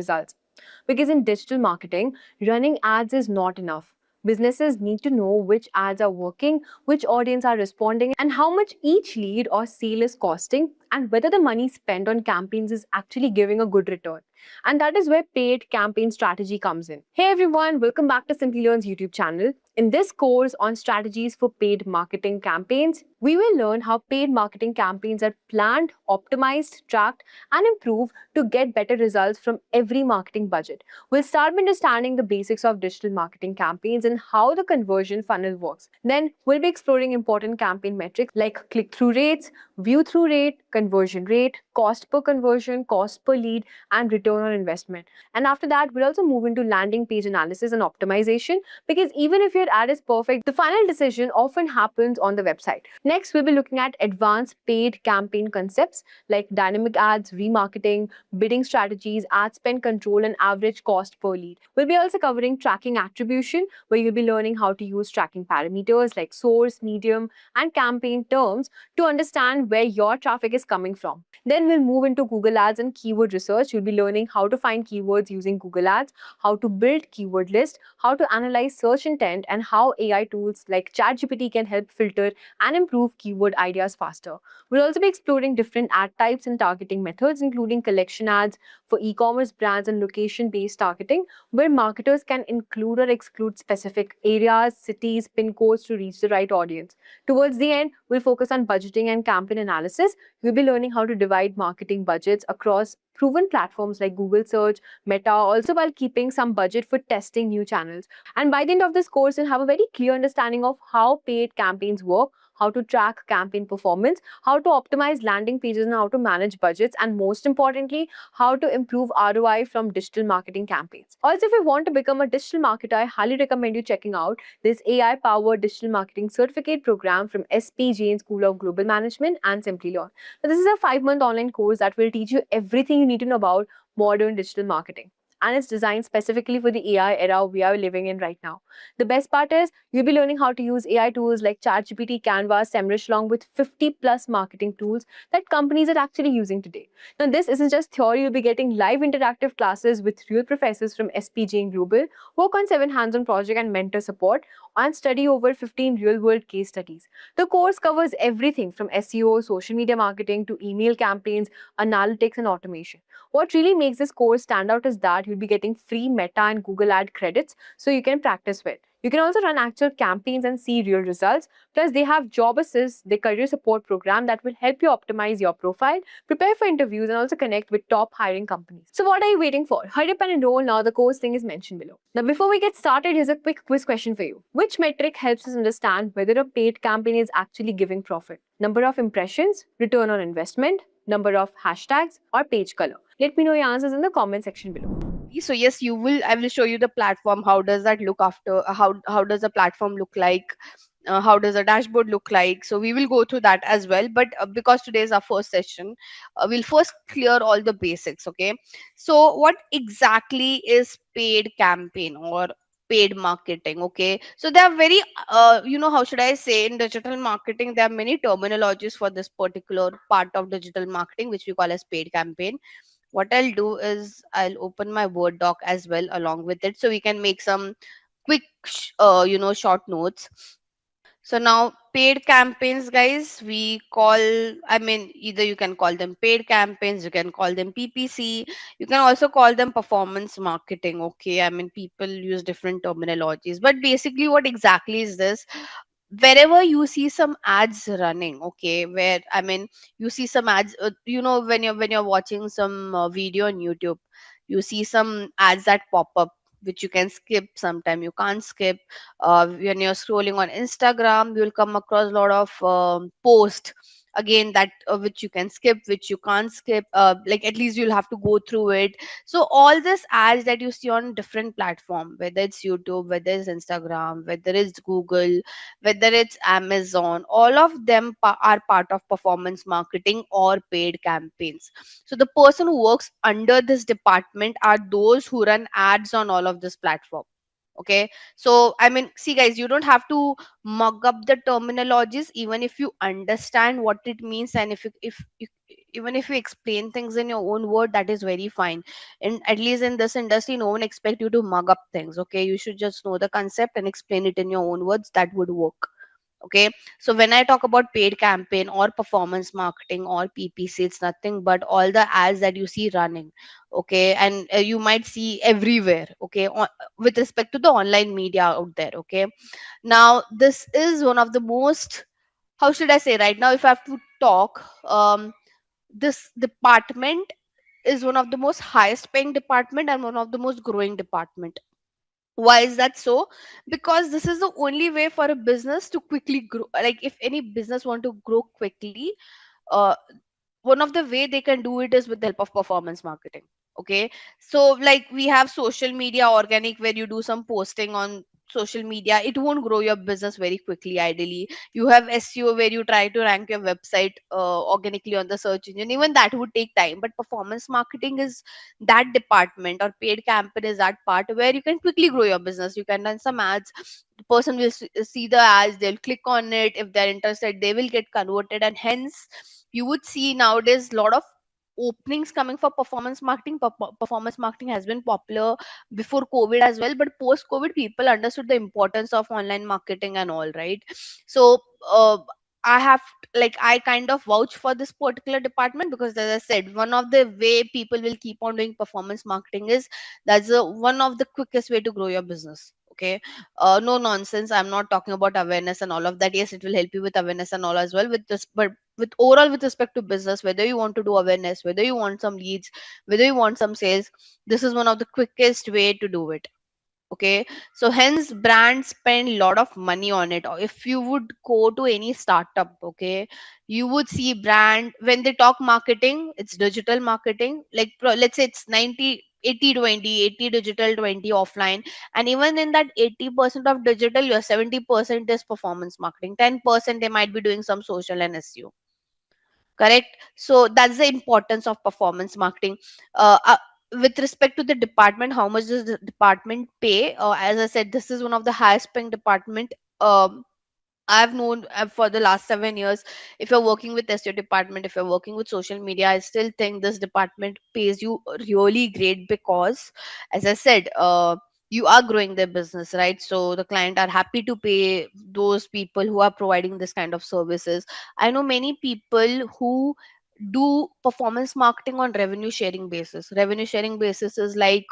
results. Because in digital marketing, running ads is not enough. Businesses need to know which ads are working, which audience are responding, and how much each lead or sale is costing, and whether the money spent on campaigns is actually giving a good return. And that is where paid campaign strategy comes in. Hey everyone, welcome back to Simplilearn's YouTube channel. In this course on strategies for paid marketing campaigns, we will learn how paid marketing campaigns are planned, optimized, tracked, and improved to get better results from every marketing budget. We'll start by understanding the basics of digital marketing campaigns and how the conversion funnel works. Then we'll be exploring important campaign metrics like click-through rates, view-through rate, conversion rate, cost per conversion, cost per lead, and return on investment. And after that, we'll also move into landing page analysis and optimization, because even if your ad is perfect, the final decision often happens on the website. Next, we'll be looking at advanced paid campaign concepts like dynamic ads, remarketing, bidding strategies, ad spend control, and average cost per lead. We'll be also covering tracking attribution, where you'll be learning how to use tracking parameters like source, medium, and campaign terms to understand where your traffic is coming from. Then we'll move into Google Ads and keyword research. You'll be learning how to find keywords using Google Ads, how to build keyword list, how to analyze search intent, and how AI tools like ChatGPT can help filter and improve keyword ideas faster. We'll also be exploring different ad types and targeting methods, including collection ads for e-commerce brands and location-based targeting, where marketers can include or exclude specific areas, cities, pin codes to reach the right audience. Towards the end, we'll focus on budgeting and campaign analysis. You'll be learning how to divide marketing budgets across proven platforms like Google Search, Meta, also while keeping some budget for testing new channels. And by the end of this course, you'll have a very clear understanding of how paid campaigns work, how to track campaign performance, how to optimize landing pages, and how to manage budgets, and most importantly, how to improve ROI from digital marketing campaigns. Also, if you want to become a digital marketer, I highly recommend you checking out this AI-powered digital marketing certificate program from SP Jain School of Global Management and Simplilearn. Now, this is a 5-month online course that will teach you everything you need to know about modern digital marketing. And it's designed specifically for the AI era we are living in right now. The best part is you'll be learning how to use AI tools like ChatGPT, Canva, SEMrush, along with 50 plus marketing tools that companies are actually using today. Now, this isn't just theory. You'll be getting live interactive classes with real professors from SP Jain Global, work on 7 hands-on project and mentor support, and study over 15 real-world case studies. The course covers everything from SEO, social media marketing, to email campaigns, analytics, and automation. What really makes this course stand out is that you'll be getting free Meta and Google Ad credits so you can practice with. You can also run actual campaigns and see real results. Plus, they have Job Assist, the career support program that will help you optimize your profile, prepare for interviews, and also connect with top hiring companies. So what are you waiting for? Hurry up and enroll now. The course link is mentioned below. Now, before we get started, here's a quick quiz question for you. Which metric helps us understand whether a paid campaign is actually giving profit? Number of impressions, return on investment, number of hashtags, or page color? Let me know your answers in the comment section below. So yes, I will show you the platform. How does that look after? How does the platform look like? How does the dashboard look like? So we will go through that as well. But because today is our first session, we'll first clear all the basics. Okay. So what exactly is paid campaign or paid marketing? Okay. So there are very how should I say, in digital marketing there are many terminologies for this particular part of digital marketing, which we call as paid campaign. What I'll do is I'll open my Word doc as well along with it, so we can make some quick, short notes. So now paid campaigns, guys, either you can call them paid campaigns, you can call them PPC, you can also call them performance marketing. Okay. People use different terminologies, but basically what exactly is this? Wherever you see some ads running, okay, where you see some ads, when you're watching some video on YouTube, you see some ads that pop up which you can skip, sometime you can't skip. When you're scrolling on Instagram, you'll come across a lot of posts, again, that which you can skip, which you can't skip, like at least you'll have to go through it. So all this ads that you see on different platform, whether it's YouTube, whether it's Instagram, whether it's Google, whether it's Amazon, all of them are part of performance marketing or paid campaigns. So the person who works under this department are those who run ads on all of this platform. Okay. So see guys, you don't have to mug up the terminologies. Even if you understand what it means, and if even if you explain things in your own word, that is very fine. And at least in this industry, no one expect you to mug up things. Okay, you should just know the concept and explain it in your own words. That would work. Okay, so when I talk about paid campaign or performance marketing or PPC, it's nothing but all the ads that you see running. Okay, and you might see everywhere. Okay, with respect to the online media out there. Okay, now this is one of the most, how should I say, right now if I have to talk, this department is one of the most highest paying department and one of the most growing department. Why is that so? Because this is the only way for a business to quickly grow. Like if any business want to grow quickly, uh, one of the way they can do it is with the help of performance marketing. Okay, so like we have social media organic, where you do some posting on social media. It won't grow your business very quickly. Ideally, you have SEO, where you try to rank your website organically on the search engine. Even that would take time. But performance marketing is that department, or paid campaign is that part where you can quickly grow your business. You can run some ads, the person will see the ads, they'll click on it. If they're interested, they will get converted, and hence you would see nowadays a lot of openings coming for performance marketing. Performance marketing has been popular before COVID as well, but post COVID people understood the importance of online marketing and all, right? So uh, I have, like, I kind of vouch for this particular department, because as I said, one of the way people will keep on doing performance marketing is that's one of the quickest way to grow your business. Okay, no nonsense, I'm not talking about awareness and all of that. Yes, it will help you with awareness and all as well, with this, but with overall, with respect to business, whether you want to do awareness, whether you want some leads, whether you want some sales, this is one of the quickest way to do it. Okay, so hence brands spend a lot of money on it. Or if you would go to any startup, okay, you would see brand, when they talk marketing, it's digital marketing. Like let's say it's 90 80 20, 80 digital, 20 offline. And even in that 80% of digital, your 70% is performance marketing, 10% they might be doing some social and SEO. Correct. So that's the importance of performance marketing. With respect to the department, how much does the department pay? As I said, this is one of the highest paying department. I've known for the last 7 years. If you're working with SEO department, if you're working with social media, I still think this department pays you really great, because, as I said, you are growing their business, right? So the client are happy to pay those people who are providing this kind of services. I know many people who do performance marketing on revenue sharing basis. Revenue sharing basis is like,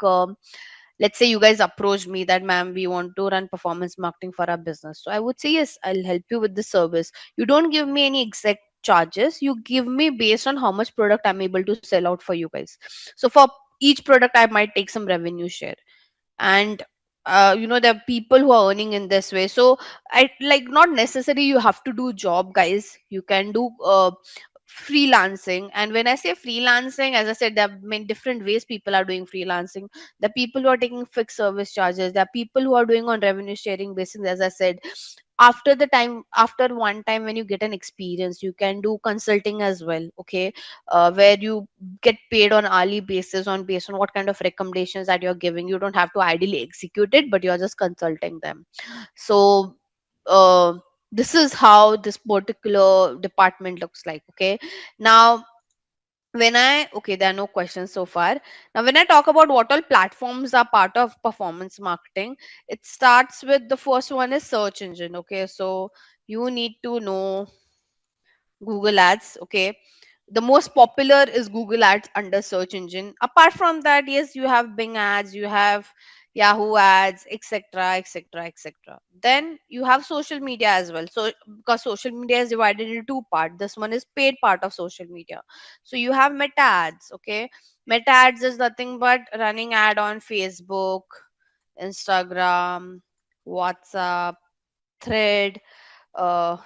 let's say you guys approached me that, ma'am, we want to run performance marketing for our business. So I would say, yes, I'll help you with the service. You don't give me any exact charges, you give me based on how much product I'm able to sell out for you guys. So for each product, I might take some revenue share. And there are people who are earning in this way. So I, like, not necessarily you have to do job, guys. You can do freelancing. And when I say freelancing, as I said, there are many different ways people are doing freelancing. The people who are taking fixed service charges, there are people who are doing on revenue sharing basis. As I said, after one time, when you get an experience, you can do consulting as well. Okay, where you get paid on hourly basis, on based on what kind of recommendations that you're giving. You don't have to ideally execute it, but you're just consulting them. So uh, this is how this particular department looks like. Okay, now when I, okay, there are no questions so far. Now when I talk about what all platforms are part of performance marketing, it starts with, the first one is search engine. Okay, so you need to know Google Ads. Okay, the most popular is Google Ads under search engine. Apart from that, yes, you have Bing Ads, you have Yahoo Ads, etc., etc., etc. Then you have social media as well. So because social media is divided into two parts, this one is paid part of social media. So you have Meta Ads. Okay, Meta Ads is nothing but running ad on Facebook, Instagram, WhatsApp, Thread, uh,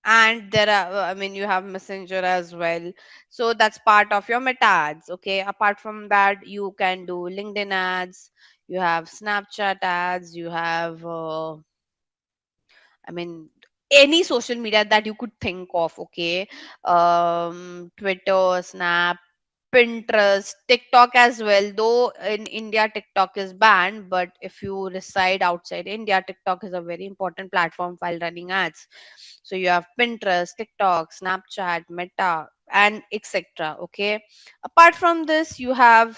and there are, you have Messenger as well. So that's part of your Meta Ads. Okay, apart from that, you can do LinkedIn ads, you have Snapchat ads, you have I mean, any social media that you could think of. Okay, Twitter, Snap, Pinterest, TikTok as well. Though in India, TikTok is banned, but if you reside outside India, TikTok is a very important platform while running ads. So you have Pinterest, TikTok, Snapchat, Meta. and etc. Okay. Apart from this, you have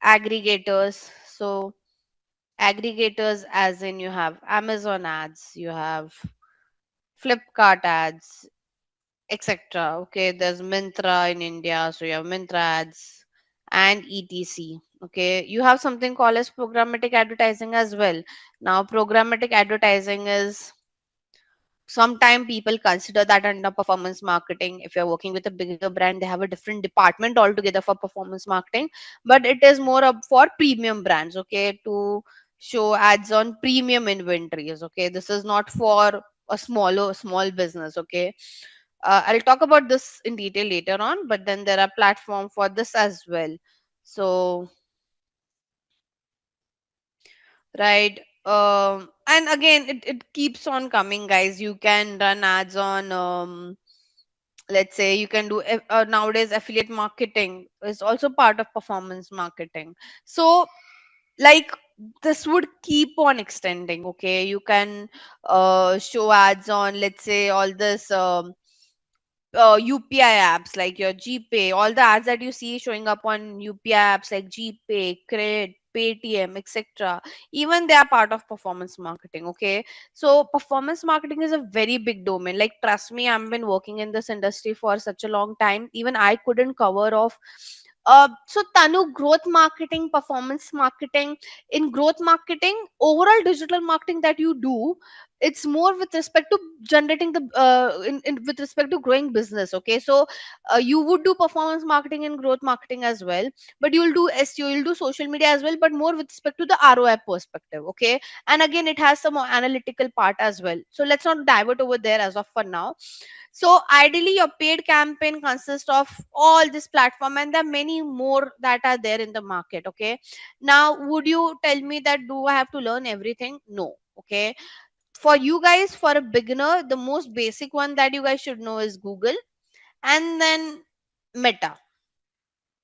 aggregators. So aggregators, as in you have Amazon ads, you have Flipkart ads, etc. Okay, there's Mintra in India, so you have Mintra ads and etc. Okay, you have something called as programmatic advertising as well. Now, programmatic advertising is, sometimes people consider that under performance marketing. If you're working with a bigger brand, they have a different department altogether for performance marketing, but it is more up for premium brands, okay, to show ads on premium inventories. Okay, this is not for a small business. Okay, I'll talk about this in detail later on, but then there are platform for this as well. So right. And again, it keeps on coming, guys. You can run ads on, let's say you can do nowadays affiliate marketing is also part of performance marketing. So like, this would keep on extending. Okay, you can show ads on, let's say, all this UPI apps like your GPay, all the ads that you see showing up on UPI apps like GPay, Credit, Paytm, etc. Even they are part of performance marketing. Okay, so performance marketing is a very big domain. Like, trust me, I've been working in this industry for such a long time. Even I couldn't cover off. So Tanu, growth marketing, performance marketing. In growth marketing, overall digital marketing that you do, it's more with respect to generating the with respect to growing business. Okay, so you would do performance marketing and growth marketing as well, but you'll do SEO, you'll do social media as well, but more with respect to the ROI perspective. Okay, and again, it has some analytical part as well, so let's not divert over there as of for now. So ideally, your paid campaign consists of all this platform, and there are many more that are there in the market. Okay, now would you tell me that do I have to learn everything? No. Okay, for you guys, for a beginner, the most basic one that you guys should know is Google, and then Meta.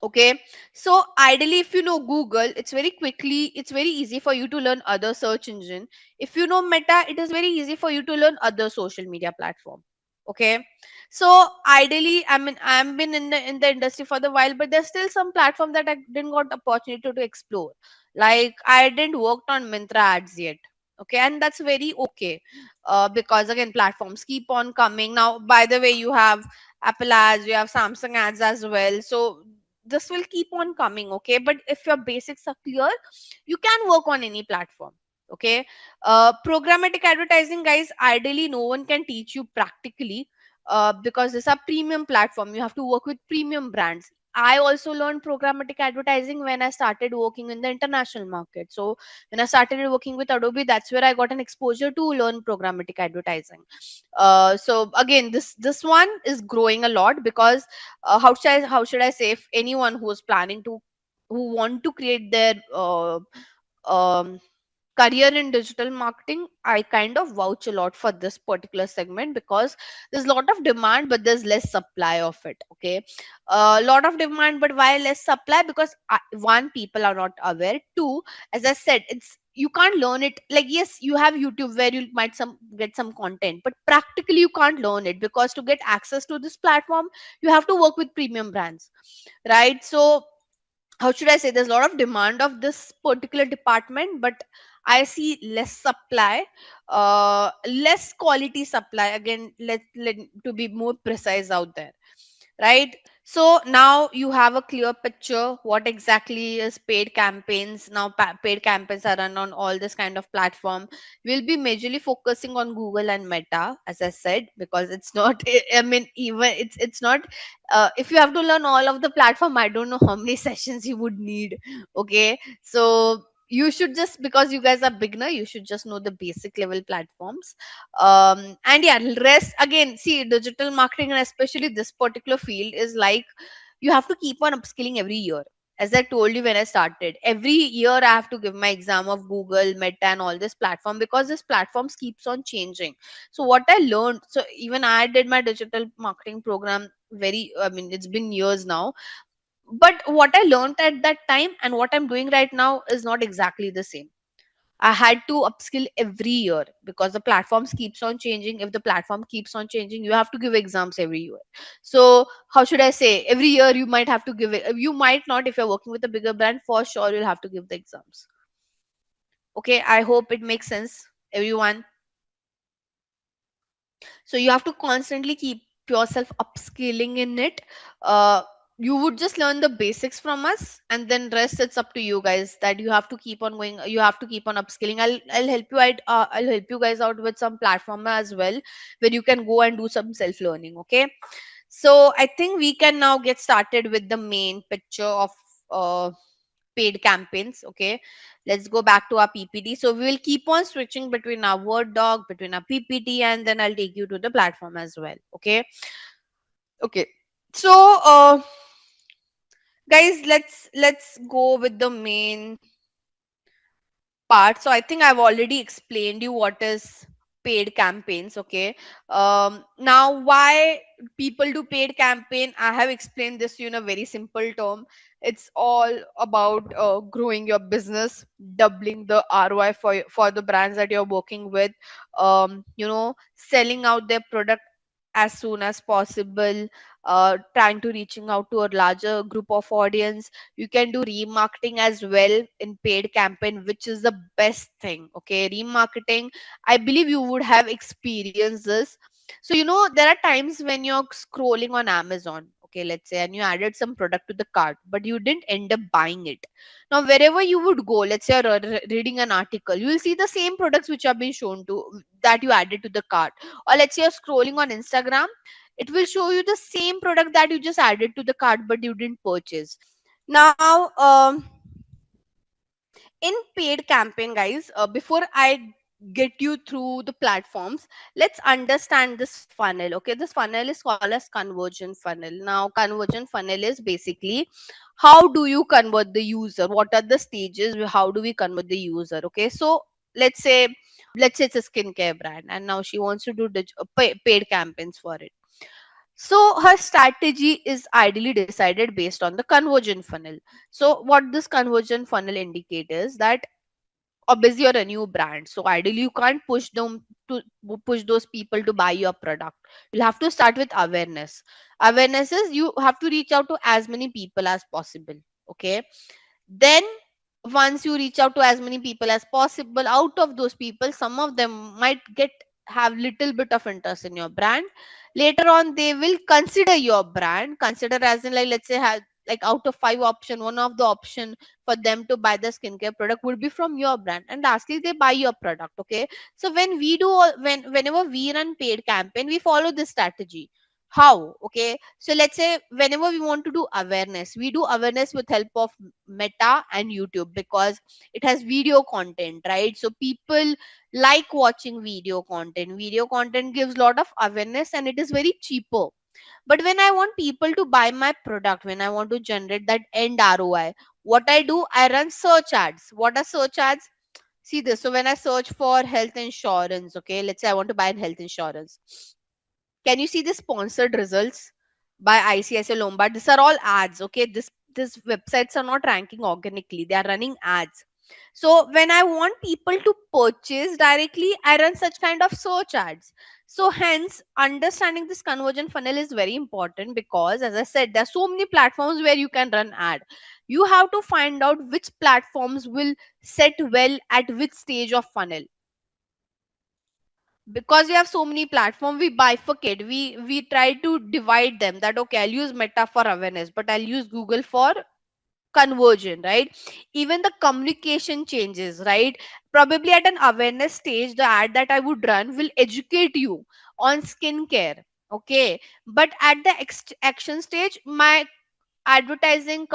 Okay, so ideally, if you know Google, it's very easy for you to learn other search engine. If you know Meta, it is very easy for you to learn other social media platform. Okay, so ideally, I mean, I've been in the industry for the while, but there's still some platform that I didn't got opportunity to explore. Like, I didn't worked on Mintra ads yet. Okay, and that's very okay, because again, platforms keep on coming. Now, by the way, you have Apple ads, you have Samsung ads as well. So this will keep on coming. Okay, but if your basics are clear, you can work on any platform. Okay, programmatic advertising, guys, ideally no one can teach you practically, because this are premium platform. You have to work with premium brands. I also learned programmatic advertising when I started working in the international market. So when I started working with Adobe, that's where I got an exposure to learn programmatic advertising. So again, this one is growing a lot, because how should I say, if anyone who's planning to, who want to create their um, career in digital marketing, I kind of vouch a lot for this particular segment, because there's a lot of demand but there's less supply of it. Okay, a lot of demand, but why less supply? Because one, people are not aware. Two, as I said, it's, you can't learn it. Like, yes, you have YouTube where you might some get some content, but practically you can't learn it, because to get access to this platform, you have to work with premium brands, right? So how should I say, there's a lot of demand of this particular department, but I see less supply, less quality supply. Again, let to be more precise out there, right? So now you have a clear picture what exactly is paid campaigns. Now, paid campaigns are run on all this kind of platform. We'll be majorly focusing on Google and Meta, as I said, because it's not, I mean, even it's not, if you have to learn all of the platform, I don't know how many sessions you would need. Okay, so you should just, because you guys are beginner, you should just know the basic level platforms. And yeah, rest, again, see, digital marketing, and especially this particular field, is like, you have to keep on upskilling every year. As I told you when I started, every year I have to give my exam of Google, Meta, and all this platform, because this platforms keeps on changing. So what I learned, so even I did my digital marketing program very, I mean, it's been years now, but what I learned at that time and what I'm doing right now is not exactly the same. I had to upskill every year because the platforms keeps on changing. If the platform keeps on changing, you have to give exams every year. So how should I say? Every year you might have to give it. You might not, if you're working with a bigger brand, for sure you'll have to give the exams. Okay, I hope it makes sense, everyone. So you have to constantly keep yourself upskilling in it. uh, you would just learn the basics from us, and then rest it's up to you guys, that you have to keep on going, you have to keep on upskilling. I'll help you out, I'll help you guys out with some platform as well, where you can go and do some self learning. Okay, so I think we can now get started with the main picture of uh, paid campaigns. Okay, let's go back to our PPT. So we will keep on switching between our Word doc, between our PPT, and then I'll take you to the platform as well. Okay, okay. So guys, let's go with the main part. So I think I've already explained you what is paid campaigns. Okay, now why people do paid campaign, I have explained this to you in a very simple term. It's all about growing your business, doubling the ROI for the brands that you're working with, selling out their product as soon as possible, trying to reaching out to a larger group of audience. You can do remarketing as well in paid campaign, which is the best thing. Okay, remarketing, I believe you would have experienced this. So there are times when you're scrolling on Amazon, okay, let's say, and you added some product to the cart, but you didn't end up buying it. Now wherever you would go, let's say you're reading an article, you will see the same products which have been shown to, that you added to the cart. Or let's say you're scrolling on Instagram, it will show you the same product that you just added to the cart but you didn't purchase. Now in paid campaign, guys, before I get you through the platforms, let's understand this funnel. Okay, this funnel is called as conversion funnel. Now conversion funnel is basically, how do you convert the user, what are the stages, how do we convert the user. Okay, so let's say it's a skincare brand, and now she wants to do paid campaigns for it. So her strategy is ideally decided based on the conversion funnel. So what this conversion funnel indicates is that, obviously you're a new brand, so ideally you can't to push those people to buy your product. You'll have to start with awareness. Awareness is, you have to reach out to as many people as possible. Okay, then once you reach out to as many people as possible, out of those people, some of them might get have little bit of interest in your brand. Later on they will consider your brand, consider as in, like, let's say, have, like, out of 5 option, one of the option for them to buy the skincare product would be from your brand, and lastly they buy your product. Okay, so when we do whenever we run paid campaign, we follow this strategy. How? Okay, so let's say whenever we want to do awareness, we do awareness with help of Meta and YouTube, because it has video content, right? So people like watching video content. Video content gives a lot of awareness and it is very cheaper. But when I want people to buy my product, when I want to generate that end ROI, what I do, I run search ads. What are search ads? See this. So when I search for health insurance, okay, let's say I want to buy health insurance. Can you see the sponsored results by ICICI Lombard? These are all ads. Okay, this websites are not ranking organically; they are running ads. So when I want people to purchase directly, I run such kind of search ads. So hence, understanding this conversion funnel is very important, because, as I said, there are so many platforms where you can run ad. You have to find out which platforms will set well at which stage of funnel. Because we have so many platforms, we bifurcate, we try to divide them, that okay, I'll use Meta for awareness, but I'll use Google for conversion, right? Even the communication changes, right? Probably at an awareness stage, the ad that I would run will educate you on skincare. Okay, but at the action stage, my advertising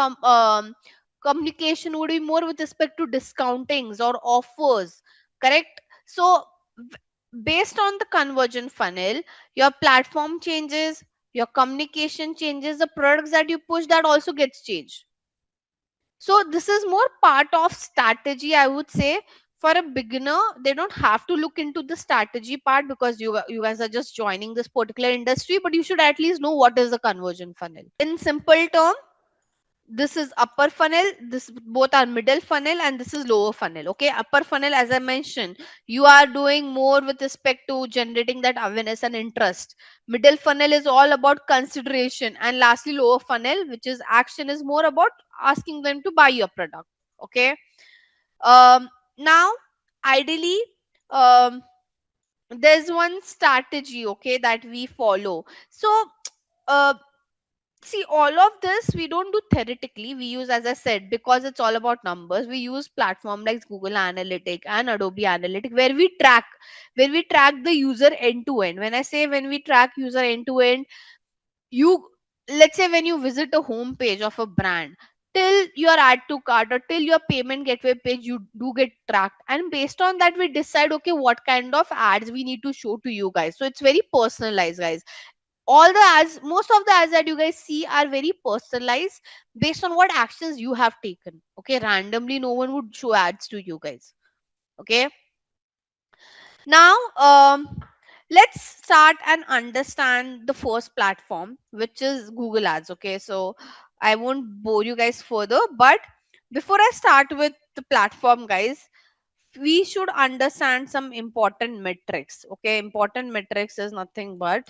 communication would be more with respect to discountings or offers. Correct. So based on the conversion funnel, your platform changes, your communication changes, the products that you push, that also gets changed. So this is more part of strategy, I would say. For a beginner, they don't have to look into the strategy part, because you guys are just joining this particular industry, but you should at least know what is the conversion funnel in simple term. This is upper funnel, this both are middle funnel, and this is lower funnel. Okay, upper funnel, as I mentioned, you are doing more with respect to generating that awareness and interest. Middle funnel is all about consideration, and lastly lower funnel, which is action, is more about asking them to buy your product. Okay. Now, ideally, um there's one strategy, okay, that we follow. So uh, see, all of this we don't do theoretically, we use, as I said, because it's all about numbers, we use platform like Google Analytic and Adobe Analytic, where we track the user end to end. When I say when we track user end to end, you, let's say when you visit a home page of a brand, till your add to cart or till your payment gateway page, you do get tracked, and based on that we decide, okay, what kind of ads we need to show to you guys. So it's very personalized, guys. All the ads, most of the ads that you guys see are very personalized based on what actions you have taken. Okay, randomly no one would show ads to you guys. Okay. Now, let's start and understand the first platform, which is Google Ads. Okay, so I won't bore you guys further, but before I start with the platform, guys, we should understand some important metrics. Okay, important metrics is nothing but,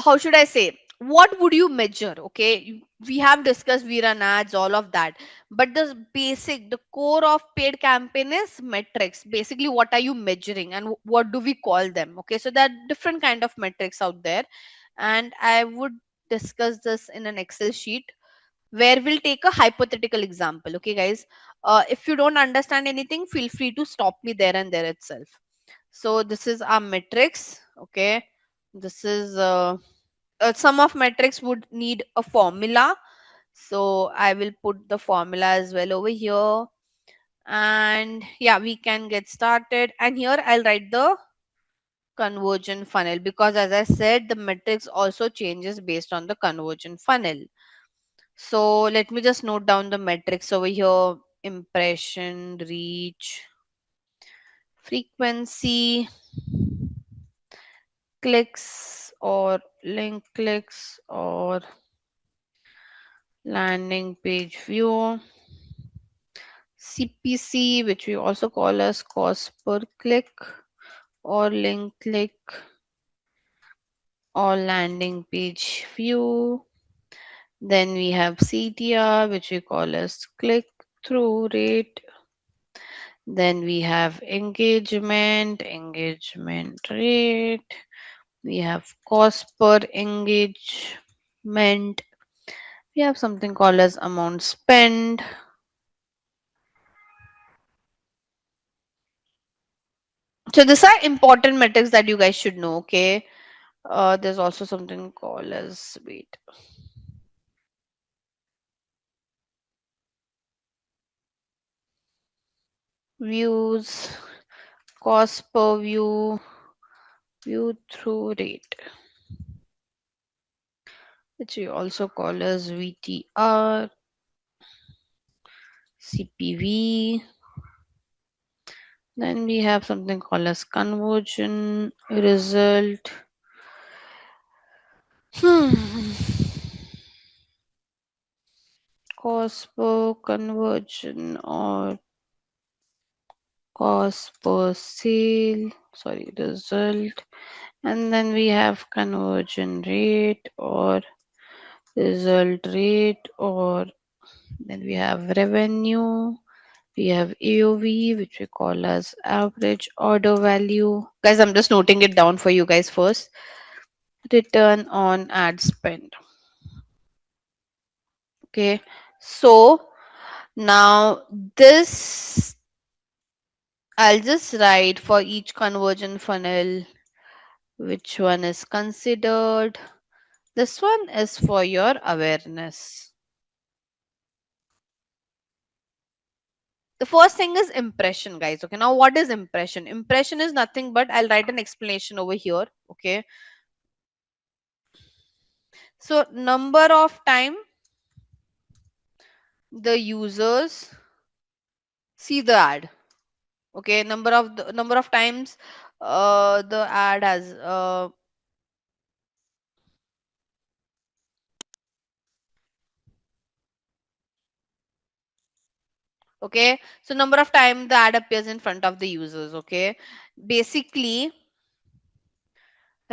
how should I say, what would you measure? Okay, we have discussed, we run ads, all of that, but the basic, the core of paid campaign is metrics. Basically, what are you measuring and what do we call them? Okay, so there are different kind of metrics out there, and I would discuss this in an Excel sheet where we'll take a hypothetical example. Okay, guys, if you don't understand anything, feel free to stop me there and there itself. So this is our metrics. Okay, this is some of metrics would need a formula, so I will put the formula as well over here. And yeah, we can get started, and here I'll write the conversion funnel, because as I said, the metrics also changes based on the conversion funnel. So let me just note down the metrics over here: impression, reach, frequency, clicks or link clicks, or landing page view, CPC, which we also call as cost per click or link click or landing page view. Then we have CTR, which we call as click through rate. Then we have engagement rate. We have cost per engagement. We have something called as amount spent. So these are important metrics that you guys should know. Okay. There's also something called as, wait, views, cost per view, view through rate, which we also call as VTR, CPV. Then we have something called as conversion result. Hmm. Cost per conversion or cost per sale, sorry, result. And then we have conversion rate or result rate, or then we have revenue, we have AOV, which we call as average order value. Guys, I'm just noting it down for you guys first. Return on ad spend. Okay, so now this, I'll just write for each conversion funnel which one is considered. This one is for your awareness. The first thing is impression, guys. Okay, now what is impression? Impression is nothing but, I'll write an explanation over here. Okay, so number of time the users see the ad. Okay, number of times the ad has Okay, so number of time the ad appears in front of the users. Okay, basically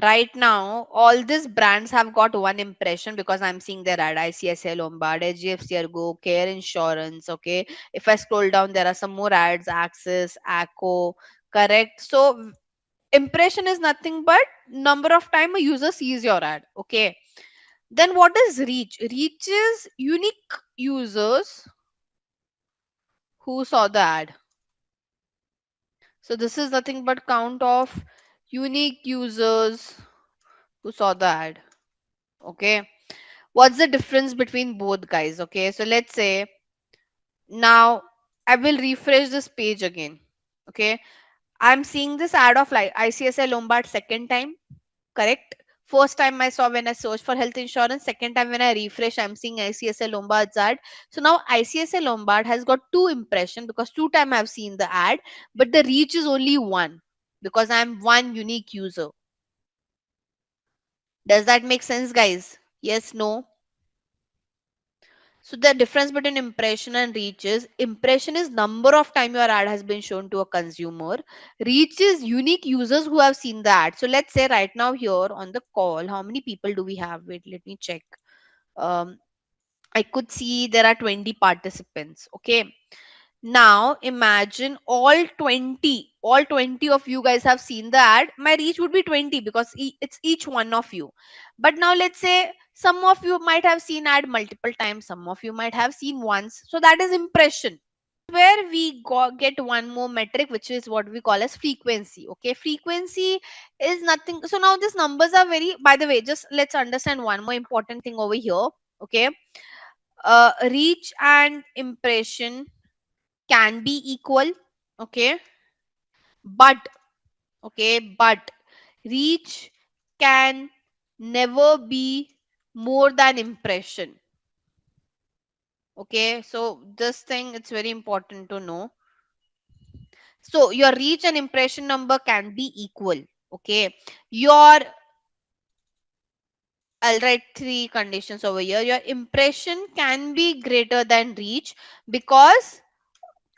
right now all these brands have got one impression because I'm seeing their ad: ICICI Lombard, HDFC Ergo, Care Insurance. Okay, if I scroll down there are some more ads: Axis, ACO. Correct. So impression is nothing but number of time a user sees your ad. Okay, then what is reach? Reach is unique users who saw the ad. So this is nothing but count of unique users who saw the ad. Okay, what's the difference between both, guys? Okay, so let's say now I will refresh this page again. Okay, I'm seeing this ad of like ICSI Lombard second time. Correct. First time I saw when I searched for health insurance. Second time when I refresh, I'm seeing ICSI Lombard's ad. So now ICSI Lombard has got two impression because two time I've seen the ad, but the reach is only one because I'm one unique user. Does that make sense, guys? Yes, no? So the difference between impression and reach is: impression is number of time your ad has been shown to a consumer. Reach is unique users who have seen the ad. So let's say right now here on the call, how many people do we have? Wait, let me check. Um, I could see there are 20 participants. Okay. Now imagine all 20 of you guys have seen the ad. My reach would be 20 because it's each one of you. But now let's say some of you might have seen ad multiple times, some of you might have seen once. So that is impression. Where we get one more metric, which is what we call as frequency. Okay, frequency is nothing. So now these numbers are very, by the way, just let's understand one more important thing over here. Okay, reach and impression can be equal. Okay, but but reach can never be more than impression. Okay, so this thing it's very important to know. So your reach and impression number can be equal. Okay, your, I'll write three conditions over here. Your impression can be greater than reach because,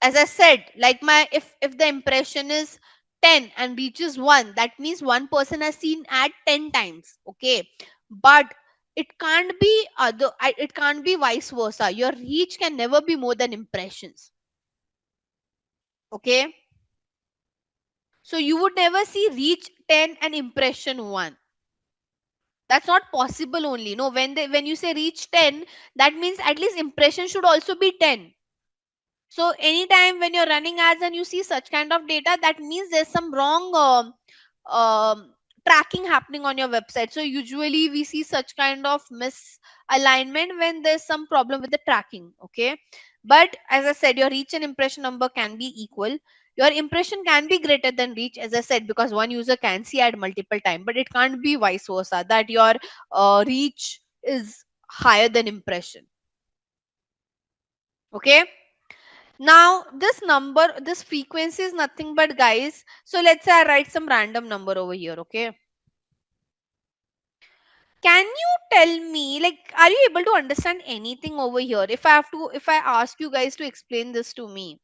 as I said, like my, if the impression is 10 and reaches 1, that means one person has seen ad 10 times. Okay, but it can't be it can't be vice versa. Your reach can never be more than impressions. Okay, so you would never see reach 10 and impression 1. That's not possible. Only no, when you say reach 10, that means at least impression should also be 10. So anytime when you're running ads and you see such kind of data, that means there's some wrong tracking happening on your website. So usually we see such kind of misalignment when there's some problem with the tracking. Okay, but as I said, your reach and impression number can be equal. Your impression can be greater than reach, as I said, because one user can see ad multiple time, but it can't be vice versa, that your reach is higher than impression. Okay, now this number, this frequency is nothing but, guys, so let's say I write some random number over here. Okay, can you tell me, like, are you able to understand anything over here? If I ask you guys to explain this to me,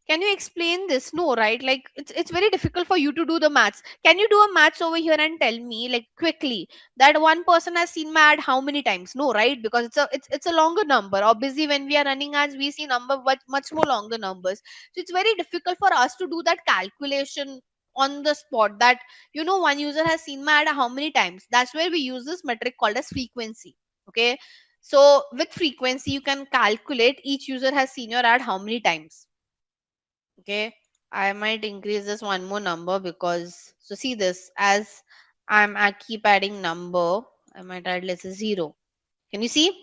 can you explain this? No, right? Like it's very difficult for you to do the maths. Can you do a maths over here and tell me, like, quickly, that one person has seen my ad how many times? No, right? Because it's a longer number. Obviously, when we are running ads, we see number much more longer numbers. So it's very difficult for us to do that calculation on the spot. That, one user has seen my ad how many times. That's where we use this metric called as frequency. Okay. So with frequency, you can calculate each user has seen your ad how many times. Okay, I might increase this one more number because, so see this, as I keep adding number, I might add, let's say, 0. Can you see?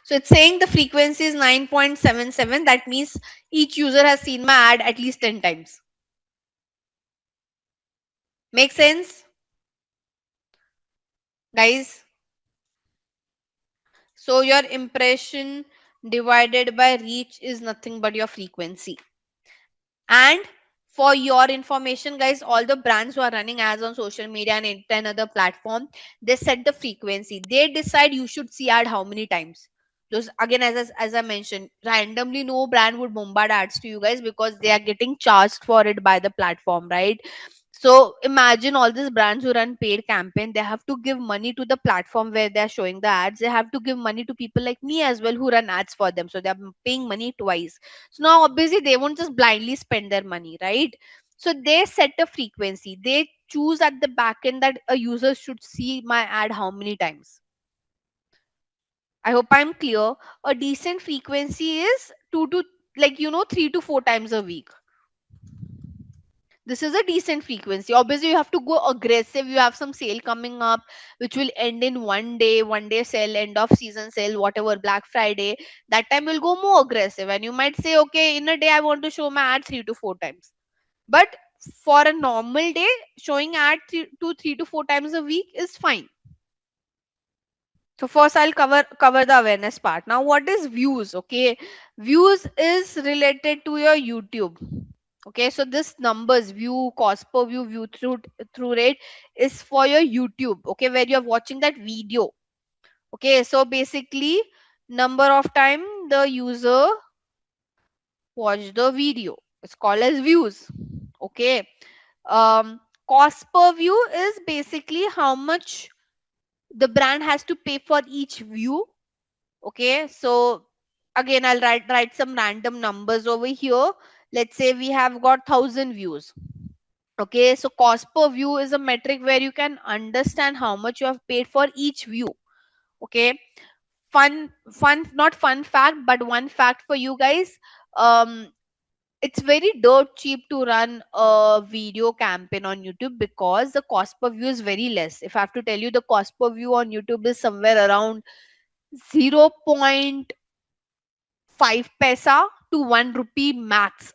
So it's saying the frequency is 9.77. That means each user has seen my ad at least 10 times. Make sense, guys? So your impression divided by reach is nothing but your frequency. And for your information, guys, all the brands who are running ads on social media and any other platform, they set the frequency. They decide you should see ad how many times. Those again, as I mentioned, randomly no brand would bombard ads to you guys because they are getting charged for it by the platform, right? So imagine all these brands who run paid campaign, they have to give money to the platform where they are showing the ads. They have to give money to people like me as well who run ads for them, so they are paying money twice. So now obviously they won't just blindly spend their money, right? So they set a frequency, they choose at the back end that a user should see my ad how many times. I hope I'm clear. A decent frequency is 3 to 4 times a week. This is a decent frequency. Obviously, you have to go aggressive. You have some sale coming up, which will end in one day sale, end of season sale, whatever, Black Friday. That time will go more aggressive. And you might say, okay, in a day, I want to show my ad 3 to 4 times. But for a normal day, showing ad 3 to 4 times a week is fine. So first I'll cover the awareness part. Now what is views? Okay. Views is related to your YouTube. Okay, so this numbers, view, cost per view, view through rate is for your YouTube. Okay, where you're watching that video. Okay, so basically number of time the user watched the video. It's called as views. Okay. Cost per view is basically how much the brand has to pay for each view. Okay, so again I'll write some random numbers over here. Let's say we have got 1,000 views. Okay, so cost per view is a metric where you can understand how much you have paid for each view. Okay, not fun fact, but one fact for you guys. um it's very dirt cheap to run a video campaign on YouTube because the cost per view is very less. If I have to tell you, the cost per view on YouTube is somewhere around 0.5 paisa to 1 rupee max.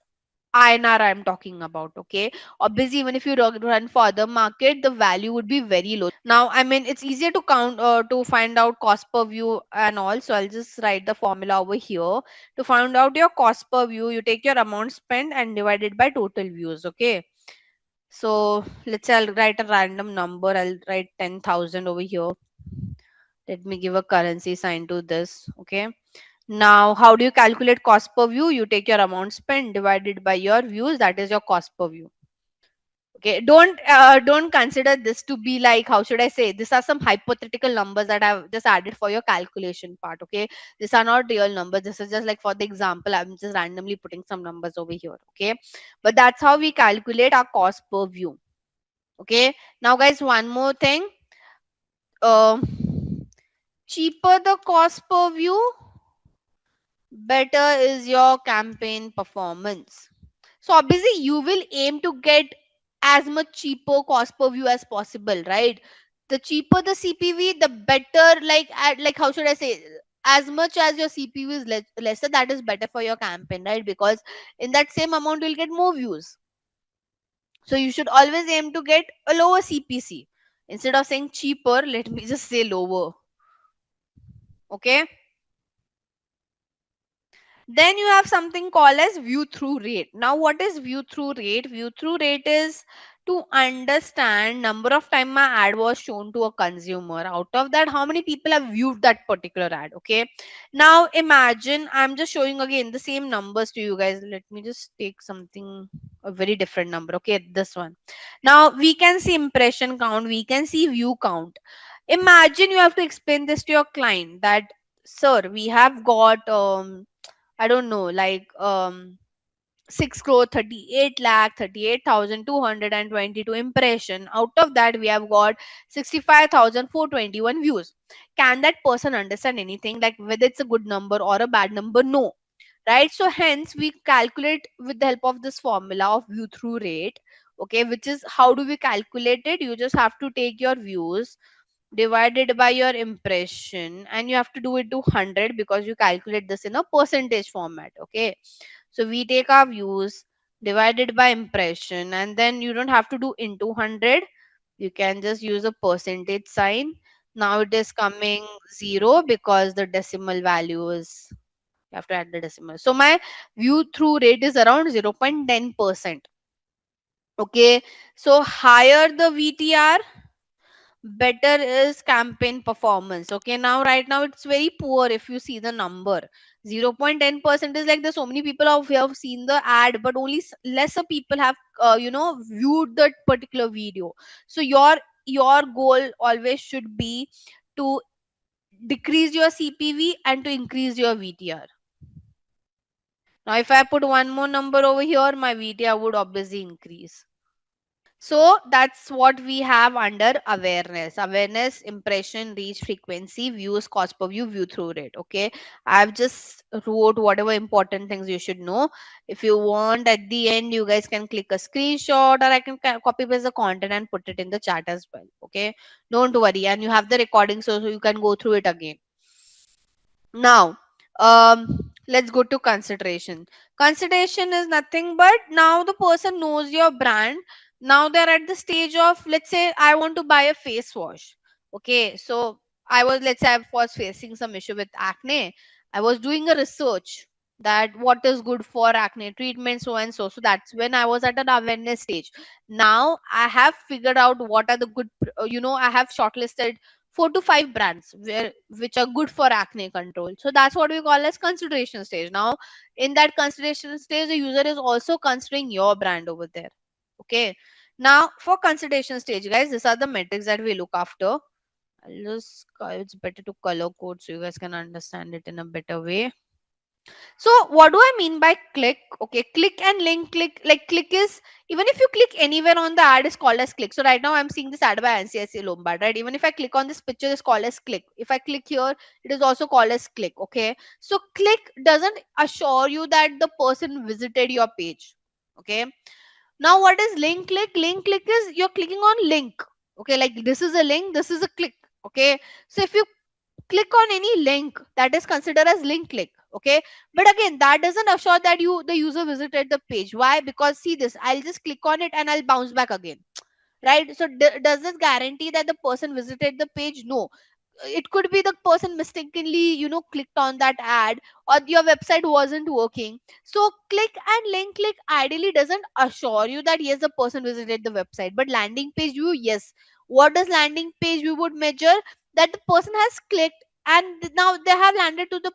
INR I'm talking about. Okay, obviously even if you run for other market, the value would be very low. Now I mean it's easier to count to find out cost per view and all, so I'll just write the formula over here. To find out your cost per view, you take your amount spent and divide it by total views. Okay, so let's say I'll write a random number. I'll write 10,000 over here. Let me give a currency sign to this. Okay, now, how do you calculate cost per view? You take your amount spent divided by your views. That is your cost per view. Okay, don't consider this to be like, how should I say? These are some hypothetical numbers that I've just added for your calculation part. Okay, these are not real numbers. This is just like for the example. I'm just randomly putting some numbers over here. Okay, but that's how we calculate our cost per view. Okay, now guys, one more thing. Uh, cheaper the cost per view, better is your campaign performance. So obviously you will aim to get as much cheaper cost per view as possible, right? The cheaper the CPV, the better. Like how should I say? As much as your CPV is lesser, that is better for your campaign, right? Because in that same amount you'll get more views. So you should always aim to get a lower CPC. Instead of saying cheaper, let me just say lower. Okay. Then you have something called as view through rate. Now what is view through rate? View through rate is to understand number of time my ad was shown to a consumer. Out of that, how many people have viewed that particular ad? Okay, now imagine I'm just showing again the same numbers to you guys. Let me just take something, a very different number. Okay, this one. Now we can see impression count, we can see view count. Imagine you have to explain this to your client that, sir, we have got I don't know, like 6 crore 38 lakh 38,222 impression. Out of that, we have got 65,421 views. Can that person understand anything, like whether it's a good number or a bad number? No, right? So hence we calculate with the help of this formula of view through rate. Okay, which is, how do we calculate it? You just have to take your views divided by your impression, and you have to do it to 100 because you calculate this in a percentage format. Okay, so we take our views divided by impression, and then you don't have to do into 100. You can just use a percentage sign. Now it is coming 0 because the decimal value is, you have to add the decimal. So my view through rate is around 0.10%. Okay, so higher the VTR, better is campaign performance. Okay, now right now it's very poor. If you see the number, 0.10% is like there's so many people who have seen the ad, but only lesser people have viewed that particular video. So your goal always should be to decrease your CPV and to increase your VTR. Now if I put one more number over here, my VTR would obviously increase. So that's what we have under awareness. Awareness, impression, reach, frequency, views, cost per view, view through rate. Okay. I've just wrote whatever important things you should know. If you want at the end, you guys can click a screenshot, or I can copy paste the content and put it in the chat as well. Okay. Don't worry. And you have the recording so you can go through it again. Now, let's go to consideration. Consideration is nothing but now the person knows your brand. Now they're at the stage of, let's say, I want to buy a face wash. Okay, so let's say, I was facing some issue with acne. I was doing a research that what is good for acne treatment, so and so. So that's when I was at an awareness stage. Now I have figured out what are the good, I have shortlisted 4 to 5 brands which are good for acne control. So that's what we call as consideration stage. Now in that consideration stage, the user is also considering your brand over there. Okay, now for consideration stage, guys, these are the metrics that we look after. It's better to color code so you guys can understand it in a better way. So what do I mean by click? Okay, click and link click. Like click is, even if you click anywhere on the ad, is called as click. So right now I'm seeing this ad by NCSC Lombard, right? Even if I click on this picture, it's called as click. If I click here, it is also called as click. Okay. So click doesn't assure you that the person visited your page. Okay. Now what is link click? Link click is you're clicking on link. Okay, like this is a link, this is a click. Okay. So if you click on any link, that is considered as link click. Okay, but again that doesn't assure that the user visited the page. Why? Because see this, I'll just click on it and I'll bounce back again, right? So does this guarantee that the person visited the page? No. It could be the person mistakenly clicked on that ad, or your website wasn't working. So click and link click ideally doesn't assure you that yes, the person visited the website. But landing page view, yes. What does landing page view would measure? That the person has clicked and now they have landed to the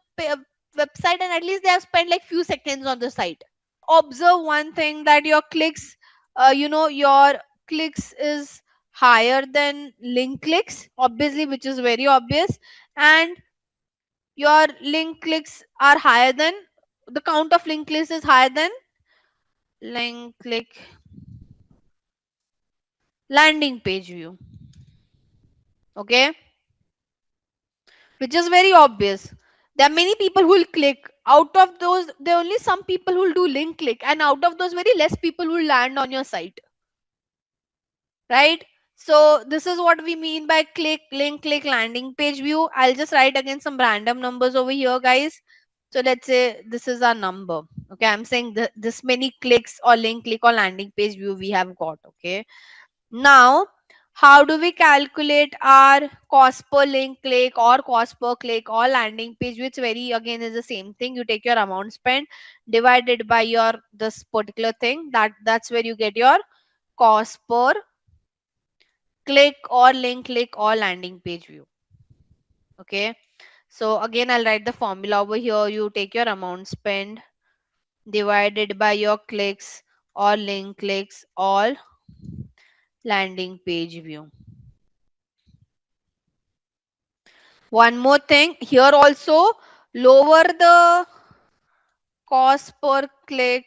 website, and at least they have spent like few seconds on the site. Observe one thing, that your clicks, your clicks is higher than link clicks, obviously, which is very obvious. And your link clicks are higher than, the count of link clicks is higher than link click landing page view. Okay, which is very obvious. There are many people who will click. Out of those, there are only some people who will do link click, and out of those, very less people will land on your site, right? So this is what we mean by click, link click, landing page view. I'll just write again some random numbers over here, guys. So let's say this is our number. Okay, I'm saying this many clicks or link click or landing page view we have got. Okay, now how do we calculate our cost per link click or cost per click or landing page, which very again is the same thing. You take your amount spent divided by your this particular thing, that's where you get your cost per click or link click or landing page view. Okay, so again I'll write the formula over here. You take your amount spent divided by your clicks or link clicks or landing page view. One more thing here also, lower the cost per click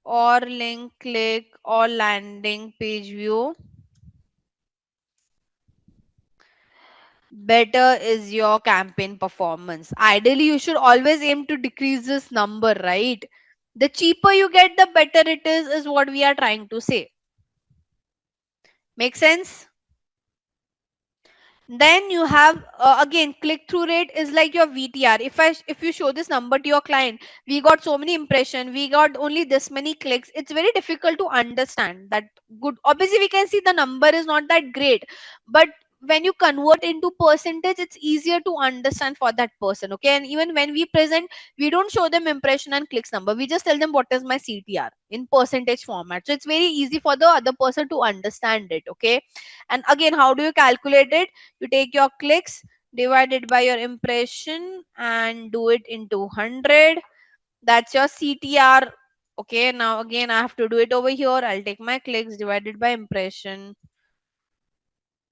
or link click or landing page view, better is your campaign performance. Ideally, you should always aim to decrease this number, right? The cheaper you get, the better it is what we are trying to say. Make sense? Then you have again click through rate is like your VTR. If you show this number to your client, we got so many impression, we got only this many clicks, it's very difficult to understand that. Good, obviously we can see the number is not that great, but when you convert into percentage, it's easier to understand for that person. Okay, and even when we present, we don't show them impression and clicks number, we just tell them what is my CTR in percentage format, so it's very easy for the other person to understand it. Okay, and again, how do you calculate it? You take your clicks divided by your impression and do it into 100. That's your CTR. Okay, now again I have to do it over here. I'll take my clicks divided by impression,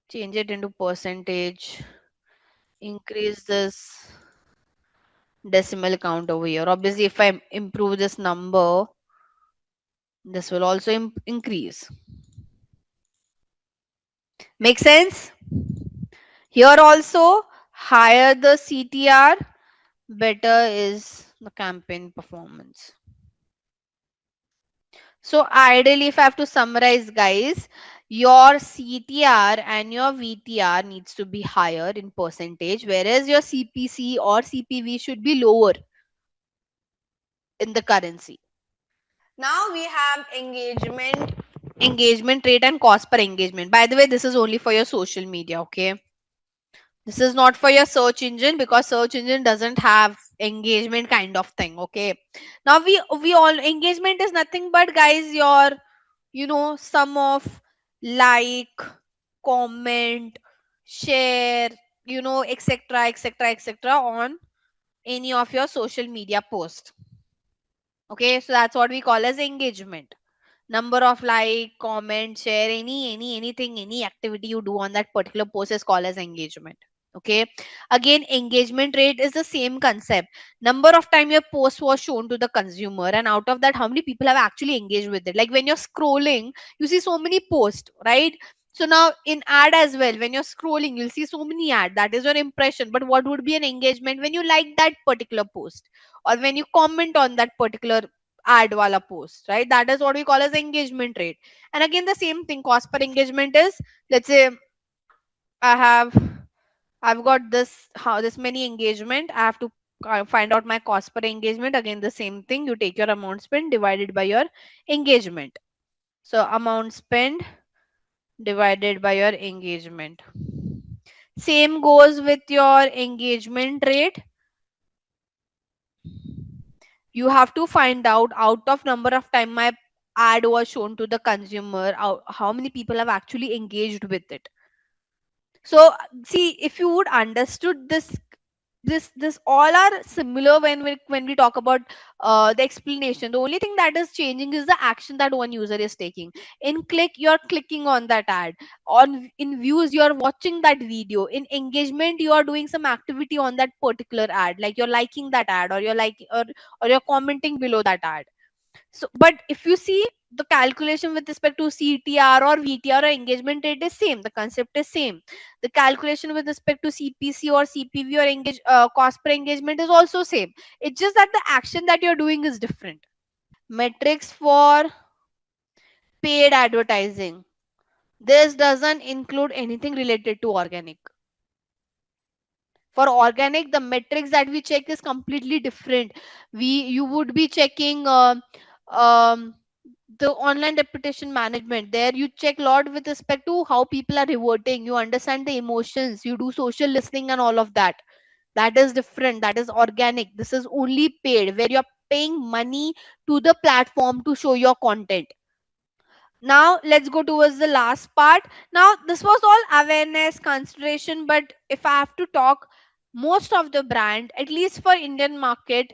change it into percentage, increase this decimal count over here. Obviously, if I improve this number, this will also increase. Make sense? Here also, higher the CTR, better is the campaign performance. So ideally, if I have to summarize, guys, your CTR and your VTR needs to be higher in percentage, whereas your CPC or CPV should be lower in the currency. Now we have engagement rate and cost per engagement. By the way, this is only for your social media. Okay, this is not for your search engine, because search engine doesn't have engagement kind of thing. Okay, now we all, engagement is nothing but, guys, your, sum of like, comment, share, etc, etc, etc on any of your social media post. Okay, so that's what we call as engagement. Number of like, comment, share, anything, any activity you do on that particular post is called as engagement. Okay, again, engagement rate is the same concept. Number of time your post was shown to the consumer, and out of that, how many people have actually engaged with it. Like when you're scrolling, you see so many posts, right? So now in ad as well, when you're scrolling, you'll see so many ad, that is your impression. But what would be an engagement? When you like that particular post, or when you comment on that particular ad wala post, right? That is what we call as engagement rate. And again, the same thing, cost per engagement is, let's say I have, I've got this, how this many engagement, I have to find out my cost per engagement. Again, the same thing, you take your amount spent divided by your engagement. So amount spent divided by your engagement. Same goes with your engagement rate. You have to find out of number of time my ad was shown to the consumer, how many people have actually engaged with it. So see, if you would understood this all are similar when we talk about the explanation. The only thing that is changing is the action that one user is taking. In click, you're clicking on that ad. On in views, you're watching that video. In engagement, you are doing some activity on that particular ad, like you're liking that ad, or or you're commenting below that ad. So, but if you see, the calculation with respect to CTR or VTR or engagement rate is same. The concept is same. The calculation with respect to CPC or CPV or cost per engagement is also same. It's just that the action that you're doing is different. Metrics for paid advertising. This doesn't include anything related to organic. For organic, the metrics that we check is completely different. You would be checking um, the online reputation management. There you check a lot with respect to how people are reverting, you understand the emotions, you do social listening and all of that. That is different, that is organic. This is only paid, where you're paying money to the platform to show your content. Now let's go towards the last part. Now this was all awareness consideration, but if I have to talk, most of the brand, at least for Indian market,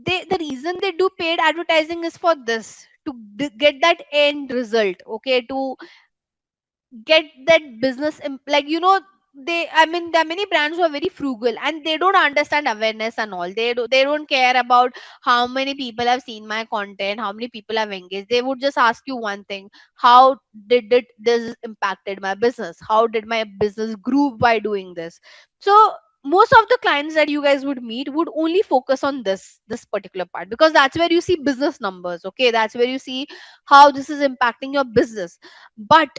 the reason they do paid advertising is for this, to get that end result. Okay, to get that business like, they, I mean, there are many brands who are very frugal and they don't understand awareness and all. They don't care about how many people have seen my content, how many people have engaged. They would just ask you one thing: how did it this impacted my business, how did my business grew by doing this. So most of the clients that you guys would meet would only focus on this particular part, because that's where you see business numbers. Okay, that's where you see how this is impacting your business. But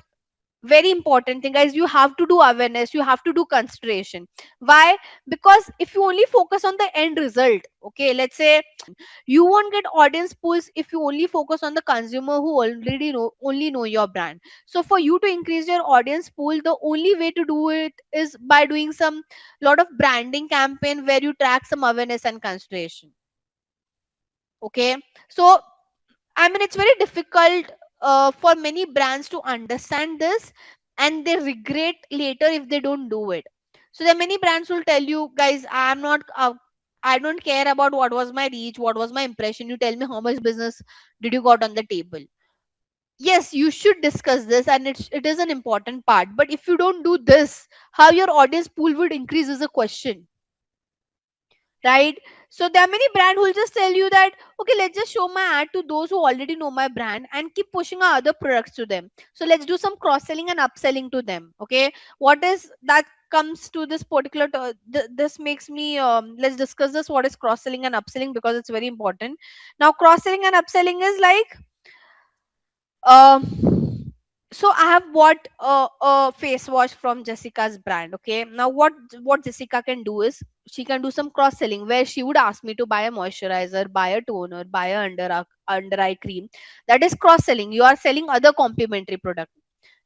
Very important thing, guys. You have to do awareness, you have to do consideration. Why? Because if you only focus on the end result, okay, let's say you won't get audience pulls if you only focus on the consumer who already know your brand. So for you to increase your audience pool, the only way to do it is by doing some lot of branding campaign where you track some awareness and consideration. Okay, so I mean, it's very difficult for many brands to understand this, and they regret later if they don't do it. So there are many brands will tell you, guys, I'm not, I don't care about what was my reach, what was my impression. You tell me how much business did you got on the table. Yes, you should discuss this, and it is an important part. But if you don't do this, how your audience pool would increase is a question, right? So there are many brands who will just tell you that, okay, let's just show my ad to those who already know my brand and keep pushing our other products to them. So let's do some cross selling and upselling to them. Okay, what is that comes to this particular this makes me let's discuss this, what is cross selling and upselling, because it's very important. Now cross selling and upselling is like, um, so I have bought a face wash from Jessica's brand. Okay, now what Jessica can do is she can do some cross selling where she would ask me to buy a moisturizer, buy a toner, buy a under eye cream. That is cross selling. You are selling other complementary product,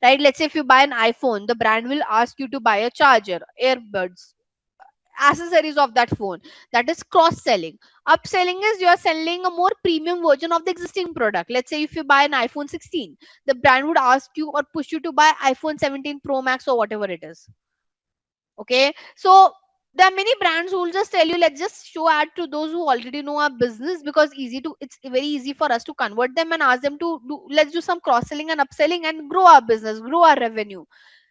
right? Let's say if you buy an iPhone, the brand will ask you to buy a charger, earbuds, accessories of that phone. That is cross selling. Upselling is you are selling a more premium version of the existing product. Let's say if you buy an iPhone 16, the brand would ask you or push you to buy iPhone 17 Pro Max or whatever it is. Okay, so there are many brands who will just tell you, let's just show ad to those who already know our business, because it's very easy for us to convert them and ask them to do, let's do some cross selling and upselling and grow our business, grow our revenue.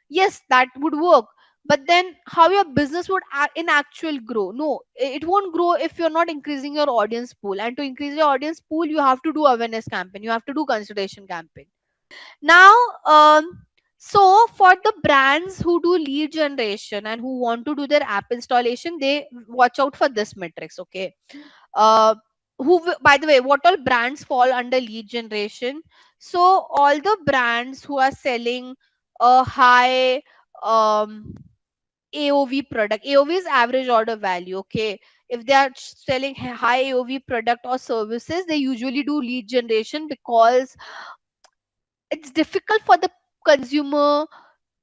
Yes, that would work. But then how your business would in actual grow? No, it won't grow if you're not increasing your audience pool. And to increase your audience pool, you have to do awareness campaign, you have to do consideration campaign. Now, so for the brands who do lead generation and who want to do their app installation, they watch out for this metrics. Okay, uh, by the way, what all brands fall under lead generation? So all the brands who are selling a high um AOV product. AOV is average order value. Okay, if they are selling high AOV product or services, they usually do lead generation, because it's difficult for the consumer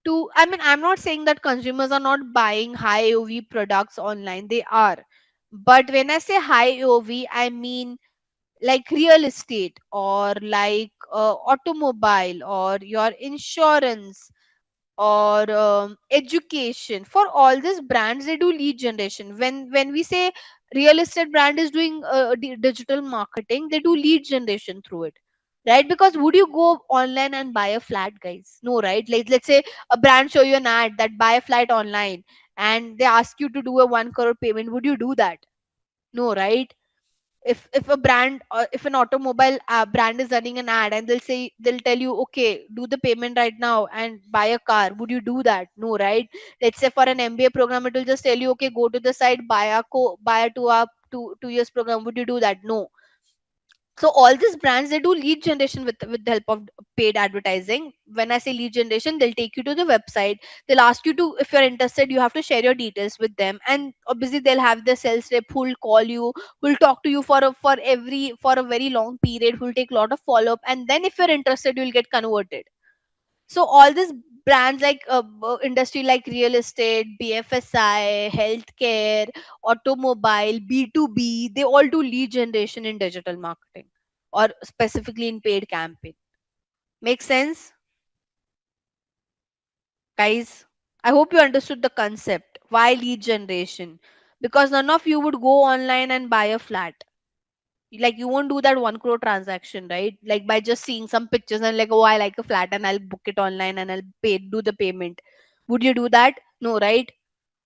to, I mean, I'm not saying that consumers are not buying high AOV products online, they are. But when I say high AOV, I mean like real estate, or like automobile, or your insurance, or education. For all these brands, they do lead generation. When we say real estate brand is doing digital marketing, they do lead generation through it, right? Because would you go online and buy a flat, guys? No, right? Like, let's say a brand show you an ad that buy a flat online, and they ask you to do a 1 crore payment. Would you do that? No, right? If a brand, or if an automobile brand is running an ad and they'll tell you, okay, do the payment right now and buy a car, would you do that? No, right? Let's say for an MBA program, it will just tell you, okay, go to the site, buy a 2 years program. Would you do that? No. So all these brands, they do lead generation with the help of paid advertising. When I say lead generation, they'll take you to the website, they'll ask you to, if you're interested, you have to share your details with them, and obviously they'll have the sales rep who'll call you, who'll talk to you for a very long period, who'll take a lot of follow up, and then if you're interested, you'll get converted. So all these brands, like industry like real estate, BFSI, healthcare, automobile, B2B, they all do lead generation in digital marketing, or specifically in paid campaign. Make sense, guys? I hope you understood the concept. Why lead generation? Because none of you would go online and buy a flat. Like, you won't do that 1 crore transaction, right? Like, by just seeing some pictures and like, oh, I like a flat and I'll book it online and I'll do the payment. Would you do that? No, right?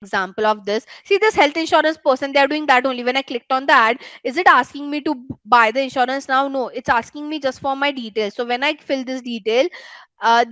Example of this, see, this health insurance person, they are doing that only. When I clicked on the ad, is it asking me to buy the insurance now? No, it's asking me just for my details. So when I fill this detail,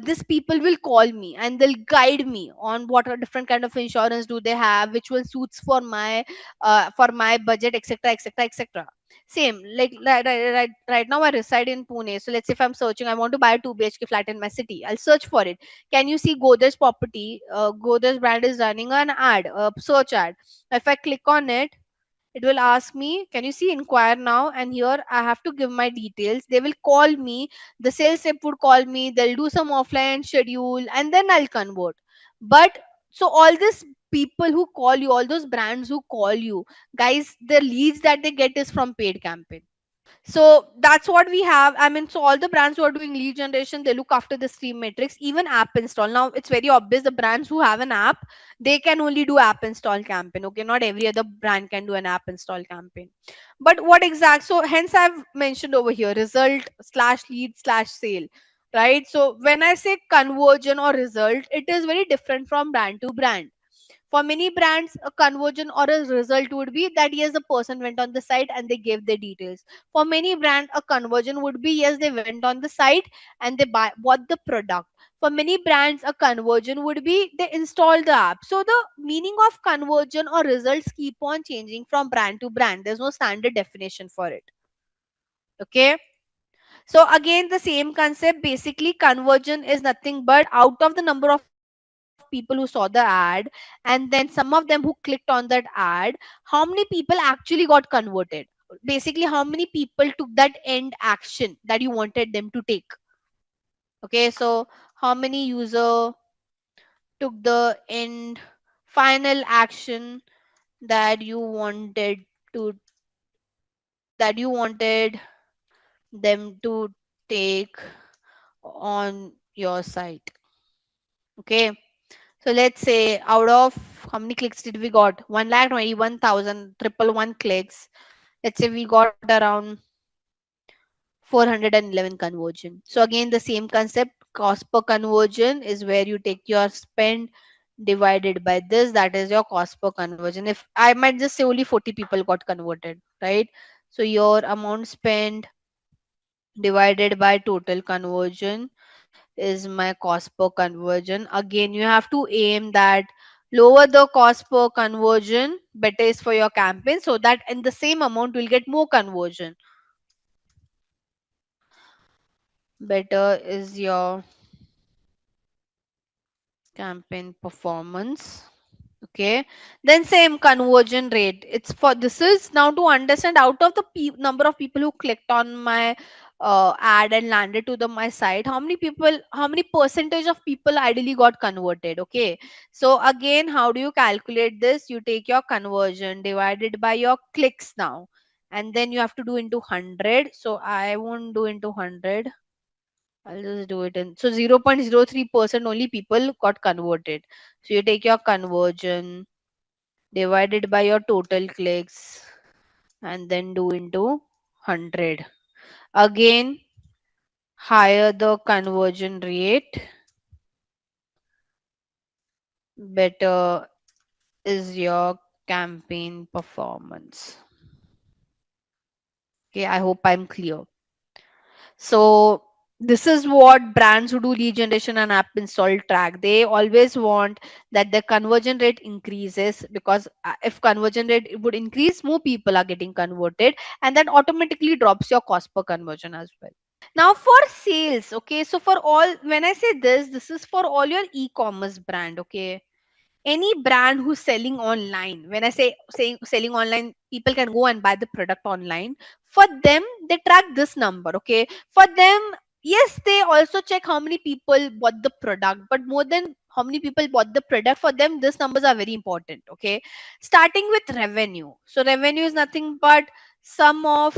this people will call me and they'll guide me on what are different kind of insurance do they have, which will suits for my budget, etc., etc., etc. Same, like right now I reside in Pune. So let's say if I'm searching, I want to buy a 2 BHK flat in my city. I'll search for it. Can you see Godrej property? Godrej brand is running an ad, a search ad. If I click on it, it will ask me, can you see inquire now? And here I have to give my details. They will call me. The sales rep would call me. They'll do some offline schedule, and then I'll convert. But so all these people who call you, all those brands who call you, guys, the leads that they get is from paid campaign. So that's what we have. I mean, so all the brands who are doing lead generation, they look after the stream metrics, even app install. Now it's very obvious the brands who have an app, they can only do app install campaign. Okay, not every other brand can do an app install campaign. But what exact? So hence I've mentioned over here result slash lead slash sale. Right. So when I say conversion or result, it is very different from brand to brand. For many brands, a conversion or a result would be that yes, the person went on the site and they gave their details. For many brands, a conversion would be yes, they went on the site and they bought the product. For many brands, a conversion would be they installed the app. So the meaning of conversion or results keep on changing from brand to brand. There's no standard definition for it. Okay. So again, the same concept. Basically, conversion is nothing but out of the number of people who saw the ad, and then some of them who clicked on that ad, how many people actually got converted? Basically, how many people took that end action that you wanted them to take? Okay, so how many user took the end final action that you wanted to that you wanted them to take on your site? Okay. So let's say out of how many clicks did we got? 1,21,111 clicks. Let's say we got around 411 conversion. So again, the same concept, cost per conversion is where you take your spend divided by this. That is your cost per conversion. If I might just say only 40 people got converted, right? So your amount spent divided by total conversion is my cost per conversion. Again, you have to aim that lower the cost per conversion, better is for your campaign, so that in the same amount you'll get more conversion. Better is your campaign performance. Okay, then same conversion rate, it's for this is now to understand out of the number of people who clicked on my ad and landed to the my site, how many people, how many percentage of people ideally got converted. Okay, so again, how do you calculate this? You take your conversion divided by your clicks now, and then you have to do into 100. So I won't do into 100, I'll just do it in. So 0.03% only people got converted. So you take your conversion divided by your total clicks and then do into 100. Again, higher the conversion rate, better is your campaign performance. Okay, I hope I'm clear. So this is what brands who do lead generation and app install track. They always want that the conversion rate increases, because if conversion rate would increase, more people are getting converted, and that automatically drops your cost per conversion as well. Now for sales, okay, so for all, when I say this is for all your e-commerce brand. Okay, any brand who's selling online, when I say selling online, people can go and buy the product online. For them, they track this number. Okay, for them, yes, they also check how many people bought the product, but more than how many people bought the product, for them these numbers are very important. Okay, starting with revenue. So revenue is nothing but sum of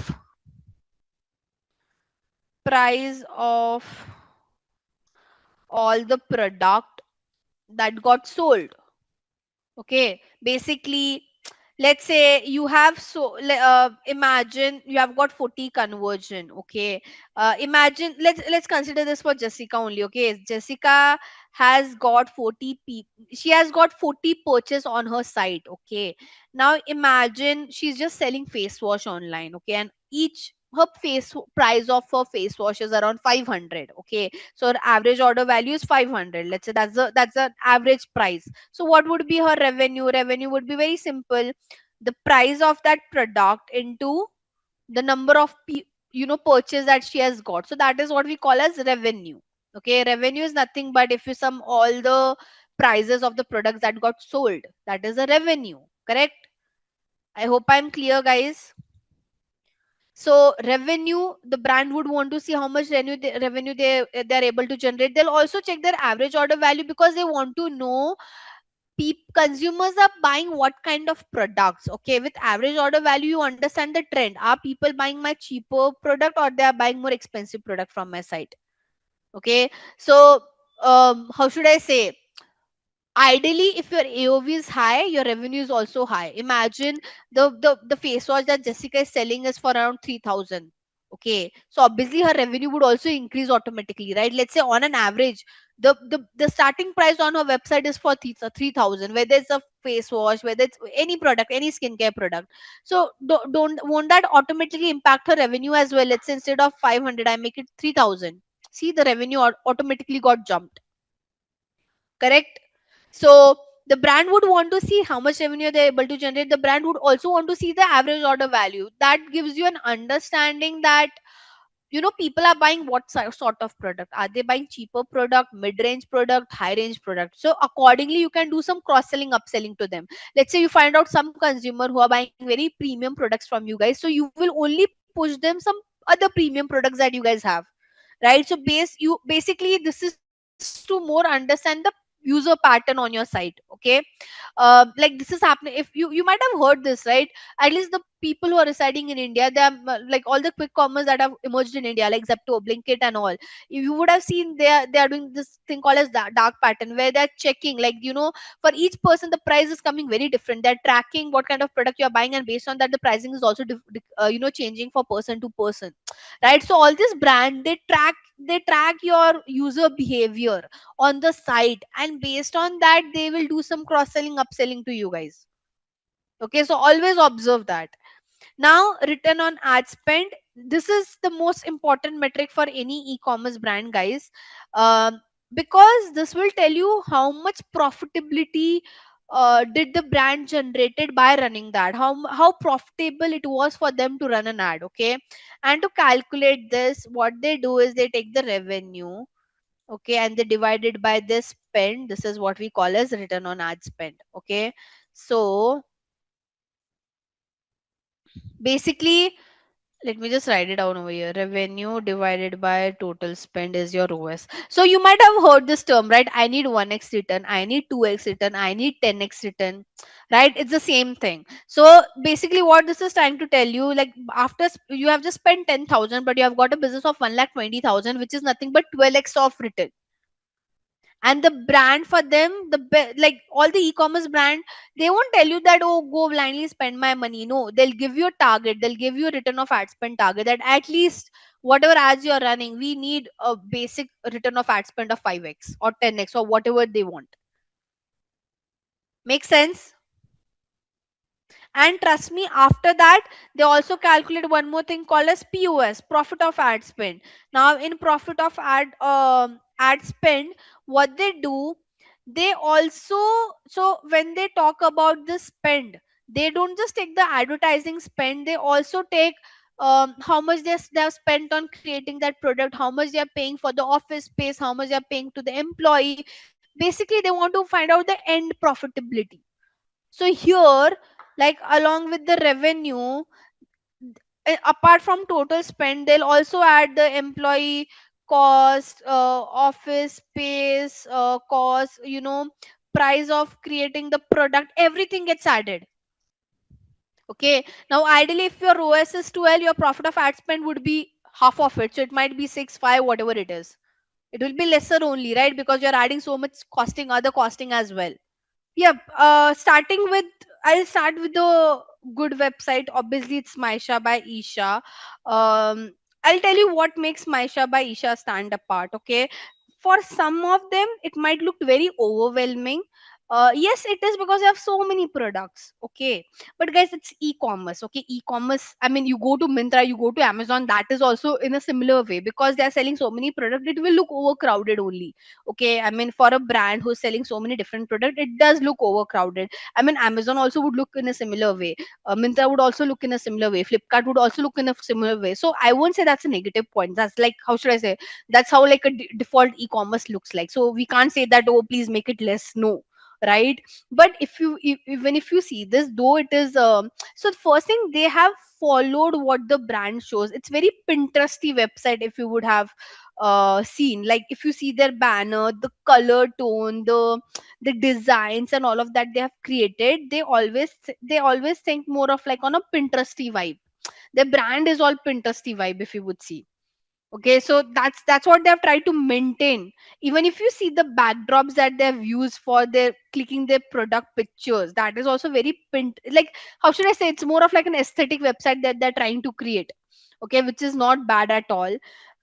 price of all the product that got sold. Okay, basically, let's say you have imagine you have got 40 conversion. Okay, imagine, let's consider this for Jessica only. Okay, Jessica has got 40 she has got 40 purchase on her site. Okay, now imagine she's just selling face wash online. Okay, and each her price of her face wash is around 500. Okay, so her average order value is 500. Let's say that's the average price. So what would be her revenue? Revenue would be very simple. The price of that product into the number of purchase that she has got. So that is what we call as revenue. Okay, revenue is nothing but if you sum all the prices of the products that got sold, that is a revenue. Correct? I hope I'm clear, guys. So revenue, the brand would want to see how much revenue they're able to generate. They'll also check their average order value because they want to know consumers are buying what kind of products. Okay, with average order value you understand the trend. Are people buying my cheaper product or they are buying more expensive product from my site? Okay, so how should I say, ideally if your AOV is high, your revenue is also high. Imagine the face wash that Jessica is selling is for around 3000. Okay, so obviously her revenue would also increase automatically, right? Let's say on an average the starting price on her website is for 3000, whether it's a face wash, whether it's any product, any skincare product. So don't won't that automatically impact her revenue as well? Let's say instead of 500 I make it 3000. See, the revenue automatically got jumped. Correct? So the brand would want to see how much revenue they're able to generate. The brand would also want to see the average order value. That gives you an understanding that people are buying what sort of product. Are they buying cheaper product, mid-range product, high-range product? So accordingly you can do some cross-selling, upselling to them. Let's say you find out some consumer who are buying very premium products from you guys, so you will only push them some other premium products that you guys have, right? So basically this is to more understand the user pattern on your site. Okay, like this is happening. If you might have heard this, right? At least the people who are residing in India, they are like all the quick commerce that have emerged in India, like Zepto, Blinkit and all. You would have seen they are doing this thing called as dark pattern, where they're checking, like for each person the price is coming very different. They're tracking what kind of product you're buying, and based on that the pricing is also changing for person to person, right? So all this brand, they track your user behavior on the site, and based on that they will do some cross selling, upselling to you guys. Okay, so always observe that. Now, return on ad spend. This is the most important metric for any e-commerce brand, guys. um, because this will tell you how much profitability did the brand generated by running that, how profitable it was for them to run an ad. Okay, and to calculate this, what they do is they take the revenue, okay, and they divide it by this spend. This is what we call as return on ad spend. Okay, so basically, let me just write it down over here. Revenue divided by total spend is your OS. So you might have heard this term, right? I need 1x return, I need 2x return, I need 10x return, right? It's the same thing. So basically, what this is trying to tell you, like after you have just spent 10,000, but you have got a business of 1,20,000, which is nothing but 12x of return. And the brand for them, like all the e-commerce brand, they won't tell you that, oh, go blindly spend my money. No, they'll give you a target, they'll give you a return of ad spend target, that at least whatever ads you're running, we need a basic return of ad spend of 5x or 10x or whatever they want. Make sense? And trust me, after that, they also calculate one more thing called as POS, profit of ad spend. Now, in profit of ad spend, what they do, they also, so when they talk about the spend, they don't just take the advertising spend, they also take how much they have spent on creating that product, how much they are paying for the office space, how much they are paying to the employee. Basically, they want to find out the end profitability. So here, like along with the revenue, apart from total spend, they'll also add the employee cost, office space cost, price of creating the product, everything gets added. Okay, now ideally if your OS is 12, your profit of ad spend would be half of it, so it might be 6 5, whatever it is. It will be lesser only, right? Because you're adding so much costing, other costing as well. Yep. Starting with, I'll start with the good website. Obviously, it's Maisha by Isha. I'll tell you what makes Maisha by Isha stand apart. Okay, for some of them, it might look very overwhelming. Yes, it is because they have so many products. Okay, but guys, it's e-commerce. Okay, e-commerce. I mean, you go to Myntra, you go to Amazon. That is also in a similar way because they are selling so many products. It will look overcrowded only. Okay, I mean, for a brand who's selling so many different products, it does look overcrowded. I mean, Amazon also would look in a similar way. Myntra would also look in a similar way. Flipkart would also look in a similar way. So I won't say that's a negative point. That's like, how should I say? That's how like a default e-commerce looks like. So we can't say that, oh, please make it less. No, right? But if you even if you see this, though it is so the first thing, they have followed what the brand shows. It's very Pinteresty website. If you would have seen, like if you see their banner, the color tone, the designs and all of that they have created, they always think more of like on a Pinteresty vibe. Their brand is all Pinteresty vibe, if you would see. Okay, so that's what they have tried to maintain. Even if you see the backdrops that they have used for their clicking their product pictures, that is also very like, how should I say, it's more of like an aesthetic website that they're trying to create. Okay, which is not bad at all.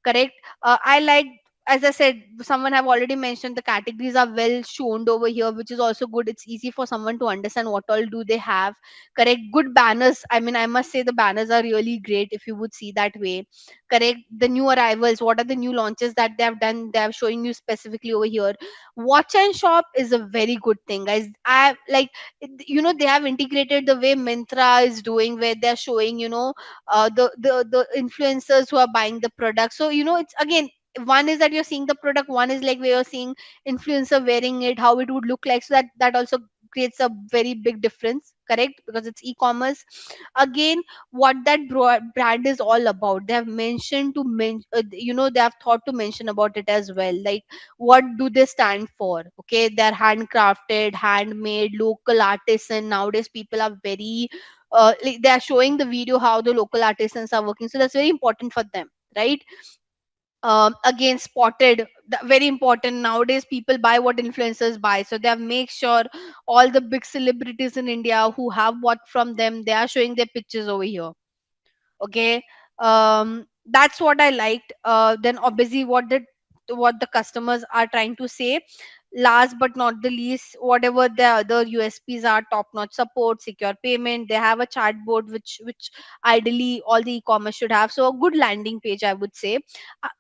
Correct. I like, as I said, someone have already mentioned, the categories are well shown over here, which is also good. It's easy for someone to understand what all do they have. Correct. Good banners. I mean, I must say the banners are really great if you would see that way. Correct. The new arrivals, what are the new launches that they have done, they are showing you specifically over here. Watch and shop is a very good thing, guys. I like, they have integrated the way Myntra is doing, where they're showing, the influencers who are buying the product. So it's again, one is that you're seeing the product, one is like where you're seeing influencer wearing it, how it would look like. So that also creates a very big difference. Correct, because it's e-commerce. Again, what that brand is all about, they have mentioned to they have thought to mention about it as well, like what do they stand for. Okay, they're handcrafted, handmade, local artisan. Nowadays people are very like, they are showing the video how the local artisans are working, so that's very important for them, right? Again, spotted, very important. Nowadays people buy what influencers buy, so they have make sure all the big celebrities in India who have bought from them, they are showing their pictures over here. Okay, that's what I liked. Then obviously what the customers are trying to say. Last but not the least, whatever the other USPs are, top notch support, secure payment, they have a chatbot, which ideally all the e-commerce should have. So a good landing page, I would say.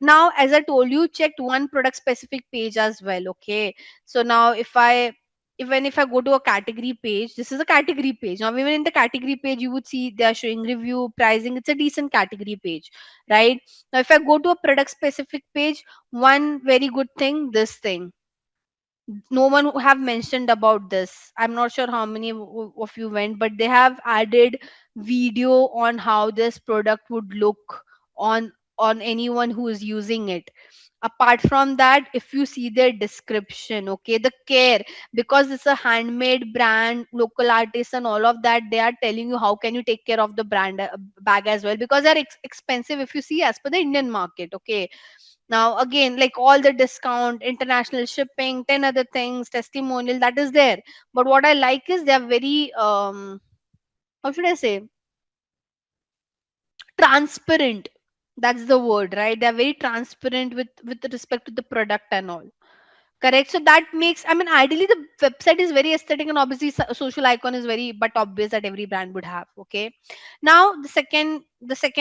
Now, as I told you, checked one product specific page as well. Okay, so now even if I go to a category page, this is a category page. Now, even in the category page, you would see they are showing review, pricing. It's a decent category page, right? Now, if I go to a product specific page, one very good thing, this thing, no one who have mentioned about this. I'm not sure how many of you went, but they have added video on how this product would look on anyone who is using it. Apart from that, if you see their description, okay, the care, because it's a handmade brand, local artists and all of that, they are telling you how can you take care of the brand bag as well, because they're expensive if you see as per the Indian market. Okay, now again, like all the discount, international shipping, 10 other things, testimonial, that is there. But what I like is they're very how should I say, transparent. That's the word, right? They're very transparent with respect to the product and all. Correct. So that makes, I mean, ideally the website is very aesthetic, and obviously social icon is very but obvious that every brand would have. Okay. Now the second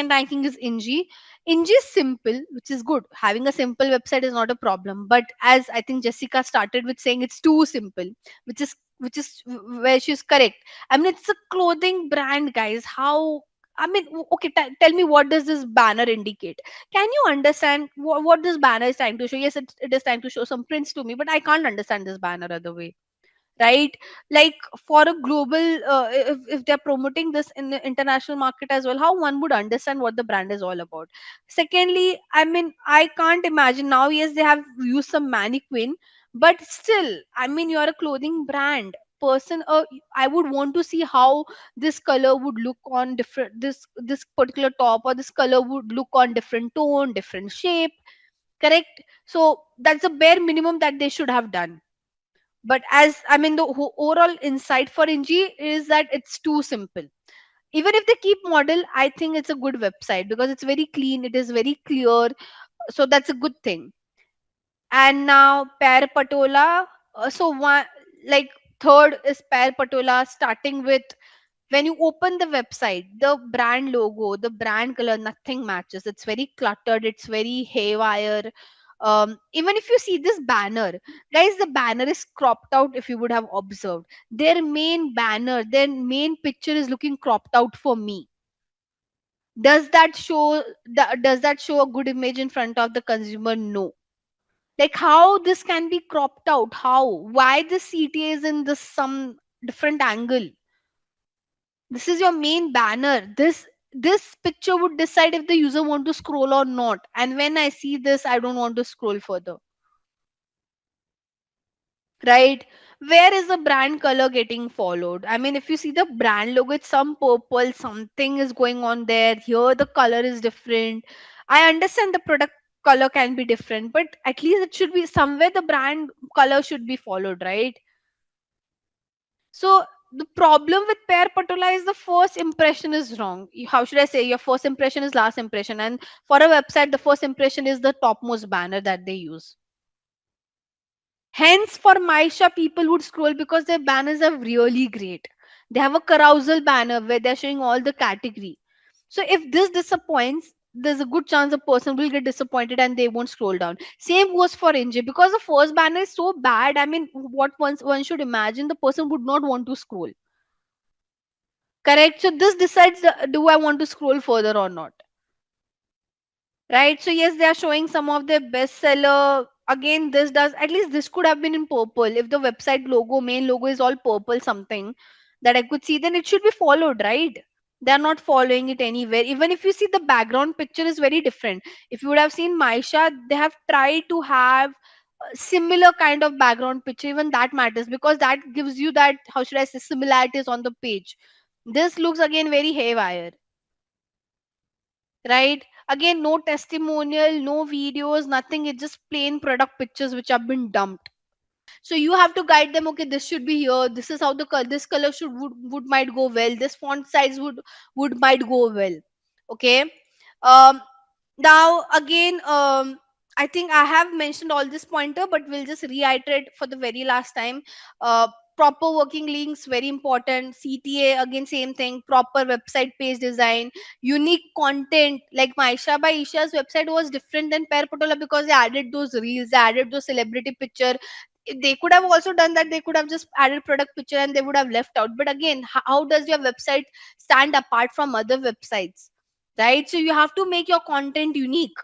ranking is Inji. Inji is simple, which is good. Having a simple website is not a problem. But as I think Jessica started with saying, it's too simple, which is where she's correct. I mean, it's a clothing brand, guys. How, I mean, okay, tell me, what does this banner indicate? Can you understand what this banner is trying to show? Yes, it is trying to show some prints to me, but I can't understand this banner other way, right? Like, for a global, if they're promoting this in the international market as well, how one would understand what the brand is all about? Secondly, I mean, I can't imagine now. Yes, they have used some mannequin, but still, I mean, you're a clothing brand person. I would want to see how this color would look on different, this particular top, or this color would look on different tone, different shape. Correct. So that's the bare minimum that they should have done. But as I mean, the overall insight for Inji is that it's too simple. Even if they keep model, I think it's a good website because it's very clean, it is very clear. So that's a good thing. And now Per Patola, so one, like, Third is pair patola, starting with when you open the website, the brand logo, the brand color, nothing matches. It's very cluttered, it's very haywire. Even if you see this banner, guys, the banner is cropped out. If you would have observed, their main banner, their main picture is looking cropped out for me. Does that show a good image in front of the consumer? No. Like, how this can be cropped out? How? Why the CTA is in this some different angle? This is your main banner. This picture would decide if the user want to scroll or not. And when I see this, I don't want to scroll further. Right? Where is the brand color getting followed? I mean, if you see the brand logo, it's some purple, something is going on there. Here the color is different. I understand the product color can be different, but at least it should be somewhere the brand color should be followed, right? So the problem with pair patola is the first impression is wrong. How should I say? Your first impression is last impression, and for a website, the first impression is the topmost banner that they use. Hence, for Maisha, people would scroll because their banners are really great. They have a carousel banner where they're showing all the category. So if this disappoints, there's a good chance a person will get disappointed and they won't scroll down. Same goes for NJ because the first banner is so bad. I mean, what one should imagine, the person would not want to scroll. Correct. So this decides do I want to scroll further or not. Right. So yes, they are showing some of their bestseller. Again, this does at least this could have been in purple. If the website logo, main logo is all purple, something that I could see, then it should be followed, right? They are not following it anywhere. Even if you see the background picture is very different. If you would have seen Maisha, they have tried to have a similar kind of background picture. Even that matters because that gives you that, how should I say, similarities on the page. This looks again very haywire, right? Again, no testimonial, no videos, nothing. It's just plain product pictures which have been dumped. So you have to guide them. Okay, this should be here. This is how the color. This color would might go well. This font size would might go well. Okay. Um, Now again, I think I have mentioned all this pointer, but we'll just reiterate for the very last time. Proper working links, very important. CTA, again, same thing. Proper website page design, unique content. Like Maisha by Isha's website was different than Pair Patola because they added those reels, they added those celebrity picture. They could have also done that. They could have just added product picture and they would have left out. But again, how does your website stand apart from other websites? Right? So you have to make your content unique.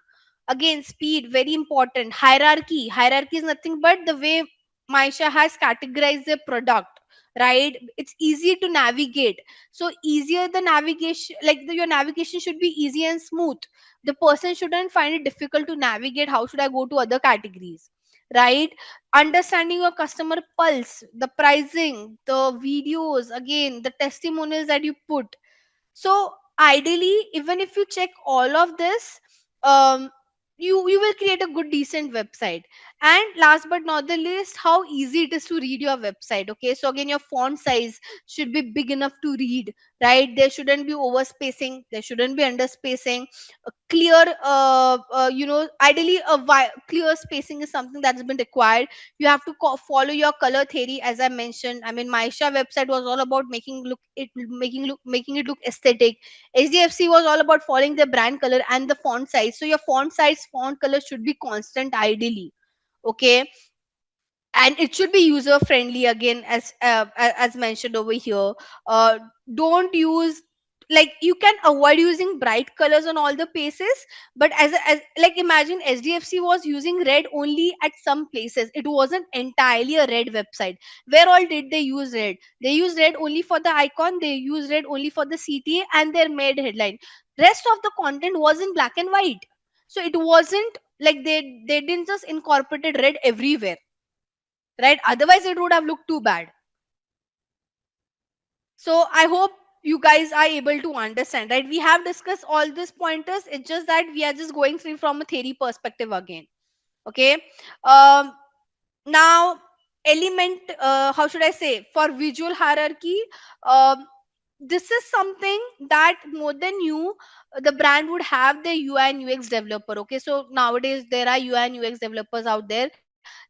Again, speed, very important. Hierarchy is nothing but the way Maisha has categorized the product, right? It's easy to navigate. So easier the navigation, like your navigation should be easy and smooth. The person shouldn't find it difficult to navigate. How should I go to other categories, right? Understanding your customer pulse, the pricing, the videos, again the testimonials that you put. So ideally, even if you check all of this, um, you will create a good decent website. And last but not the least, how easy it is to read your website. Okay, so again, your font size should be big enough to read, right? There shouldn't be overspacing, there shouldn't be underspacing. A clear, ideally clear spacing is something that's been required. You have to follow your color theory, as I mentioned. I mean, Maisha website was all about making it look aesthetic. HDFC was all about following the brand color and the font size. So your font size, font color should be constant ideally. Okay, and it should be user friendly, again, as mentioned over here. uh, don't use, like, you can avoid using bright colors on all the places, but as like, imagine SDFC was using red only at some places. It wasn't entirely a red website. Where all did they use red? They used red only for the icon, they used red only for the CTA and their made headline. Rest of the content was in black and white. So it wasn't like they didn't just incorporated red everywhere, right? Otherwise it would have looked too bad. So I hope you guys are able to understand, right? We have discussed all these pointers, it's just that we are just going through from a theory perspective again. Okay. um Now, element, how should I say, for visual hierarchy, um this is something that more than you, the brand would have the UI and UX developer. Okay, so nowadays there are UI and UX developers out there.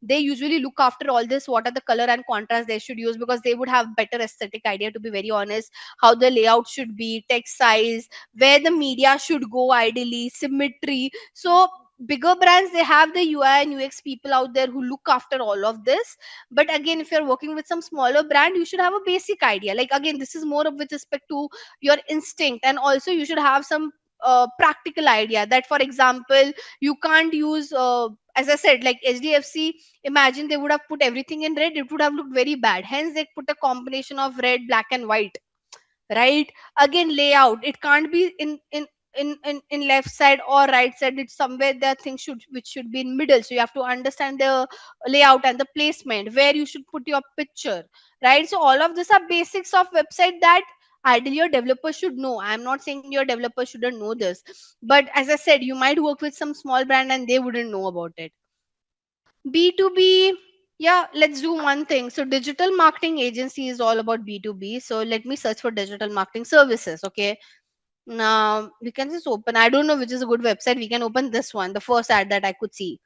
They usually look after all this, what are the color and contrast they should use, because they would have better aesthetic idea, to be very honest, how the layout should be, text size, where the media should go, ideally symmetry. So bigger brands, they have the UI and UX people out there who look after all of this. But again, if you're working with some smaller brand, you should have a basic idea. Like, again, this is more of with respect to your instinct, and also you should have some practical idea, that for example, you can't use as I said, like HDFC, imagine they would have put everything in red, it would have looked very bad. Hence they put a combination of red, black and white, right? Again, layout, it can't be in left side or right side, it's somewhere that thing should, which should be in middle. So you have to understand the layout and the placement, where you should put your picture, right? So all of this are basics of website that ideally your developer should know. I'm not saying your developer shouldn't know this, but as I said, you might work with some small brand and they wouldn't know about it. B2B, yeah, let's do one thing. So, digital marketing agency is all about B2B. So, let me search for digital marketing services. Okay. Now, we can just open, I don't know which is a good website. We can open this one, the first ad that I could see.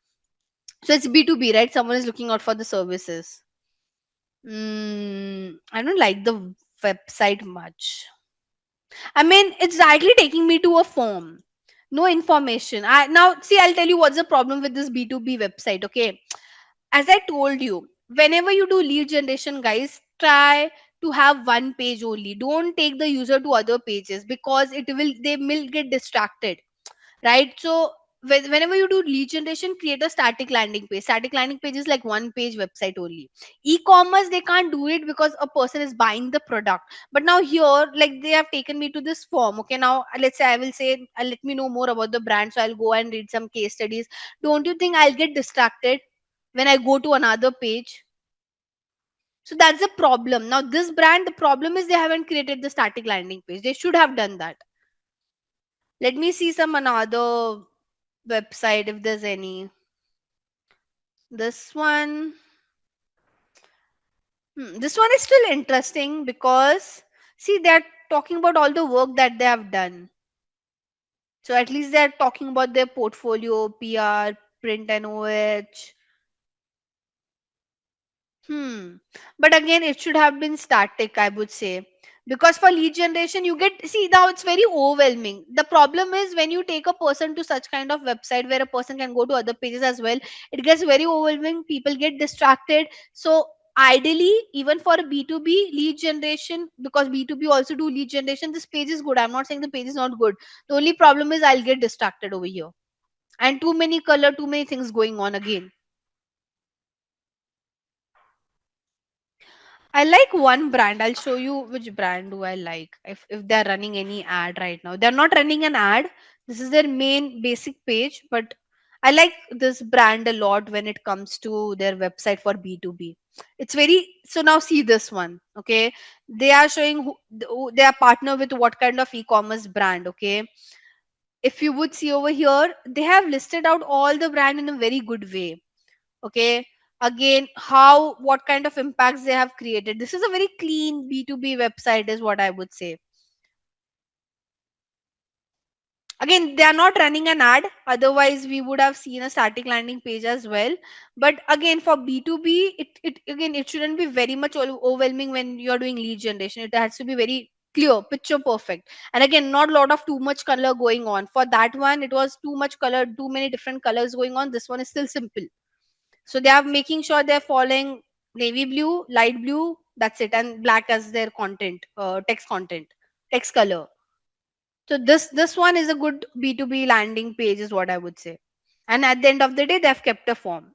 So, it's B2B, right? Someone is looking out for the services. I don't like the website much. I mean, it's directly taking me to a form. No information. Now, see, I'll tell you what's the problem with this B2B website. Okay. As I told you, whenever you do lead generation, guys, try to have one page only. Don't take the user to other pages, because they will get distracted, right? So whenever you do lead generation, create a static landing page. Static landing page is like one page website only. E-commerce, they can't do it because a person is buying the product. But now here, like, they have taken me to this form. Okay, now let's say I will say, let me know more about the brand, so I'll go and read some case studies. Don't you think I'll get distracted when I go to another page? So that's the problem. Now this brand, the problem is they haven't created the static landing page. They should have done that. Let me see some another website if there's any. This one, this one is still interesting, because see, they're talking about all the work that they have done. So at least they're talking about their portfolio, PR, print and OH. But again, it should have been static, I would say. Because for lead generation, you get, see, now it's very overwhelming. The problem is when you take a person to such kind of website where a person can go to other pages as well, it gets very overwhelming. People get distracted. So ideally, even for a B2B lead generation, because B2B also do lead generation, this page is good. I'm not saying the page is not good. The only problem is I'll get distracted over here. And too many color, too many things going on again. I like one brand. I'll show you which brand do I like. If they're running any ad right now. They're not running an ad. This is their main basic page, but I like this brand a lot when it comes to their website for B2B. It's very, so now see this one. Okay. They are showing who they are partner with what kind of e-commerce brand. Okay. If you would see over here, they have listed out all the brand in a very good way. Okay, again, how, what kind of impacts they have created. This is a very clean B2B website is what I would say. Again, they are not running an ad, otherwise we would have seen a static landing page as well. But again, for B2B, it again, it shouldn't be very much overwhelming when you're doing lead generation. It has to be very clear, picture perfect, and again, not a lot of too much color going on. For that one, it was too much color, too many different colors going on. This one is still simple. So they are making sure they're following navy blue, light blue, that's it, and black as their content, text color. So this one is a good B2B landing page, is what I would say. And at the end of the day, they've kept a form.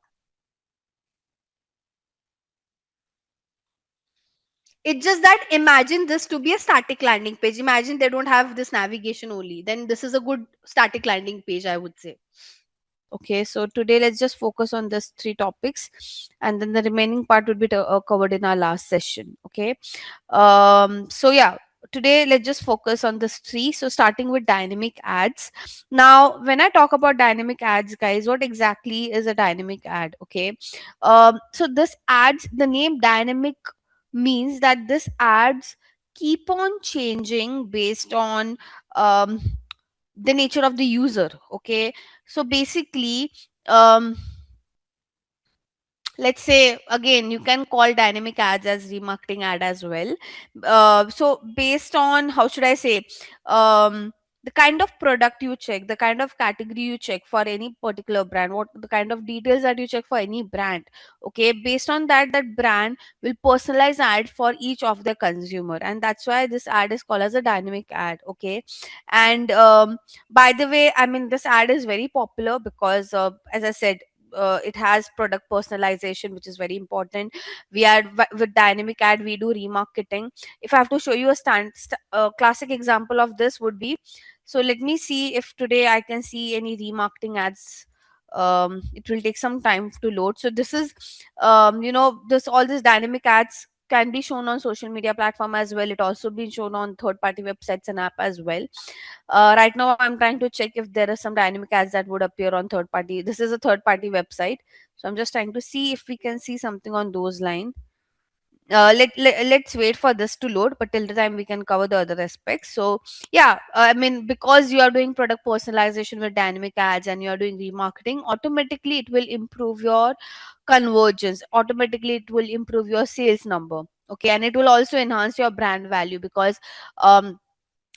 It's just that imagine this to be a static landing page. Imagine they don't have this navigation only. Then this is a good static landing page, I would say. Okay, so today let's just focus on these three topics, and then the remaining part would be covered in our last session. Okay, so yeah, today let's just focus on this three. So starting with dynamic ads. Now, when I talk about dynamic ads, guys, what exactly is a dynamic ad? Okay, so this ads, the name dynamic means that this ads keep on changing based on um, the nature of the user. Okay, so basically, um let's say again, you can call dynamic ads as remarketing ad as well. So based on, how should I say, um, the kind of product you check, the kind of category you check for any particular brand, what the kind of details that you check for any brand, okay, based on that, that brand will personalize ad for each of their consumer, and that's why this ad is called as a dynamic ad. Okay. And by the way, I mean, this ad is very popular because as I said, it has product personalization, which is very important. We are with dynamic ad, we do remarketing. If I have to show you a classic example of this would be, so let me see if today I can see any remarketing ads. It will take some time to load. So this is, this all these dynamic ads can be shown on social media platform as well. It also been shown on third party websites and app as well. Right now I'm trying to check if there are some dynamic ads that would appear on third party. This is a third party website, so I'm just trying to see if we can see something on those lines. Let's wait for this to load, but till the time we can cover the other aspects. So yeah, I mean, because you are doing product personalization with dynamic ads and you are doing remarketing, automatically it will improve your convergence, automatically it will improve your sales number. Okay. And it will also enhance your brand value, because um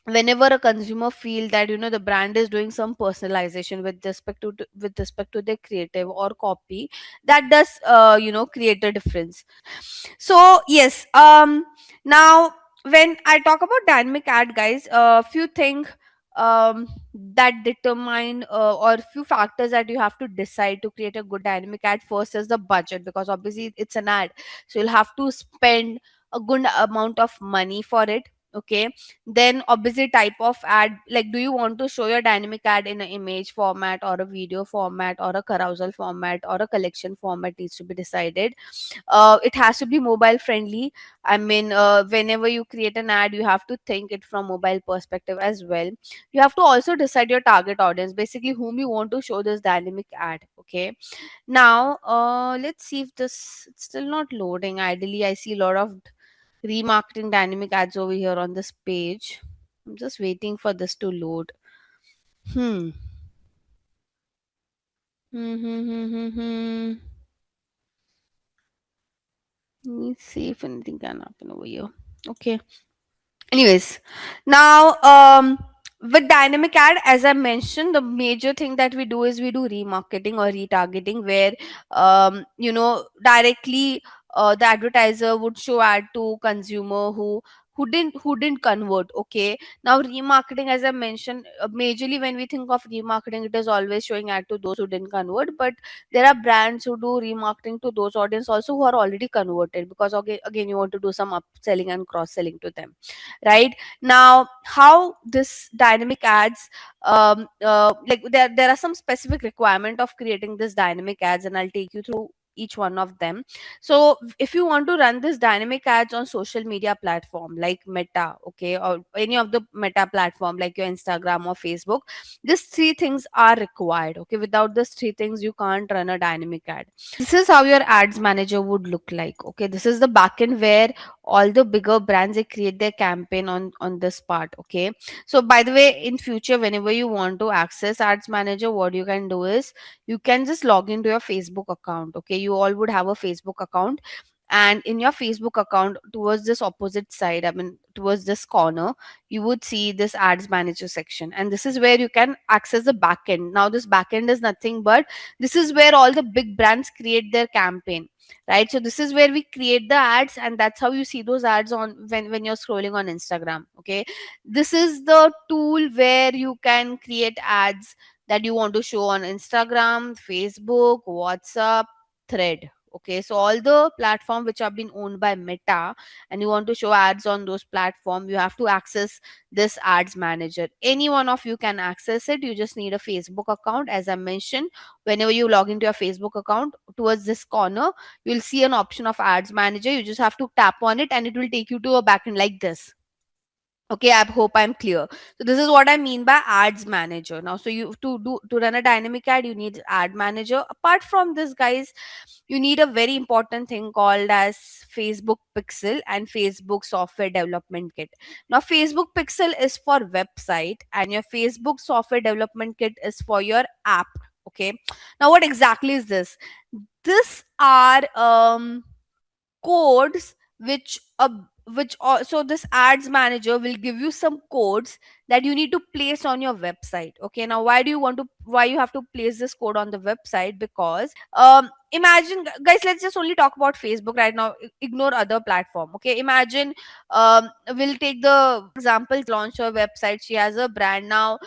whenever a consumer feel that, the brand is doing some personalization with respect with respect to their creative or copy, that does create a difference. So yes, now when I talk about dynamic ad, guys, few things that determine, or few factors that you have to decide to create a good dynamic ad. First is the budget, because obviously it's an ad, so you'll have to spend a good amount of money for it. Okay. Then obviously type of ad, like do you want to show your dynamic ad in an image format or a video format or a carousel format or a collection format, needs to be decided. It has to be mobile friendly. I mean, whenever you create an ad, you have to think it from mobile perspective as well. You have to also decide your target audience, basically whom you want to show this dynamic ad. Okay. Now let's see if this, it's still not loading. Ideally I see a lot of remarketing dynamic ads over here on this page. I'm just waiting for this to load. Hmm. Hmm. Hmm. Hmm. Hmm. Hmm. Let me see if anything can happen over here. Okay. Anyways, now with dynamic ad, as I mentioned, the major thing that we do is we do remarketing or retargeting, where directly the advertiser would show ad to consumer who didn't convert. Okay. Now remarketing, as I mentioned, majorly when we think of remarketing, it is always showing ad to those who didn't convert, but there are brands who do remarketing to those audience also who are already converted, because again you want to do some upselling and cross selling to them. Right. Now how this dynamic ads, like there are some specific requirement of creating this dynamic ads, and I'll take you through each one of them. So if you want to run this dynamic ads on social media platform like Meta, okay, or any of the Meta platform like your Instagram or Facebook, these three things are required. Okay. Without these three things, you can't run a dynamic ad. This is how your ads manager would look like. Okay. This is the backend where all the bigger brands, they create their campaign on this part. Okay. So by the way, in future, whenever you want to access ads manager, what you can do is you can just log into your Facebook account. Okay. You all would have a Facebook account, and in your Facebook account, towards this opposite side, I mean towards this corner, you would see this ads manager section, and this is where you can access the backend. Now this backend is nothing but, this is where all the big brands create their campaign. Right. So this is where we create the ads, and that's how you see those ads on when you're scrolling on Instagram. Okay. This is the tool where you can create ads that you want to show on Instagram, Facebook, WhatsApp, Thread. Okay. So all the platform which have been owned by Meta, and you want to show ads on those platform, you have to access this ads manager. Any one of you can access it. You just need a Facebook account. As I mentioned, whenever you log into your Facebook account, towards this corner, you'll see an option of ads manager. You just have to tap on it, and it will take you to a backend like this. Okay, I hope I'm clear. So this is what I mean by ads manager. Now, so you to run a dynamic ad, you need ad manager. Apart from this, guys, you need a very important thing called as Facebook Pixel and Facebook Software Development Kit. Now, Facebook Pixel is for website, and your Facebook Software Development Kit is for your app. Okay. Now, what exactly is this? This are codes which also this ads manager will give you some codes that you need to place on your website. Okay, now why you have to place this code on the website? Because imagine, guys, let's just only talk about Facebook right now. Ignore other platform. Okay, imagine, we'll take the example, launch her website. She has a brand now.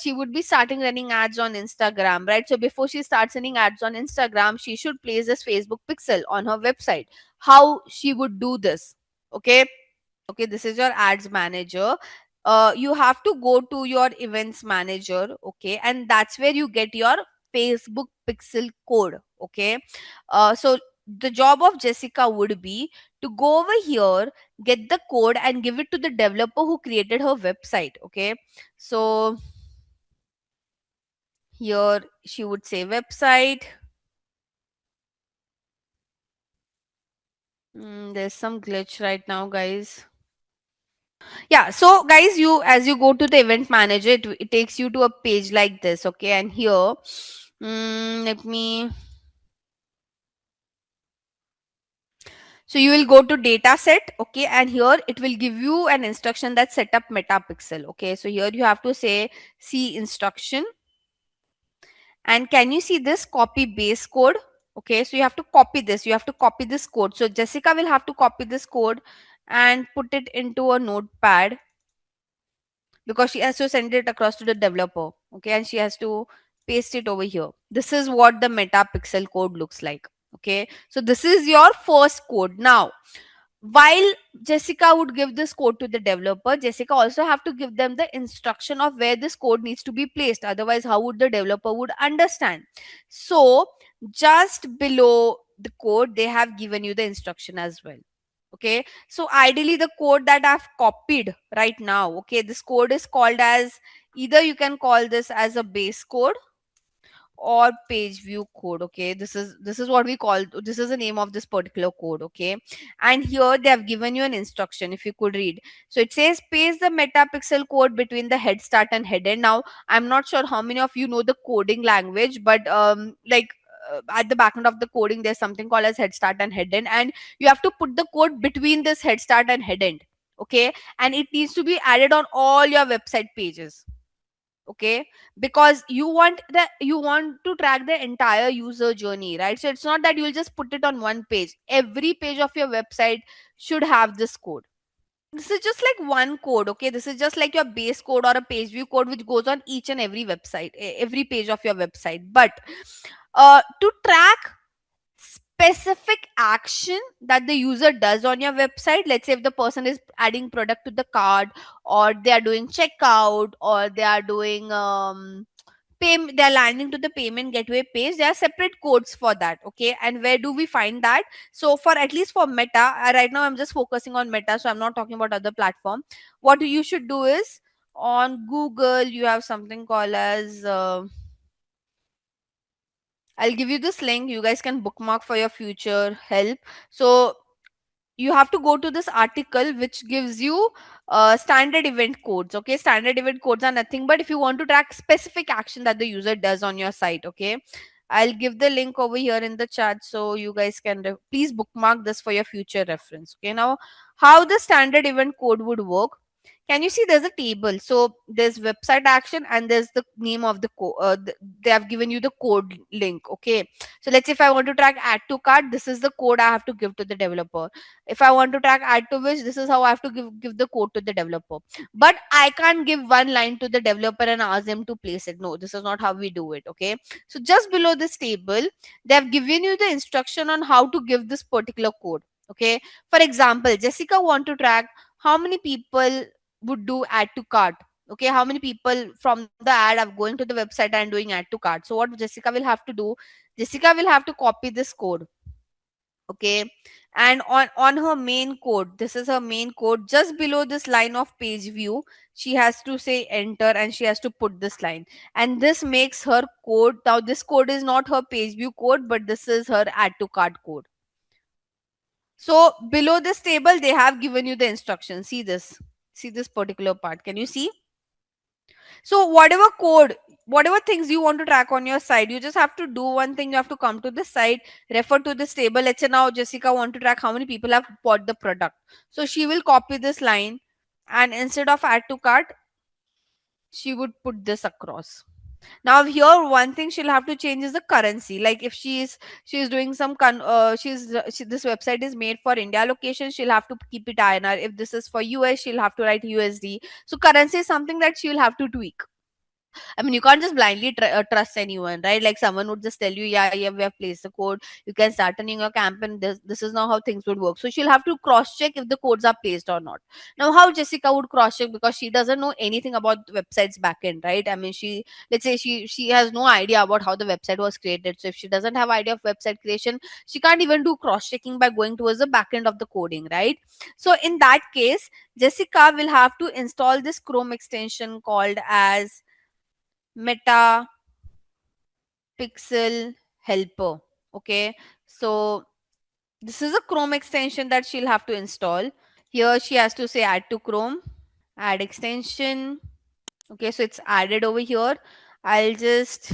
She would be starting running ads on Instagram, right? So before she starts running ads on Instagram, she should place this Facebook pixel on her website. How she would do this? Okay, okay, this is your ads manager. You have to go to your events manager, okay, and that's where you get your Facebook pixel code. Okay, so the job of Jessica would be to go over here, get the code, and give it to the developer who created her website. Okay, so here she would say website. There's some glitch right now, guys. Yeah, so guys, you as you go to the event manager, it takes you to a page like this. Okay, and here, let me. So you will go to data set. Okay, and here it will give you an instruction that set up metapixel. Okay, so here you have to say see instruction, and can you see this copy base code? Okay, so you have to copy this. You have to copy this code. So Jessica will have to copy this code and put it into a notepad, because she has to send it across to the developer. Okay, and she has to paste it over here. This is what the metapixel code looks like. Okay, so this is your first code. Now, while Jessica would give this code to the developer, Jessica also have to give them the instruction of where this code needs to be placed. Otherwise, how would the developer would understand? So just below the code, they have given you the instruction as well. Okay, so ideally the code that I've copied right now, okay, this code is called as, either you can call this as a base code or page view code. Okay, this is what we call, this is the name of this particular code. Okay, and here they have given you an instruction, if you could read. So it says paste the metapixel code between the head start and head end. Now I'm not sure how many of you know the coding language, but like, at the back end of the coding there's something called as head start and head end, and you have to put the code between this head start and head end. Okay, and it needs to be added on all your website pages. Okay, because you want to track the entire user journey, right? So it's not that you'll just put it on one page. Every page of your website should have this code. This is just like one code. Okay, this is just like your base code or a page view code which goes on each and every website, every page of your website. But to track specific action that the user does on your website, let's say if the person is adding product to the cart, or they are doing checkout, or they are doing they're landing to the payment gateway page, there are separate codes for that. Okay, and where do we find that? So for at least for Meta, right now I'm just focusing on Meta, so I'm not talking about other platform. What you should do is, on Google you have something called as I'll give you this link, you guys can bookmark for your future help. So you have to go to this article which gives you standard event codes. Okay, standard event codes are nothing but if you want to track specific action that the user does on your site. Okay, I'll give the link over here in the chat, so you guys can please bookmark this for your future reference. Okay, now how the standard event code would work, can you see there's a table? So there's website action and there's the name of the they have given you the code link. Okay, so let's say if I want to track add to cart, this is the code I have to give to the developer. If I want to track add to which, this is how I have to give the code to the developer. But I can't give one line to the developer and ask them to place it. No, this is not how we do it. Okay, so just below this table, they have given you the instruction on how to give this particular code. Okay, for example, Jessica want to track how many people would do add to cart. Okay, how many people from the ad are going to the website and doing add to cart? So what Jessica will have to do, Jessica will have to copy this code. Okay, and on her main code, this is her main code, just below this line of page view, she has to say enter and she has to put this line, and this makes her code. Now this code is not her page view code, but this is her add to cart code. So below this table they have given you the instructions. See this particular part, can you see? So whatever things you want to track on your site, you just have to do one thing. You have to come to this site, refer to this table. Let's say now Jessica want to track how many people have bought the product. So she will copy this line, and instead of add to cart, she would put this across. Now here one thing she'll have to change is the currency. Like if she's doing some this website is made for India location, she'll have to keep it INR. If this is for US, she'll have to write USD. So currency is something that she'll have to tweak. I mean, you can't just blindly trust anyone, right? Like someone would just tell you, yeah, yeah, we have placed the code. You can start running your campaign. This is not how things would work. So she'll have to cross check if the codes are placed or not. Now, how Jessica would cross check, because she doesn't know anything about the website's backend, right? I mean, let's say she has no idea about how the website was created. So if she doesn't have idea of website creation, she can't even do cross checking by going towards the backend of the coding, right? So in that case, Jessica will have to install this Chrome extension called as Meta Pixel Helper. Okay, so this is a Chrome extension that she'll have to install. Here she has to say add to Chrome, add extension. Okay, so it's added over here. I'll just,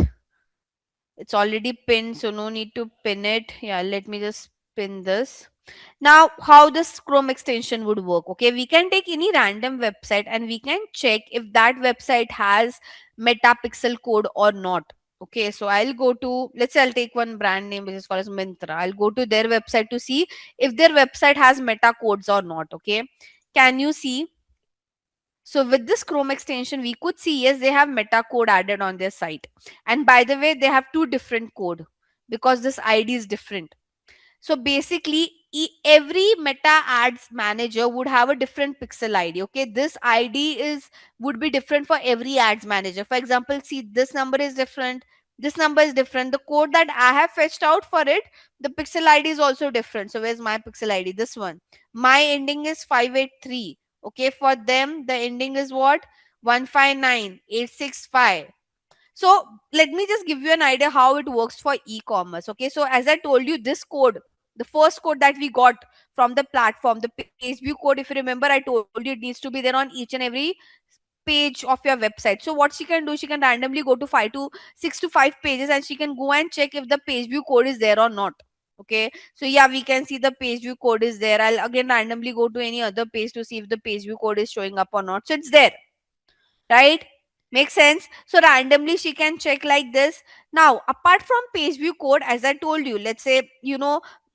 it's already pinned, so no need to pin it. Yeah, let me just pin this. Now, how this Chrome extension would work? Okay, we can take any random website and we can check if that website has metapixel code or not. Okay, so I'll go to, let's say I'll take one brand name which is called as Mintra. I'll go to their website to see if their website has meta codes or not. Okay, can you see? So with this Chrome extension, we could see yes, they have meta code added on their site. And by the way, they have two different code because this ID is different. So basically, every meta ads manager would have a different pixel ID. Okay, this ID is would be different for every ads manager. For example, see this number is different. This number is different. The code that I have fetched out for it, the pixel ID is also different. So where's my pixel ID? This one. My ending is 583. Okay, for them the ending is what? 159865. So let me just give you an idea how it works for e-commerce. Okay, so as I told you, this code, the first code that we got from the platform, the page view code, if you remember, I told you it needs to be there on each and every page of your website. So what she can do, she can randomly go to 5 pages and she can go and check if the page view code is there or not. Okay, so yeah, we can see the page view code is there. I'll again randomly go to any other page to see if the page view code is showing up or not. So it's there, right? Makes sense. So randomly she can check like this. Now apart from page view code, as I told you, let's say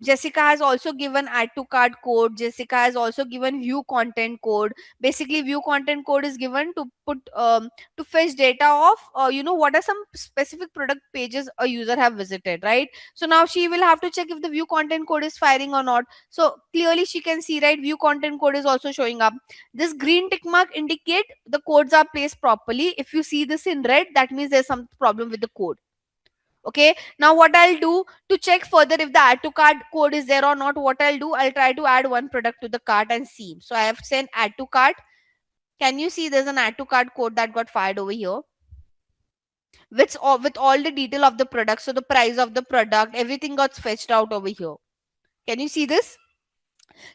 Jessica has also given add to cart code. Jessica has also given view content code. Basically view content code is given to put to fetch data of what are some specific product pages a user have visited, right? So now she will have to check if the view content code is firing or not. So clearly she can see, right, view content code is also showing up. This green tick mark indicate the codes are placed properly. If you see this in red, that means there's some problem with the code. Okay, now what I'll do to check further if the add to cart code is there or not, what I'll do, I'll try to add one product to the cart and see. So I have sent add to cart. Can you see there's an add to cart code that got fired over here with all the detail of the product? So the price of the product, everything got fetched out over here. Can you see this?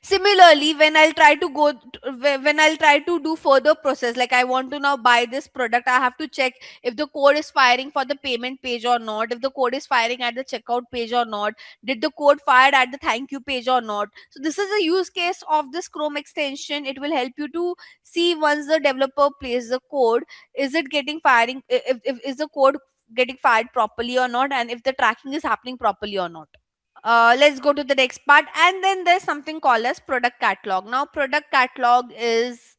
Similarly, when I'll try to do further process, like I want to now buy this product, I have to check if the code is firing for the payment page or not, if the code is firing at the checkout page or not, did the code fired at the thank you page or not. So this is a use case of this Chrome extension. It will help you to see once the developer plays the code, is it getting firing, if is the code getting fired properly or not, and if the tracking is happening properly or not. Let's go to the next part, and then there's something called as product catalog. Now product catalog is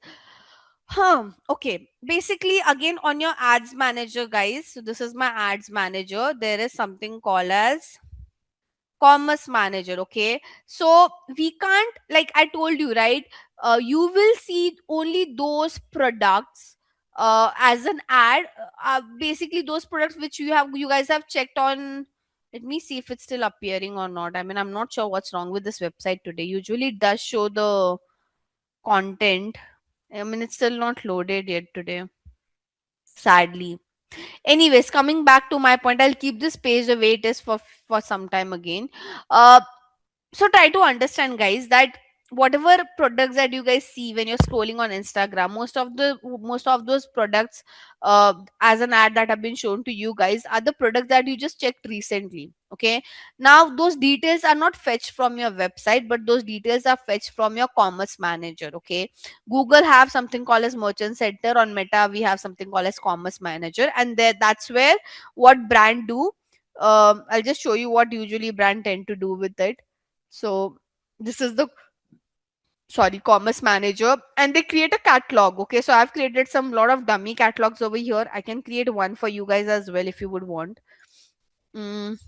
okay, basically again on your ads manager, guys. So this is my ads manager. There is something called as commerce manager. Okay, so we can't, like I told you, right, you will see only those products as an ad, basically those products which you guys have checked on. Let me see if it's still appearing or not. I mean, I'm not sure what's wrong with this website today. Usually it does show the content. I mean, it's still not loaded yet today, sadly. Anyways, coming back to my point, I'll keep this page the way it is for some time again. uh so try to understand, guys, that whatever products that you guys see when you're scrolling on Instagram, most of those products, as an ad that have been shown to you guys, are the products that you just checked recently. Okay, now those details are not fetched from your website, but those details are fetched from your commerce manager. Okay, Google have something called as merchant center. On Meta we have something called as commerce manager, and there, that's where what brand do. I'll just show you what usually brand tend to do with it. So this is the, sorry, commerce manager, and they create a catalog. Okay, so I've created some lot of dummy catalogs over here. I can create one for you guys as well if you would want. mm,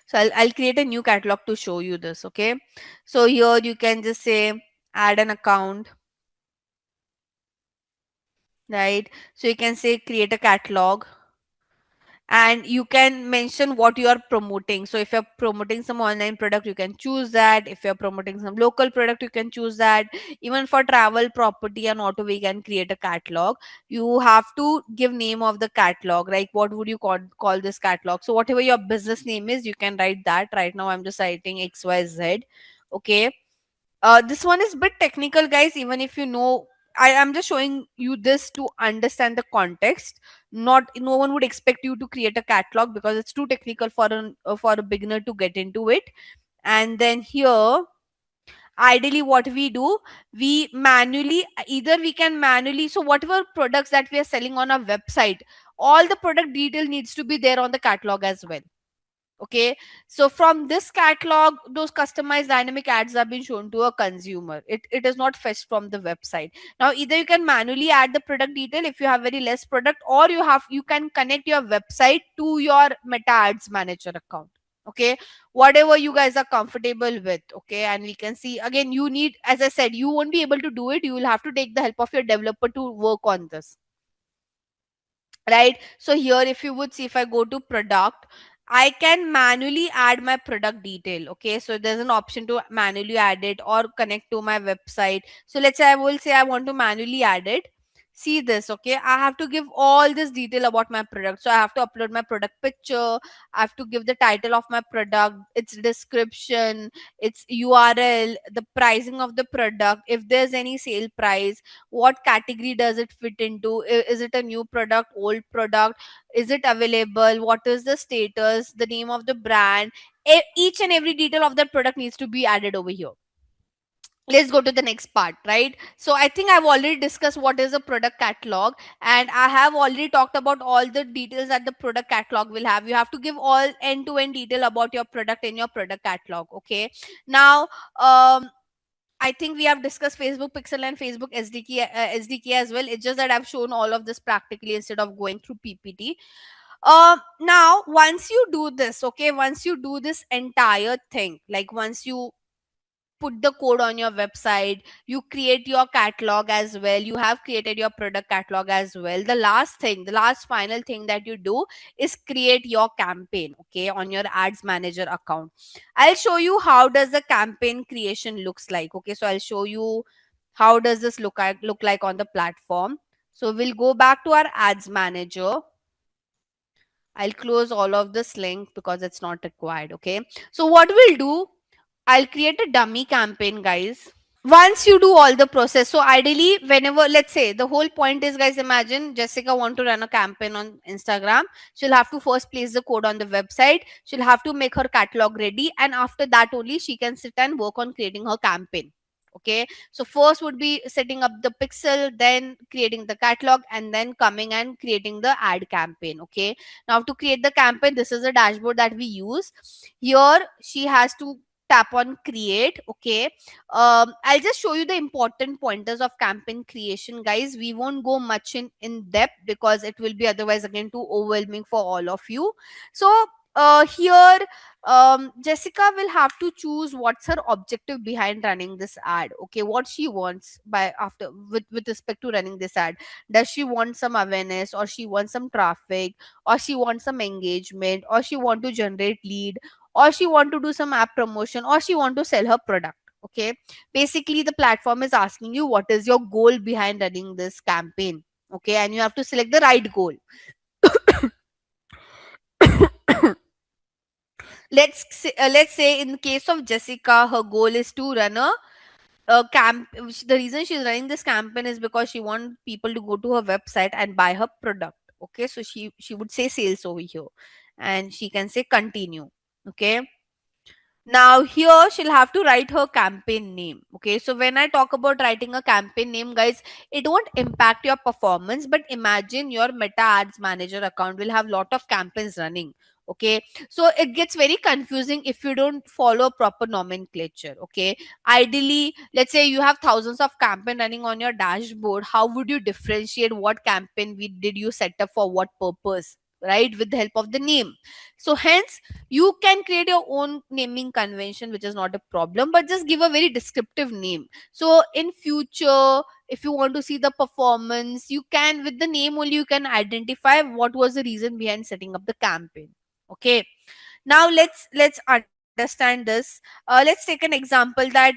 so I'll create a new catalog to show you this. Okay, so here you can just say add an account, right? So you can say create a catalog, and you can mention what you are promoting. So if you're promoting some online product, you can choose that. If you're promoting some local product, you can choose that. Even for travel, property and auto, we can create a catalog. You have to give name of the catalog, like what would you call this catalog. So whatever your business name is, you can write that. Right now I'm just writing XYZ. Okay, this one is a bit technical, guys. Even if you know, I am just showing you this to understand the context. Not, no one would expect you to create a catalog because it's too technical for a beginner to get into it. And then here, ideally what we do, we manually, either we can manually, so whatever products that we are selling on our website, all the product detail needs to be there on the catalog as well. Okay, so from this catalog, those customized dynamic ads have been shown to a consumer. It is not fetched from the website. Now either you can manually add the product detail if you have very less product, or you can connect your website to your Meta Ads Manager account. Okay, whatever you guys are comfortable with. Okay, and we can see again, you need, as I said, you won't be able to do it. You will have to take the help of your developer to work on this, right? So here, if you would see, if I go to product, I can manually add my product detail. Okay, so there's an option to manually add it or connect to my website. So let's say I will say I want to manually add it. See this. Okay, I have to give all this detail about my product. So I have to upload my product picture, I have to give the title of my product, its description, its URL, the pricing of the product, if there's any sale price, what category does it fit into, is it a new product, old product, is it available, what is the status, the name of the brand. Each and every detail of that product needs to be added over here. Let's go to the next part, right? So I think I've already discussed what is a product catalog, and I have already talked about all the details that the product catalog will have. You have to give all end to end detail about your product in your product catalog. Okay, now I think we have discussed Facebook Pixel and Facebook SDK as well. It's just that I've shown all of this practically instead of going through PPT. Now once you do this, okay, once you do this entire thing, like once you put the code on your website, you create your catalog as well, you have created your product catalog as well, the last thing, the last final thing that you do is create your campaign. Okay, on your ads manager account, I'll show you how does the campaign creation looks like. Okay, so I'll show you how does this look like on the platform. So we'll go back to our ads manager. I'll close all of this link because it's not required. Okay, so what we'll do, I'll create a dummy campaign, guys. Once you do all the process, so ideally whenever, let's say, the whole point is, guys, imagine Jessica want to run a campaign on Instagram. She'll have to first place the code on the website, she'll have to make her catalog ready, and after that only she can sit and work on creating her campaign. Okay, so first would be setting up the pixel, then creating the catalog, and then coming and creating the ad campaign. Okay, now to create the campaign, this is a dashboard that we use. Here she has to tap on create. Okay, I'll just show you the important pointers of campaign creation, guys. We won't go much in depth because it will be otherwise again too overwhelming for all of you. So here, Jessica will have to choose what's her objective behind running this ad. Okay, what she wants by after with respect to running this ad. Does she want some awareness, or she wants some traffic, or she wants some engagement, or she want to generate lead, or she want to do some app promotion, or she want to sell her product. Okay, basically the platform is asking you what is your goal behind running this campaign. Okay, and you have to select the right goal. Let's say in case of Jessica, her goal is to run a camp. The reason she's running this campaign is because she wants people to go to her website and buy her product. Okay, so she would say sales over here, and she can say continue. Okay, now here she'll have to write her campaign name. Okay, so when I talk about writing a campaign name, guys, it won't impact your performance, but imagine your Meta Ads Manager account will have lot of campaigns running. Okay, so it gets very confusing if you don't follow proper nomenclature. Okay, ideally, let's say you have thousands of campaign running on your dashboard, how would you differentiate what campaign did you set up for what purpose, right? With the help of the name. So hence you can create your own naming convention, which is not a problem, but just give a very descriptive name. So in future, if you want to see the performance, you can, with the name only, you can identify what was the reason behind setting up the campaign. Okay, now let's understand this. Let's take an example that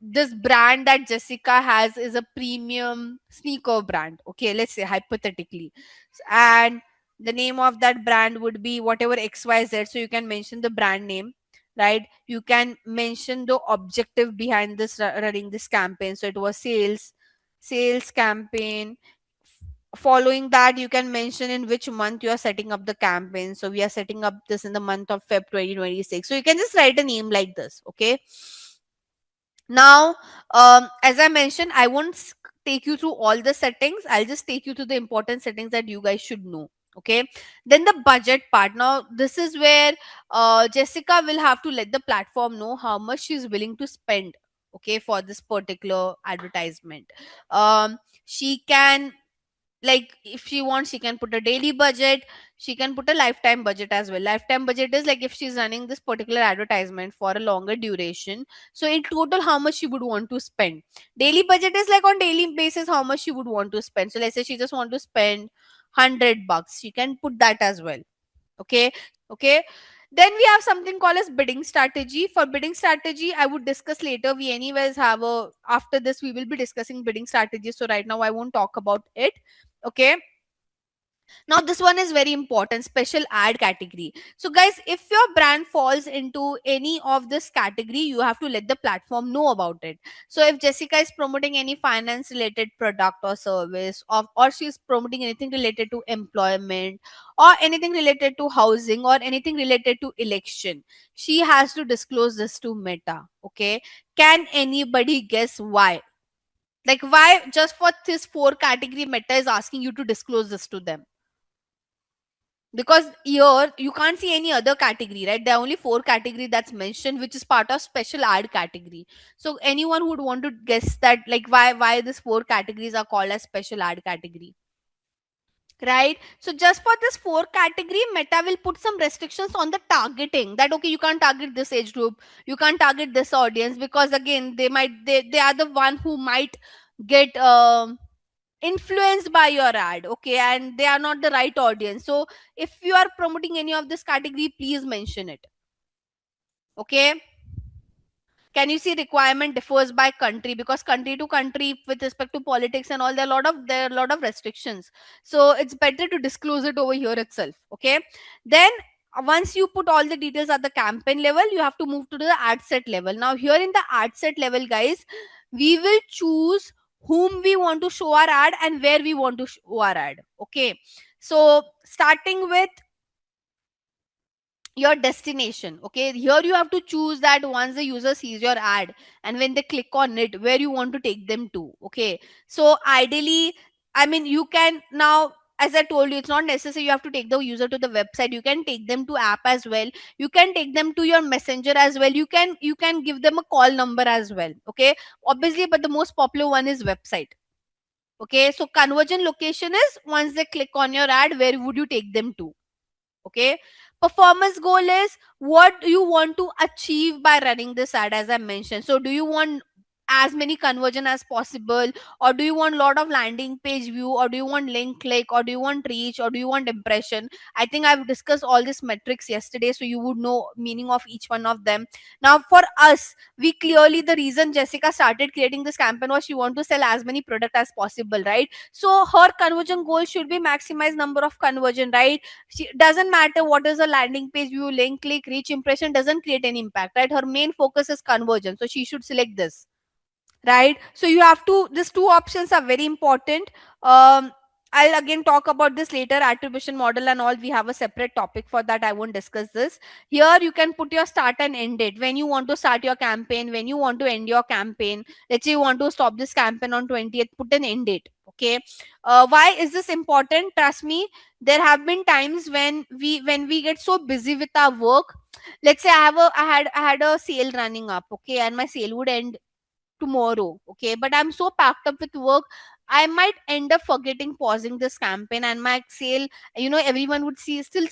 this brand that Jessica has is a premium sneaker brand. Okay, let's say hypothetically. And the name of that brand would be whatever XYZ. So you can mention the brand name, right? You can mention the objective behind this running this campaign. So it was sales campaign. Following that, you can mention in which month you are setting up the campaign. So we are setting up this in the month of Feb 2026. So you can just write a name like this. Okay, now, as I mentioned, I won't take you through all the settings. I'll just take you to the important settings that you guys should know. Okay. Then the budget part. Now, this is where Jessica will have to let the platform know how much she's willing to spend. Okay, for this particular advertisement. She can, like, if she wants, she can put a daily budget, she can put a lifetime budget as well. Lifetime budget is like if she's running this particular advertisement for a longer duration, so in total how much she would want to spend. Daily budget is like on daily basis how much she would want to spend. So let's say she just want to spend 100 bucks, she can put that as well. Okay. Okay, then we have something called as bidding strategy. For bidding strategy, I would discuss later. We anyways have a, after this we will be discussing bidding strategy, so right now I won't talk about it. Okay, now this one is very important, special ad category. So guys, if your brand falls into any of this category, you have to let the platform know about it. So if Jessica is promoting any finance related product or service, or she's promoting anything related to employment, or anything related to housing, or anything related to election, she has to disclose this to Meta. Okay, can anybody guess why? Like, why just for this four category Meta is asking you to disclose this to them? Because here you can't see any other category, right? There are only four category that's mentioned, which is part of special ad category. So anyone who would want to guess that, like, why these four categories are called as special ad category, right? So just for this four category, Meta will put some restrictions on the targeting, that okay, you can't target this age group, you can't target this audience, because again they are the one who might get influenced by your ad. Okay, and they are not the right audience. So if you are promoting any of this category, please mention it. Okay, can you see requirement differs by country, because country to country with respect to politics and all, there are a lot of restrictions. So it's better to disclose it over here itself. Okay, then once you put all the details at the campaign level, you have to move to the ad set level. Now here in the ad set level, guys, we will choose whom we want to show our ad and where we want to show our ad. Okay, so starting with your destination. Okay, here you have to choose that once the user sees your ad and when they click on it, where you want to take them to. Okay, so ideally, I mean, you can now, as I told you, it's not necessary you have to take the user to the website. You can take them to app as well, you can take them to your messenger as well, you can give them a call number as well. Okay, obviously, but the most popular one is website. Okay, so conversion location is once they click on your ad, where would you take them to. Okay, performance goal is what do you want to achieve by running this ad, as I mentioned. So do you want as many conversion as possible, or do you want lot of landing page view, or do you want link click, or do you want reach, or do you want impression? I think I've discussed all these metrics yesterday, so you would know meaning of each one of them. Now for us, we clearly, the reason Jessica started creating this campaign was she want to sell as many product as possible, right? So her conversion goal should be maximize number of conversion, right? She doesn't matter what is the landing page view, link click, reach, impression doesn't create any impact, right? Her main focus is conversion, so she should select this, right? So you have to, these two options are very important. um I'll again talk about this later, attribution model and all. We have a separate topic for that, I won't discuss this here. You can put your start and end date, when you want to start your campaign, when you want to end your campaign. Let's say you want to stop this campaign on 20th, put an end date, okay? Why is this important? Trust me, there have been times when we get so busy with our work. Let's say I had a sale running up, okay, and my sale would end tomorrow, okay, but I'm so packed up with work, I might end up forgetting pausing this campaign, and my sale, everyone would see, still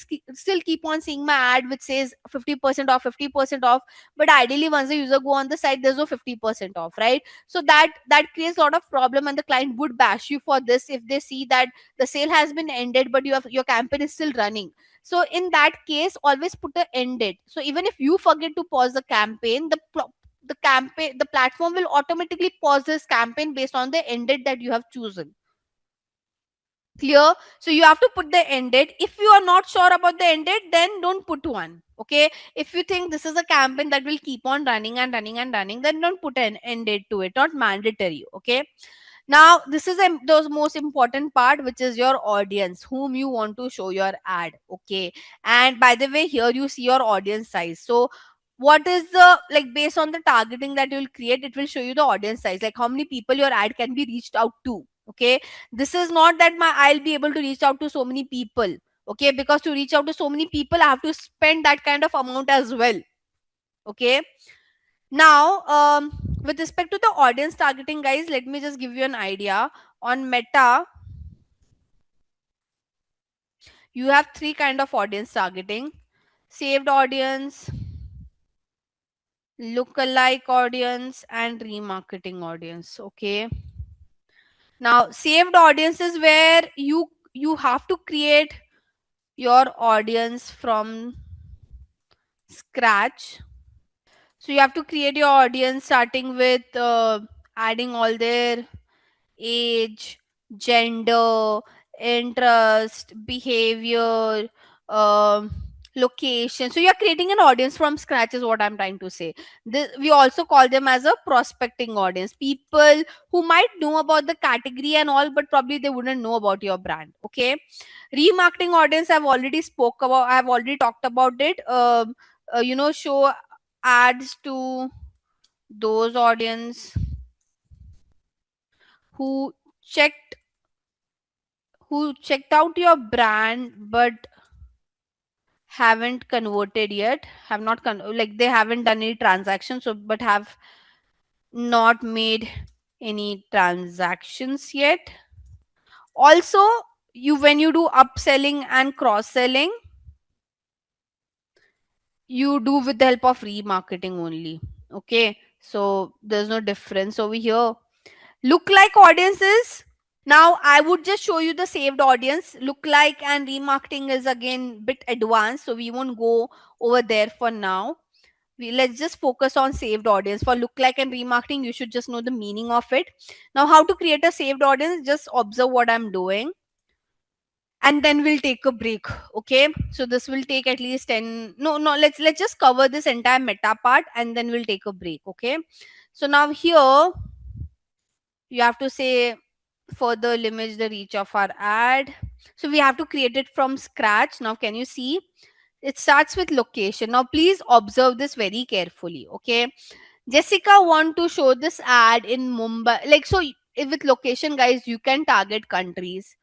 keep on seeing my ad which says 50% off, 50% off. But ideally, once the user go on the site, there's no 50% off, right? So that creates a lot of problem, and the client would bash you for this if they see that the sale has been ended but your campaign is still running. So in that case, always put a end date, so even if you forget to pause the campaign, the platform will automatically pause this campaign based on the end date that you have chosen. Clear? So you have to put the end date. If you are not sure about the end date, then don't put one, okay? If you think this is a campaign that will keep on running and running and running, then don't put an end date to it, not mandatory, okay? Now this is the most important part, which is your audience, whom you want to show your ad, okay? And by the way, here you see your audience size. So what is the, like, based on the targeting that you will create, it will show you the audience size, like how many people your ad can be reached out to, okay? This is not that I'll be able to reach out to so many people, okay? Because to reach out to so many people, I have to spend that kind of amount as well, okay? Now, with respect to the audience targeting, guys, let me just give you an idea. On Meta, you have three kind of audience targeting: saved audience, lookalike audience, and remarketing audience. Okay. Now, saved audience is where you have to create your audience from scratch. So you have to create your audience starting with adding all their age, gender, interest, behavior, um, location. So you're creating an audience from scratch, is what I'm trying to say. We also call them as a prospecting audience. People who might know about the category and all, but probably they wouldn't know about your brand. Okay. Remarketing audience, I've already talked about it. Show ads to those audience who checked checked out your brand but haven't converted yet, have not like they haven't done any transactions, so but have not made any transactions yet. Also, you when you do upselling and cross selling, you do with the help of remarketing only, okay? So there's no difference over here. Look like audiences. Now I would just show you the saved audience. Look like and remarketing is again bit advanced, so we won't go over there for now. Let's just focus on saved audience. For look like and remarketing, you should just know the meaning of it. Now, how to create a saved audience? Just observe what I'm doing, and then we'll take a break. Okay, so this will take at least 10, no, let's just cover this entire meta part and then we'll take a break. Okay, so now here you have to say further limit the reach of our ad. So we have to create it from scratch. Now can you see it starts with location? Now please observe this very carefully, okay? Jessica want to show this ad in Mumbai, like, so with location, guys, you can target countries.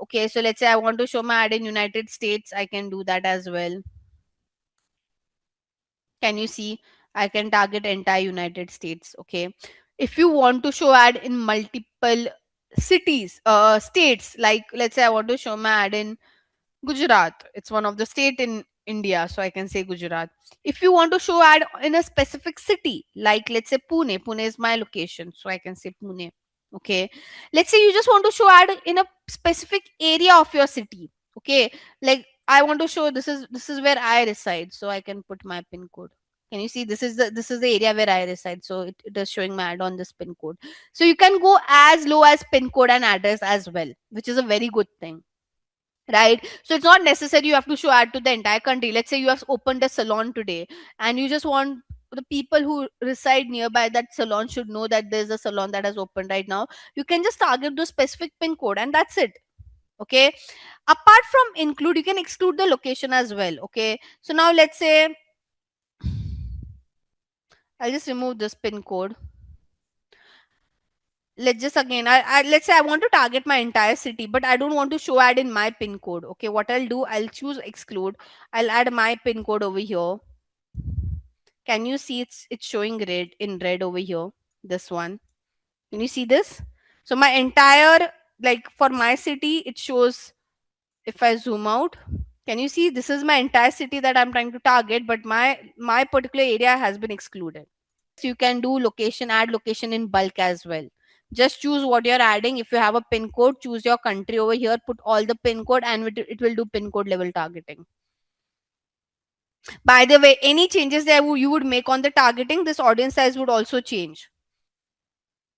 Okay, so let's say I want to show my ad in United States, I can do that as well. Can you see? I can target entire United States. Okay. If you want to show ad in multiple states, like let's say I want to show my ad in Gujarat. It's one of the state in India, so I can say Gujarat. If you want to show ad in a specific city, like let's say Pune, Pune is my location, so I can say Pune. Okay. Let's say you just want to show ad in a specific area of your city. Okay. Like I want to show this is where I reside, so I can put my pin code. Can you see this is the area where I reside? So it is showing my ad on this pin code. So you can go as low as pin code and address as well, which is a very good thing, right? So it's not necessary you have to show ad to the entire country. Let's say you have opened a salon today and you just want the people who reside nearby that salon should know that there's a salon that has opened right now. You can just target the specific pin code and that's it. Okay. Apart from include, you can exclude the location as well. Okay. So now let's say I'll just remove this pin code. Let's just again let's say I want to target my entire city, but I don't want to show ad in my pin code. Okay, what I'll do, I'll choose exclude. I'll add my pin code over here. Can you see it's showing red in red over here? This one. Can you see this? So my entire, like for my city, it shows. If I zoom out, can you see this is my entire city that I'm trying to target, but my particular area has been excluded. You can do location, add location in bulk as well. Just choose what you're adding. If you have a pin code, choose your country over here, put all the pin code, and it will do pin code level targeting. By the way, any changes that you would make on the targeting, this audience size would also change.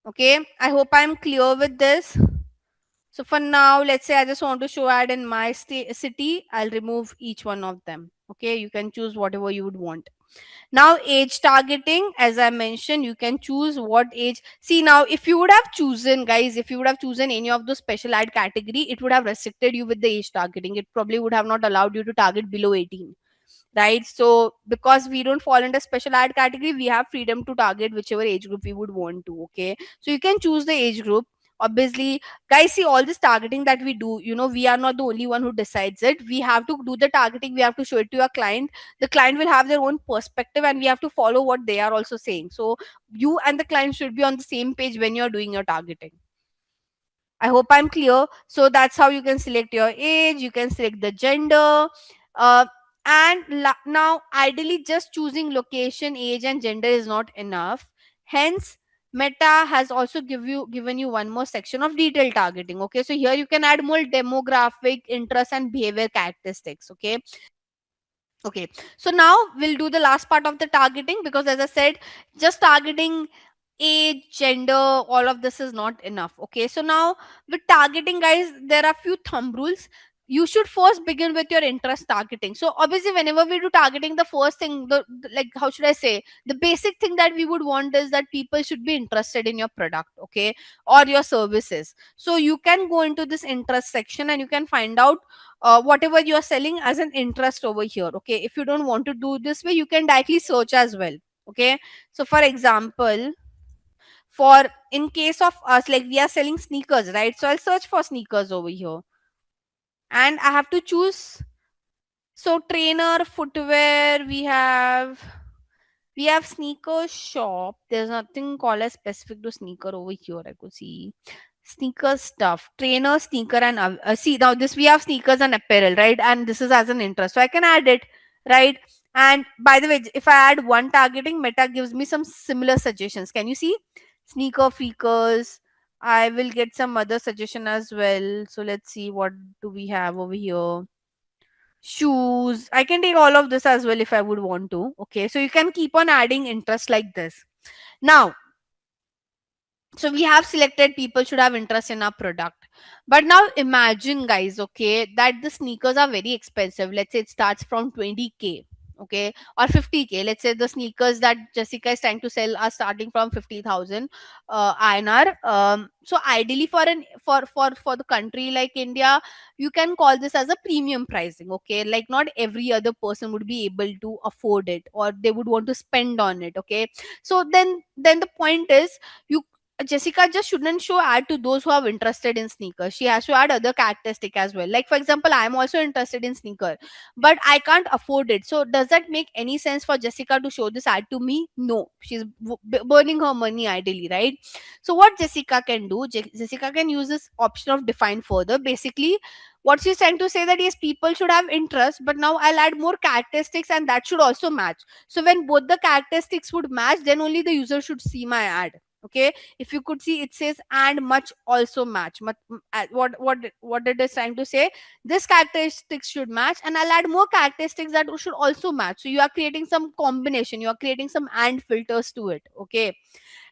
Okay, I hope I'm clear with this. So for now, let's say I just want to show ad in my city. I'll remove each one of them. Okay, you can choose whatever you would want. Now age targeting, as I mentioned, you can choose what age. See, now if you would have chosen, guys, if you would have chosen any of the special ad category, it would have restricted you with the age targeting. It probably would have not allowed you to target below 18, right? So because we don't fall under special ad category, we have freedom to target whichever age group we would want to. Okay, so you can choose the age group. Obviously, guys, see, all this targeting that we do, we are not the only one who decides it. We have to do the targeting, we have to show it to your client. The client will have their own perspective and we have to follow what they are also saying. So you and the client should be on the same page when you're doing your targeting. I hope I'm clear. So that's how you can select your age, you can select the gender. Uh, and now, ideally, just choosing location, age, and gender is not enough. Hence, Meta has also given you one more section of detailed targeting. Okay, so here you can add more demographic, interest, and behavior characteristics. Okay, so now we'll do the last part of the targeting, because as I said, just targeting age, gender, all of this is not enough. Okay, so now with targeting, guys, there are few thumb rules. You should first begin with your interest targeting. So obviously, whenever we do targeting, the first thing, like, how should I say, the basic thing that we would want is that people should be interested in your product, okay, or your services. So you can go into this interest section and you can find out whatever you are selling as an interest over here. Okay, if you don't want to do this way, you can directly search as well. Okay, so for example, for in case of us, like we are selling sneakers, right? So I'll search for sneakers over here and I have to choose. So trainer, footwear, we have sneaker shop. There's nothing called as specific to sneaker over here. I could see sneaker stuff, trainer, sneaker, and see, now this we have sneakers and apparel, right? And this is as an interest, so I can add it, right? And by the way, if I add one targeting, Meta gives me some similar suggestions. Can you see sneaker freakers? I will get some other suggestion as well. So let's see, what do we have over here? Shoes. I can take all of this as well if I would want to. Okay, so you can keep on adding interest like this. Now, so we have selected people should have interest in our product. But now imagine, guys, okay, that the sneakers are very expensive. Let's say it starts from 20K, okay, or 50K. Let's say the sneakers that Jessica is trying to sell are starting from 50,000 INR. So ideally, for the country like India, you can call this as a premium pricing. Okay, like not every other person would be able to afford it, or they would want to spend on it. Okay, so then the point is, you Jessica just shouldn't show ad to those who are interested in sneakers. She has to add other characteristic as well. Like for example, I am also interested in sneaker, but I can't afford it. So does that make any sense for Jessica to show this ad to me? No, she's burning her money ideally, right? So what Jessica can do, Jessica can use this option of define further. Basically, what she's trying to say that yes, people should have interest, but now I'll add more characteristics and that should also match. So when both the characteristics would match, then only the user should see my ad. Okay, if you could see, it says and much also match. What it is trying to say, this characteristics should match and I'll add more characteristics that should also match. So you are creating some combination, you are creating some and filters to it. Okay,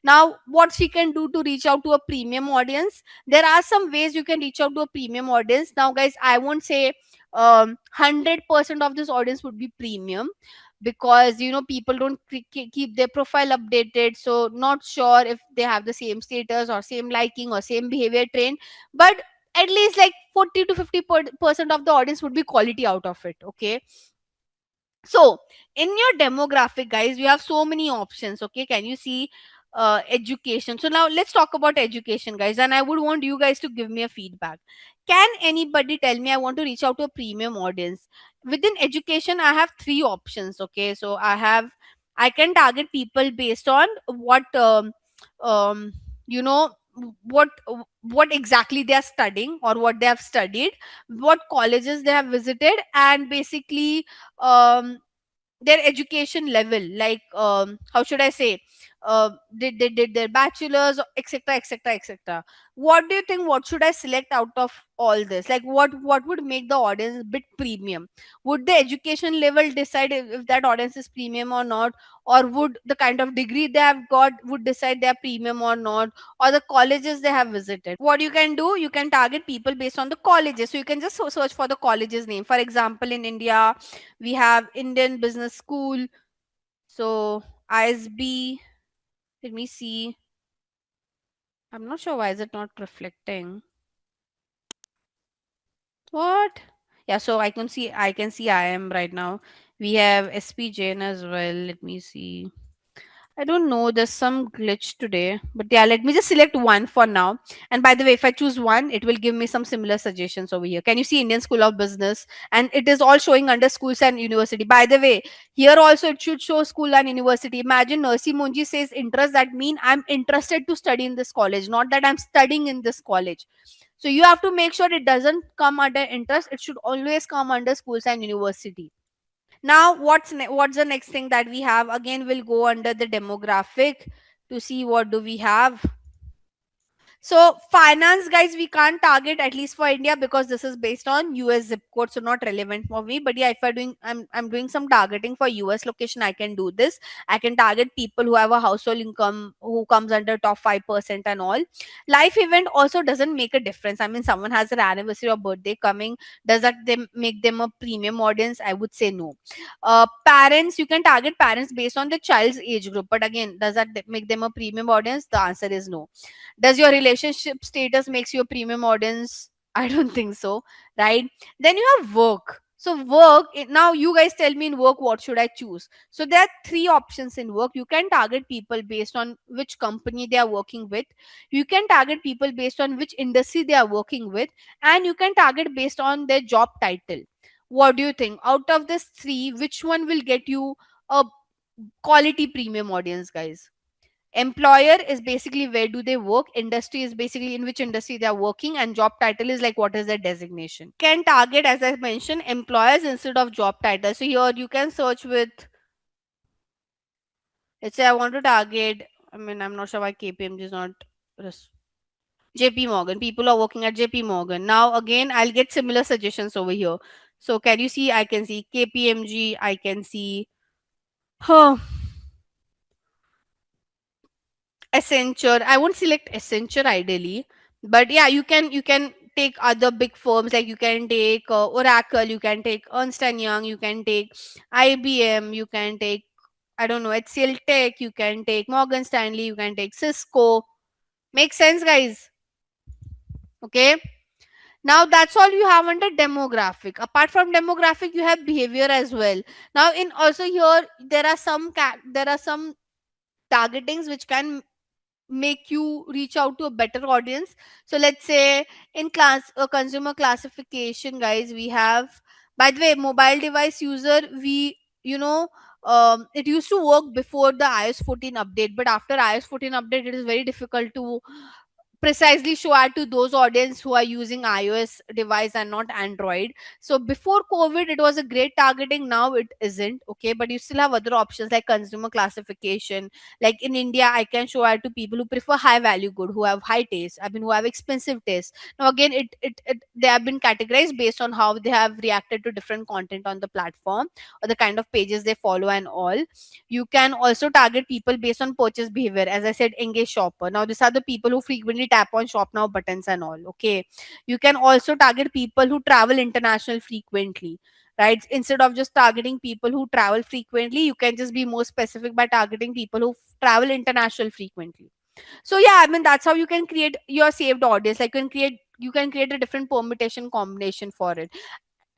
now what she can do to reach out to a premium audience, there are some ways you can reach out to a premium audience. Now guys, I won't say 100% of this audience would be premium, because people don't keep their profile updated, so not sure if they have the same status or same liking or same behavior train. But at least like 40 to 50% of the audience would be quality out of it. Okay, so in your demographic, guys, you have so many options. Okay, can you see education? So now let's talk about education, guys, and I would want you guys to give me a feedback. Can anybody tell me, I want to reach out to a premium audience within education? I have three options. Okay, so I can target people based on what um you know what what exactly they are studying or what they have studied, what colleges they have visited, and basically um their education level, like how should I say, they did their bachelor's, etc, etc, etc. What do you think, what should I select out of all this? Like what would make the audience bit premium? Would the education level decide if that audience is premium or not, or would the kind of degree they have got would decide they are premium or not, or the colleges they have visited? What you can do, you can target people based on the colleges. So you can just search for the college's name. For example, in India we have Indian Business School. So ISB, let me see. I'm not sure why is it not reflecting. What? Yeah, so I can see I am right now. We have SP Jain as well. Let me see. I don't know. There's some glitch today. But yeah, let me just select one for now. And by the way, if I choose one, it will give me some similar suggestions over here. Can you see Indian School of Business? And it is all showing under schools and university. By the way, here also it should show school and university. Imagine Nursi Munji says interest. That mean I'm interested to study in this college, not that I'm studying in this college. So you have to make sure it doesn't come under interest. It should always come under schools and university. Now what's the next thing that we have? Again, we'll go under the demographic to see what do we have. So finance, guys, we can't target, at least for India, because this is based on US zip code, so not relevant for me. But yeah, if I'm doing some targeting for US location, I can do this. I can target people who have a household income who comes under top 5% and all. Life event also doesn't make a difference. I mean, someone has their anniversary or birthday coming. Does that make them a premium audience? I would say no. Parents, you can target parents based on the child's age group, but again, does that make them a premium audience? The answer is no. Does your relationship status makes you a premium audience? I don't think so, right? Then you have work. So work, now you guys tell me in work what should I choose. So there are three options in work. You can target people based on which company they are working with, you can target people based on which industry they are working with, and you can target based on their job title. What do you think, out of this three, which one will get you a quality premium audience, guys? Employer is basically where do they work, industry is basically in which industry they are working, and job title is like what is their designation. Can target, as I mentioned, employers instead of job title. So here you can search with, let's say I want to target, I mean, I'm not sure why KPMG is not JP Morgan. People are working at JP Morgan. Now again, I'll get similar suggestions over here. So can you see, I can see KPMG, I can see huh, Accenture. I won't select Accenture ideally, but yeah, you can take other big firms, like you can take Oracle, you can take Ernst and Young, you can take IBM, you can take, I don't know, HCL Tech, you can take Morgan Stanley, you can take Cisco. Make sense, guys? Okay. Now that's all you have under demographic. Apart from demographic, you have behavior as well. Now in also here there are some targetings which can make you reach out to a better audience. So let's say in class consumer classification, guys, we have, by the way, mobile device user, we, you know, it used to work before the iOS 14 update, but after iOS 14 update it is very difficult to precisely show ad to those audience who are using iOS device and not Android. So before COVID, it was a great targeting. Now it isn't. Okay, but you still have other options like consumer classification. Like in India, I can show ad to people who prefer high value good, who have high taste. I mean, who have expensive taste. Now again, it they have been categorized based on how they have reacted to different content on the platform or the kind of pages they follow and all. You can also target people based on purchase behavior. As I said, engage shopper. Now these are the people who frequently tap on shop now buttons and all. Okay, you can also target people who travel international frequently, right? Instead of just targeting people who travel frequently, you can just be more specific by targeting people who travel international frequently. So yeah, I mean, that's how you can create your saved audience. Like you can create a different permutation combination for it.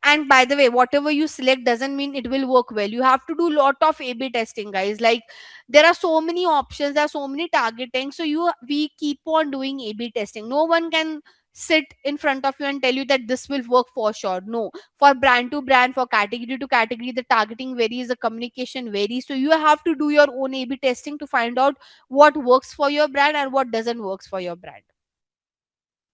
And by the way, whatever you select doesn't mean it will work well. You have to do lot of A/B testing, guys. Like there are so many options, there are so many targeting. So we keep on doing A/B testing. No one can sit in front of you and tell you that this will work for sure. No, for brand to brand, for category to category, the targeting varies, the communication varies. So you have to do your own A/B testing to find out what works for your brand and what doesn't works for your brand.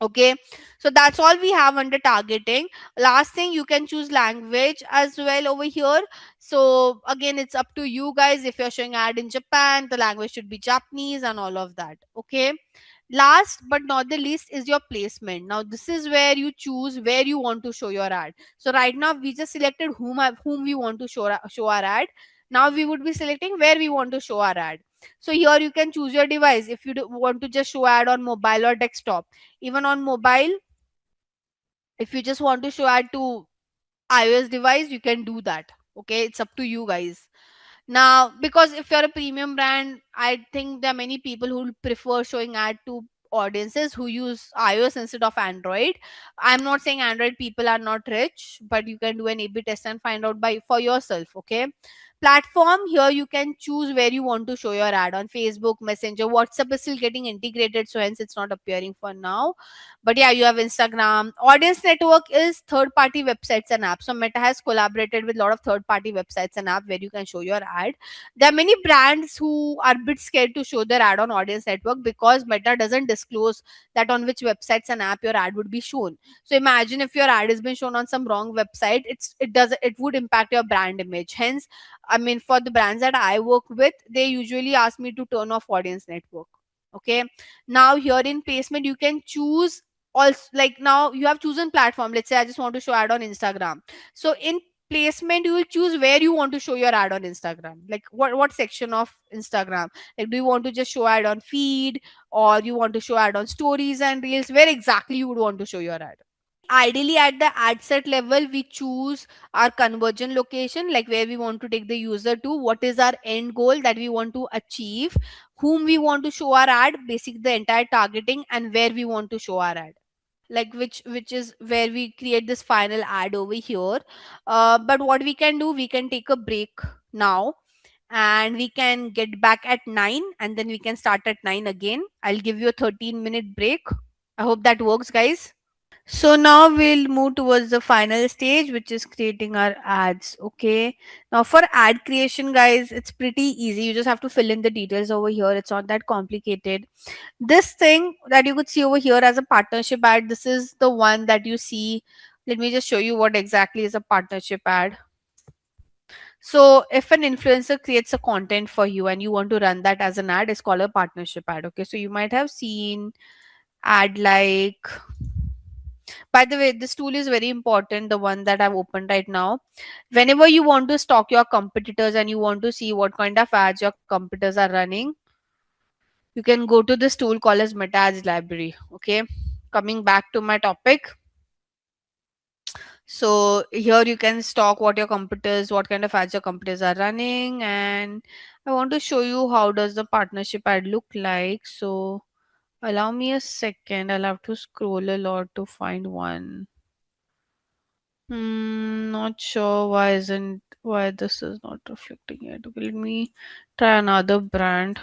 Okay, so that's all we have under targeting. Last thing, you can choose language as well over here. So again, it's up to you guys. If you're showing ad in Japan, the language should be Japanese and all of that. Okay, last but not the least is your placement. Now this is where you choose where you want to show your ad. So right now we just selected whom we want to show our ad. Now we would be selecting where we want to show our ad. So here you can choose your device. If you want to just show ad on mobile or desktop, even on mobile, if you just want to show ad to iOS device, you can do that. Okay, it's up to you guys. Now, because if you're a premium brand, I think there are many people who prefer showing ad to audiences who use iOS instead of Android. I'm not saying Android people are not rich, but you can do an A/B test and find out by for yourself. Okay. Platform, here you can choose where you want to show your ad on Facebook, Messenger. WhatsApp is still getting integrated, so hence it's not appearing for now. But yeah, you have Instagram. Audience network is third party websites and apps. So Meta has collaborated with a lot of third party websites and app where you can show your ad. There are many brands who are a bit scared to show their ad on audience network because Meta doesn't disclose that on which websites and app your ad would be shown. So imagine if your ad has been shown on some wrong website, it would impact your brand image. Hence, I mean, for the brands that I work with, they usually ask me to turn off audience network. Okay. Now here in placement, you can choose also, like now you have chosen platform. Let's say I just want to show ad on Instagram. So in placement, you will choose where you want to show your ad on Instagram. Like what section of Instagram? Like do you want to just show ad on feed, or you want to show ad on stories and reels? Where exactly you would want to show your ad? Ideally, at the ad set level, we choose our conversion location, like where we want to take the user to, what is our end goal that we want to achieve, whom we want to show our ad, basic the entire targeting, and where we want to show our ad, like which is where we create this final ad over here. But what we can do, we can take a break now, and we can get back at 9, and then we can start at 9 again. I'll give you a 13-minute break. I hope that works, guys. So now we'll move towards the final stage, which is creating our ads. Okay. Now for ad creation, guys, it's pretty easy. You just have to fill in the details over here. It's not that complicated. This thing that you could see over here as a partnership ad, this is the one that you see. Let me just show you what exactly is a partnership ad. So if an influencer creates a content for you and you want to run that as an ad, it's called a partnership ad. Okay. So you might have seen ad like, by the way, this tool is very important, the one that I've opened right now. Whenever you want to stalk your competitors and you want to see what kind of ads your competitors are running, you can go to this tool called as Meta Ads Library. Okay. Coming back to my topic. So here you can stalk what your competitors, what kind of ads your competitors are running. And I want to show you how does the partnership ad look like. So allow me a second. I'll have to scroll a lot to find one. Not sure why this is not reflecting it. Okay, let me try another brand.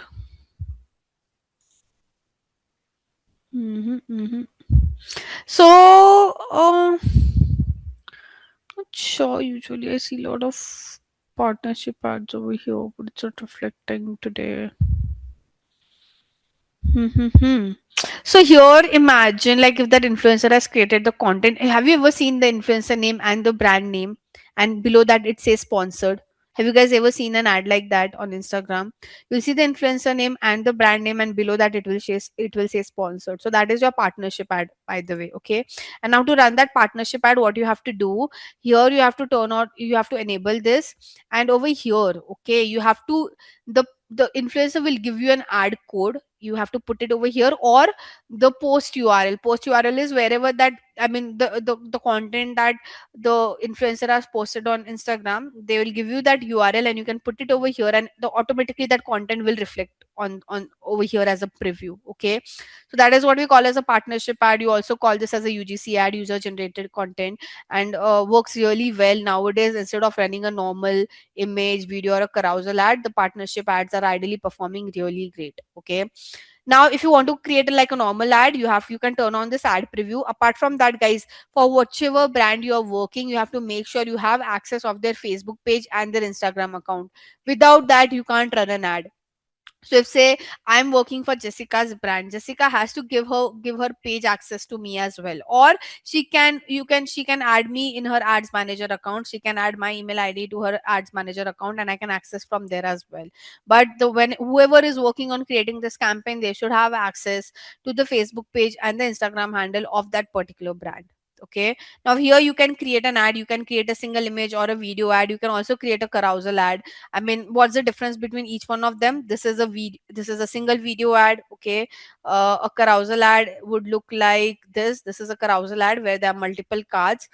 Mm-hmm, mm-hmm. So, not sure. Usually, I see a lot of partnership ads over here, but it's not reflecting today. Hmm. So here, imagine like if that influencer has created the content. Have you ever seen the influencer name and the brand name, and below that it says sponsored? Have you guys ever seen an ad like that on Instagram? You'll see the influencer name and the brand name, and below that it will say sponsored. So that is your partnership ad, by the way. Okay. And now to run that partnership ad, what you have to do here, you have to enable this, and over here, okay, you have to the influencer will give you an ad code. You have to put it over here, or the post url is wherever that, I mean, the content that the influencer has posted on Instagram, they will give you that url and you can put it over here, and automatically that content will reflect on over here as a preview. Okay, so that is what we call as a partnership ad. You also call this as a UGC ad, user generated content, and works really well nowadays. Instead of running a normal image, video, or a carousel ad, the partnership ads are ideally performing really great. Okay, now if you want to create like a normal ad, you can turn on this ad preview. Apart from that, guys, for whichever brand you are working, you have to make sure you have access of their Facebook page and their Instagram account. Without that, you can't run an ad. So if say I'm working for Jessica's brand, Jessica has to give her page access to me as well. Or she can add me in her ads manager account. She can add my email ID to her ads manager account, and I can access from there as well. But the when whoever is working on creating this campaign, they should have access to the Facebook page and the Instagram handle of that particular brand. Okay, now here you can create an ad. You can create a single image or a video ad. You can also create a carousel ad. I mean, what's the difference between each one of them? This is a single video ad. Okay, a carousel ad would look like this. This is a carousel ad where there are multiple cards,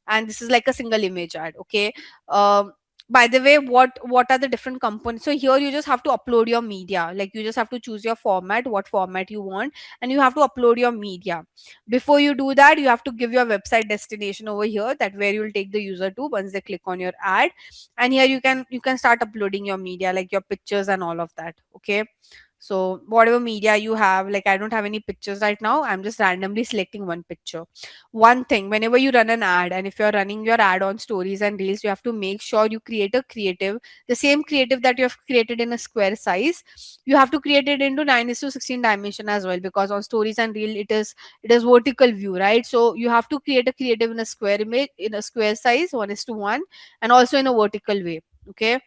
and this is like a single image ad. Okay. By the way, what are the different components? So here you just have to upload your media. Like you just have to choose your format, what format you want, and you have to upload your media. Before you do that, you have to give your website destination over here, that where you will take the user to once they click on your ad. And here you can start uploading your media, like your pictures and all of that. Okay, so whatever media you have, like I don't have any pictures right now, I'm just randomly selecting one picture. One thing, whenever you run an ad, and if you're running your ad on stories and reels, you have to make sure you create a creative, the same creative that you have created in a square size, you have to create it into 9:16 dimension as well, because on stories and reel it is vertical view, right? So you have to create a creative in a square image, in a square size, 1:1, and also in a vertical way. Okay,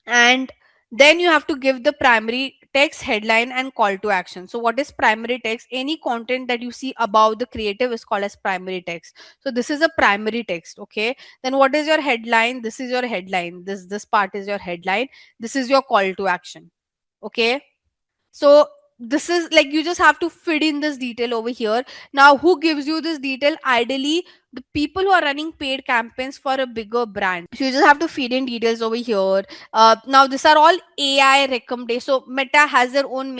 and then you have to give the primary text, headline, and call to action. So what is primary text? Any content that you see above the creative is called as primary text. So this is a primary text. Okay, then what is your headline? This is your headline. This part is your headline. This is your call to action. Okay, so this is like you just have to fit in this detail over here. Now who gives you this detail? Ideally the people who are running paid campaigns for a bigger brand. So you just have to feed in details over here. Now these are all AI recommendations. So Meta has their own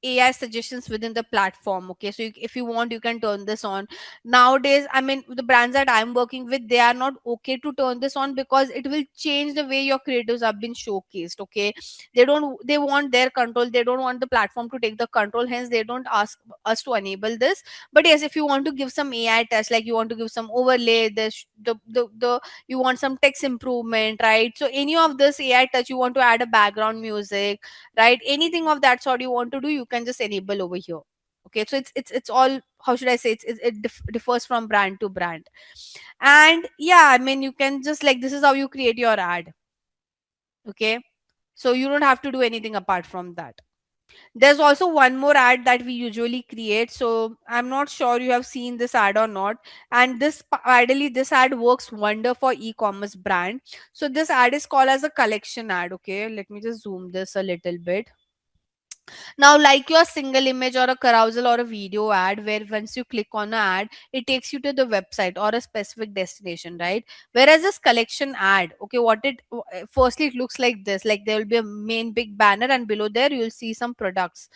AI suggestions within the platform. Okay, so if you want, you can turn this on. Nowadays, I mean, the brands that I'm working with, they are not okay to turn this on, because it will change the way your creatives have been showcased. Okay, they want their control. They don't want the platform to take the control, hence they don't ask us to enable this. But yes, if you want to give some AI test, like you want to give some overlay, the you want some text improvement, right? So any of this AI touch, you want to add a background music, right? Anything of that sort you want to do, you can just enable over here. Okay, so it's all, how should I say, it differs from brand to brand. And yeah, I mean, you can just, like, this is how you create your ad. Okay, so you don't have to do anything apart from that. There's also one more ad that we usually create. So I'm not sure you have seen this ad or not. And ideally this ad works wonder for e-commerce brand. So this ad is called as a collection ad. Okay, let me just zoom this a little bit. Now, like your single image or a carousel or a video ad, where once you click on an ad, it takes you to the website or a specific destination, right? Whereas this collection ad, okay, firstly, it looks like this, like there will be a main big banner, and below there you'll see some products.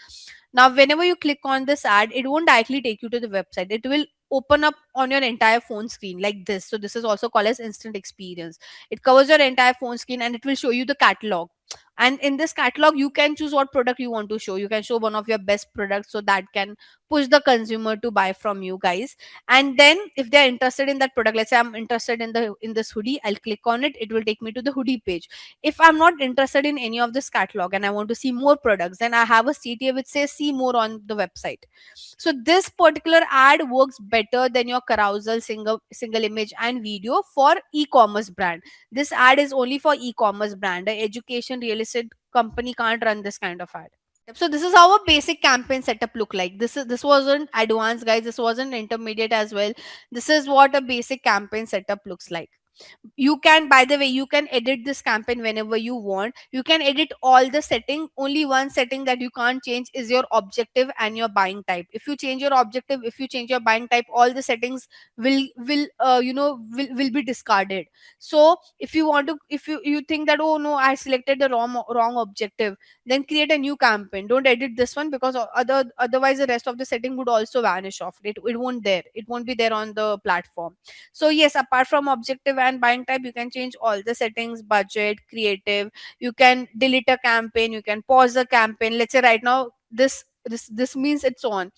Now, whenever you click on this ad, it won't directly take you to the website. It will open up on your entire phone screen like this. So this is also called as instant experience. It covers your entire phone screen and it will show you the catalog. And in this catalog you can choose what product you want to show. You can show one of your best products, so that can push the consumer to buy from you guys. And then if they're interested in that product, let's say I'm interested in this hoodie, I'll click on it, it will take me to the hoodie page. If I'm not interested in any of this catalog and I want to see more products, then I have a CTA which says see more on the website. So this particular ad works better than your carousel single image and video for e-commerce brand. This ad is only for e-commerce brand. A education real estate company can't run this kind of ad. So this is how a basic campaign setup look like. This wasn't advanced, guys. This wasn't intermediate as well. This is what a basic campaign setup looks like. You can, by the way, you can edit this campaign whenever you want. You can edit all the setting. Only one setting that you can't change is your objective and your buying type. If you change your objective, if you change your buying type, all the settings will be discarded. So if you want to, if you think that, oh no, I selected the wrong objective, then create a new campaign. Don't edit this one, because otherwise the rest of the setting would also vanish off. It won't be there on the platform. So yes, apart from objective and buying type, you can change all the settings: budget, creative. You can delete a campaign, you can pause the campaign. Let's say right now this means it's on,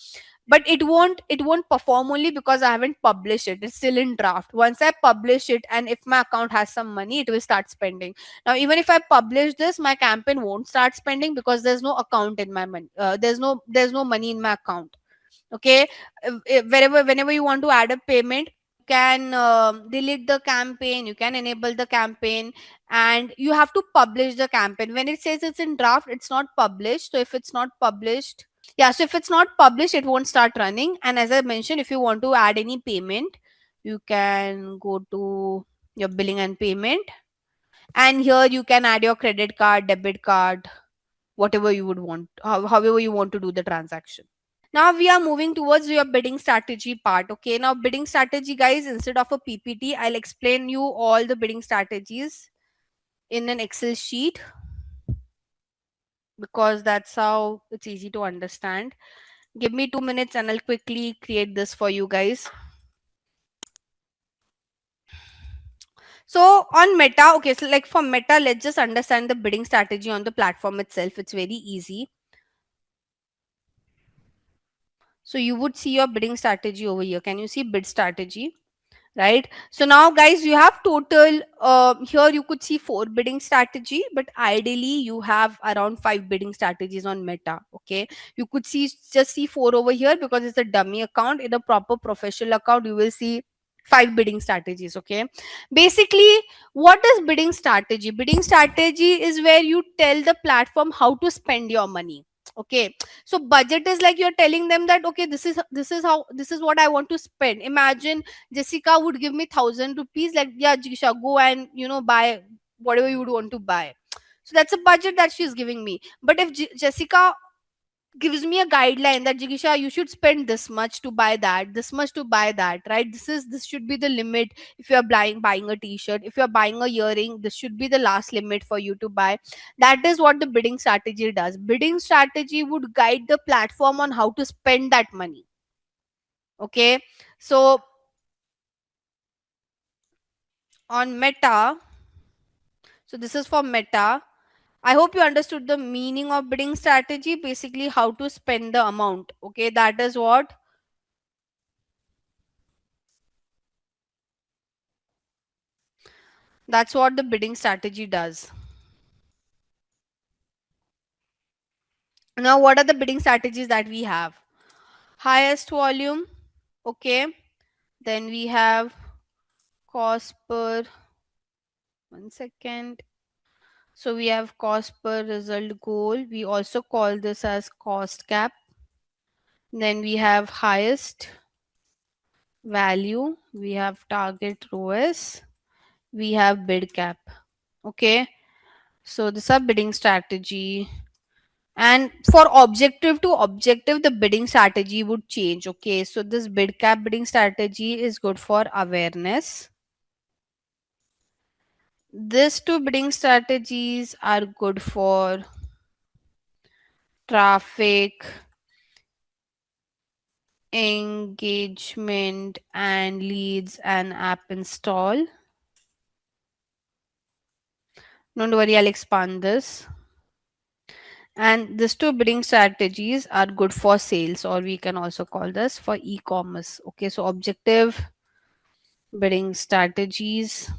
but it won't perform only because I haven't published it. It's still in draft. Once I publish it, and if my account has some money, it will start spending. Now even if I publish this, my campaign won't start spending because there's no account in my money. There's no money in my account. Okay. Whenever you want to add a payment, can delete the campaign, you can enable the campaign, and you have to publish the campaign. When it says it's in draft, it's not published. So if it's not published, yeah, so if it's not published, it won't start running. And as I mentioned, if you want to add any payment, you can go to your billing and payment, and here you can add your credit card, debit card, whatever you would want, however you want to do the transaction. Now we are moving towards your bidding strategy part. Okay, now bidding strategy, guys, instead of a PPT, I'll explain you all the bidding strategies in an Excel sheet, because that's how it's easy to understand. Give me 2 minutes and I'll quickly create this for you guys. So on Meta, okay, so like for Meta, let's just understand the bidding strategy on the platform itself. It's very easy. So you would see your bidding strategy over here. Can you see bid strategy? Right, so now guys, you have total here you could see 4 bidding strategy, but ideally you have around 5 bidding strategies on Meta. Okay, you could just see 4 over here because it's a dummy account. In a proper professional account, you will see 5 bidding strategies. Okay, basically, what is bidding strategy? Bidding strategy is where you tell the platform how to spend your money. Okay, so budget is like you're telling them that, okay, this is what I want to spend. Imagine Jessica would give me 1,000 rupees, like, yeah, Jisha, go and buy whatever you would want to buy. So that's a budget that she's giving me. But if Jessica gives me a guideline that, Jigisha, you should spend this much to buy that, this much to buy that, right? This should be the limit. If you're buying a t-shirt, if you're buying a earring, this should be the last limit for you to buy. That is what the bidding strategy does. Bidding strategy would guide the platform on how to spend that money. Okay, so on Meta, so this is for Meta. I hope you understood the meaning of bidding strategy. Basically, how to spend the amount. Okay, that's what the bidding strategy does. Now, what are the bidding strategies that we have? Highest volume. Okay, then we have cost per, 1 second. So we have cost per result goal. We also call this as cost cap. Then we have highest value. We have target ROAS. We have bid cap. Okay, so this is a bidding strategy. And for objective to objective, the bidding strategy would change. Okay, so this bid cap bidding strategy is good for awareness. These two bidding strategies are good for traffic, engagement, and leads and app install. Don't worry, I'll expand this. And these two bidding strategies are good for sales, or we can also call this for e-commerce. Okay, so objective bidding strategies.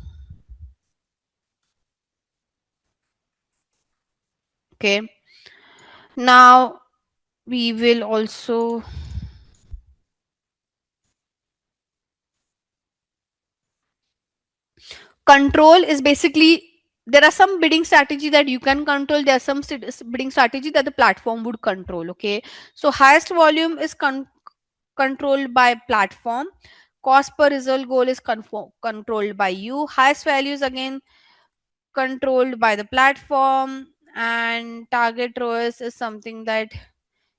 Okay, now we will also control is basically, there are some bidding strategy that you can control, there are some bidding strategy that the platform would control. Okay, so highest volume is controlled by platform, cost per result goal is controlled by you, highest values again controlled by the platform, and target ROAS is something that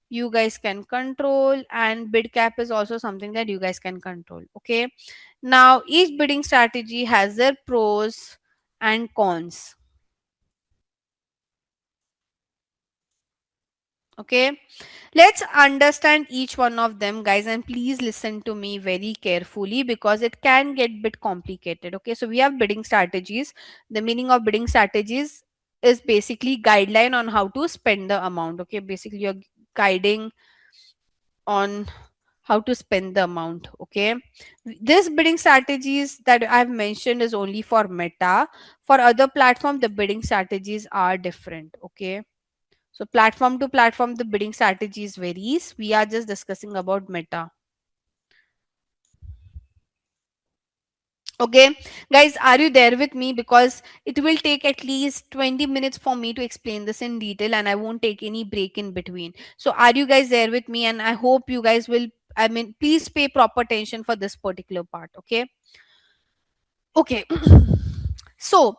you guys can control, and bid cap is also something that you guys can control. Okay, now each bidding strategy has their pros and cons. Okay, let's understand each one of them, guys, and please listen to me very carefully because it can get bit complicated. Okay, so we have bidding strategies. The meaning of bidding strategies is basically guideline on how to spend the amount. Okay, basically you're guiding on how to spend the amount. Okay, this bidding strategies that I've mentioned is only for Meta. For other platform the bidding strategies are different. Okay, so platform to platform the bidding strategies varies. We are just discussing about Meta. Okay, guys, are you there with me? Because it will take at least 20 minutes for me to explain this in detail and I won't take any break in between. So are you guys there with me? And I hope you guys will, I mean, please pay proper attention for this particular part. Okay. Okay. So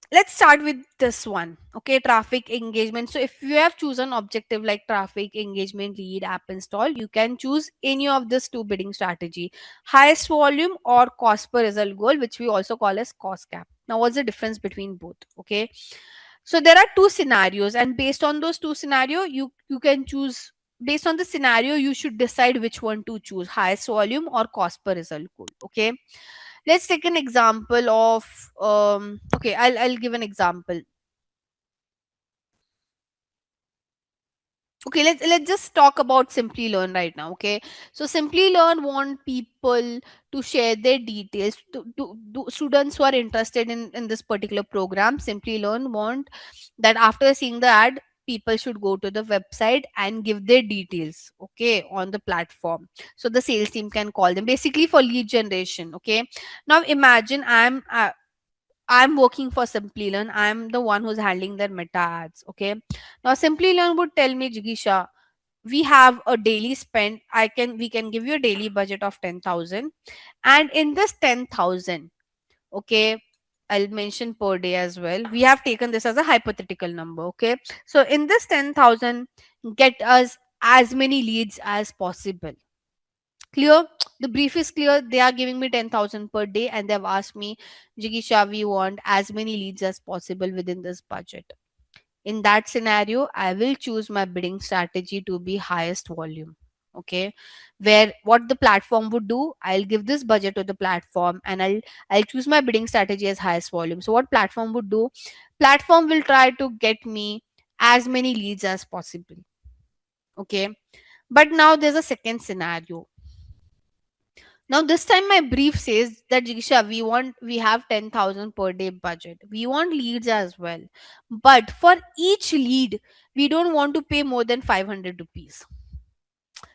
let's start with this one. Okay, traffic engagement. So if you have chosen objective like traffic engagement, lead, app install, you can choose any of this two bidding strategy, highest volume or cost per result goal, which we also call as cost cap. Now what's the difference between both? Okay, so there are two scenarios, and based on those two scenario you can choose. Based on the scenario you should decide which one to choose, highest volume or cost per result goal. Okay, let's take an example of okay, I'll give an example. Okay, let's just talk about Simply Learn right now. Okay, so Simply Learn want people to share their details to students who are interested in this particular program. Simply Learn want that after seeing the ad, people should go to the website and give their details, okay, on the platform, so the sales team can call them, basically for lead generation. Okay, now imagine I'm working for Simply Learn. I'm the one who's handling their meta ads. Okay. Now Simply Learn would tell me, Jigisha, we have a daily spend. We can give you a daily budget of 10,000. And in this 10,000, okay, I'll mention per day as well. We have taken this as a hypothetical number. Okay. So in this 10,000, get us as many leads as possible. Clear? The brief is clear. They are giving me 10,000 per day and they've asked me, Jigisha, we want as many leads as possible within this budget. In that scenario, I will choose my bidding strategy to be highest volume. Okay, where what the platform would do, I'll give this budget to the platform and I'll choose my bidding strategy as highest volume. So what platform would do, platform will try to get me as many leads as possible. Okay, but now there's a second scenario. Now this time my brief says that, Jigisha, we have 10,000 per day budget. We want leads as well. But for each lead, we don't want to pay more than 500 rupees.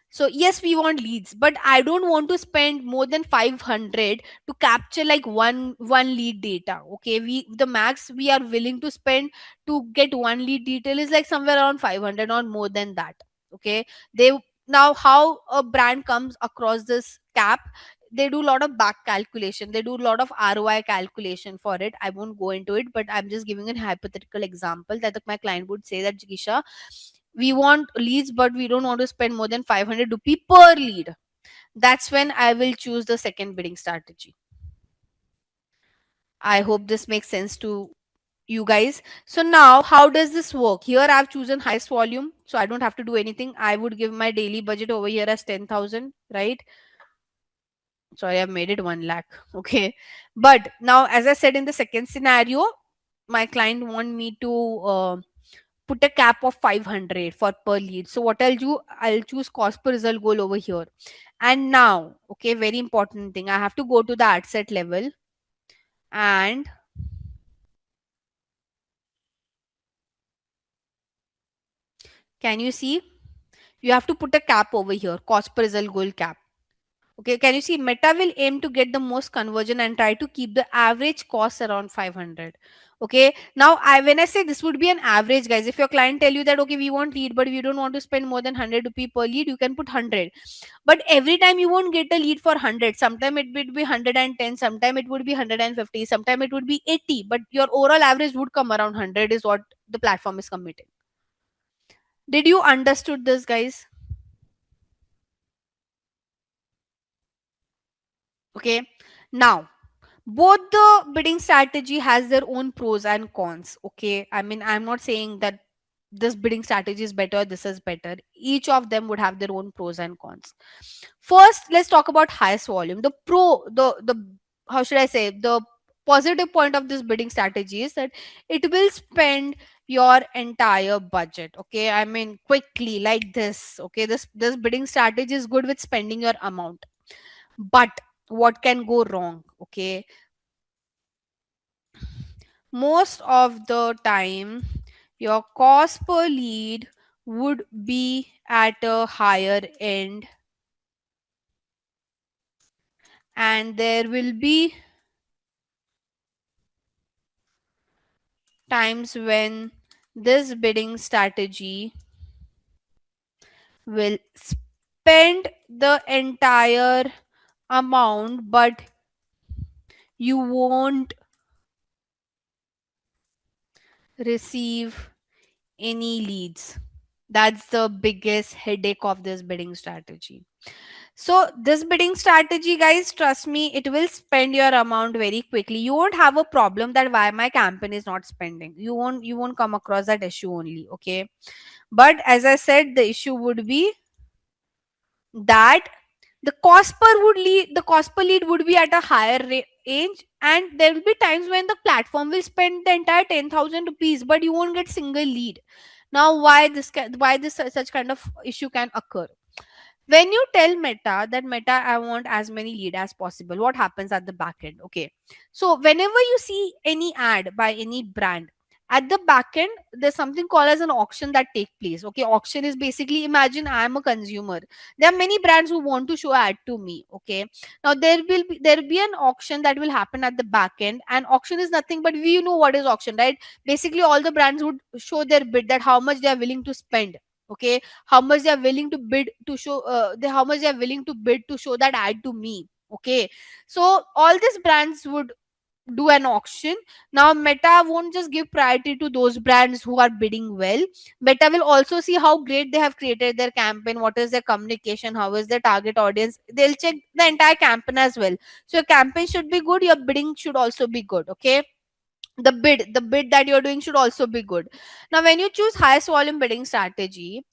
So yes, we want leads, but I don't want to spend more than 500 to capture like one lead data. Okay, we the max we are willing to spend to get one lead detail is like somewhere around 500, not more than that. Okay, they now how a brand comes across this cap, they do a lot of back calculation, they do a lot of ROI calculation for it. I won't go into it, but I'm just giving a hypothetical example that my client would say that, Jigisha, we want leads but we don't want to spend more than 500 rupee per lead. That's when I will choose the second bidding strategy. I hope this makes sense to you guys. So now how does this work? Here I've chosen highest volume, so I don't have to do anything. I would give my daily budget over here as 10,000, right? Sorry, I've made it 1 lakh. Okay, but now as I said in the second scenario, my client want me to put a cap of 500 for per lead. So what I'll do, I'll choose cost per result goal over here. And now, okay, very important thing, I have to go to the ad set level, and can you see, you have to put a cap over here, cost per result goal cap. Okay, can you see Meta will aim to get the most conversion and try to keep the average cost around 500. Okay, now when I say this would be an average, guys, if your client tell you that okay, we want lead but we don't want to spend more than 100 rupee per lead, you can put 100. But every time you won't get a lead for 100. Sometime it would be 110, sometime it would be 150, sometime it would be 80, but your overall average would come around 100 is what the platform is committing. Did you understood this, guys? Okay, now both the bidding strategy has their own pros and cons. Okay, I mean, I'm not saying that this bidding strategy is better, this is better. Each of them would have their own pros and cons. First, let's talk about highest volume. The pro, the how should I say, the positive point of this bidding strategy is that it will spend your entire budget. Okay, I mean, quickly, like this. Okay, this bidding strategy is good with spending your amount. But what can go wrong? Okay, most of the time your cost per lead would be at a higher end, and there will be times when this bidding strategy will spend the entire amount but you won't receive any leads. That's the biggest headache of this bidding strategy. So this bidding strategy, guys, trust me, it will spend your amount very quickly. You won't have a problem that why my campaign is not spending. You won't come across that issue only. Okay, but as I said, the issue would be that the cost per lead would be at a higher range, and there will be times when the platform will spend the entire 10,000 rupees but you won't get single lead. Now why this such kind of issue can occur? When you tell Meta that Meta, I want as many lead as possible, what happens at the back end? Okay, so whenever you see any ad by any brand, at the back end there's something called as an auction that take place. Okay, auction is basically, imagine I am a consumer, there are many brands who want to show ad to me. Okay, now there will be an auction that will happen at the back end, and auction is nothing but we know what is auction, right? Basically all the brands would show their bid, that how much they are willing to spend. Okay, how much they are willing to bid to show how much they are willing to bid to show that ad to me. Okay, so all these brands would do an auction. Now Meta won't just give priority to those brands who are bidding well. Meta will also see how great they have created their campaign, what is their communication, how is their target audience. They'll check the entire campaign as well. So your campaign should be good, your bidding should also be good. Okay, the bid that you're doing should also be good. Now when you choose highest volume bidding strategy,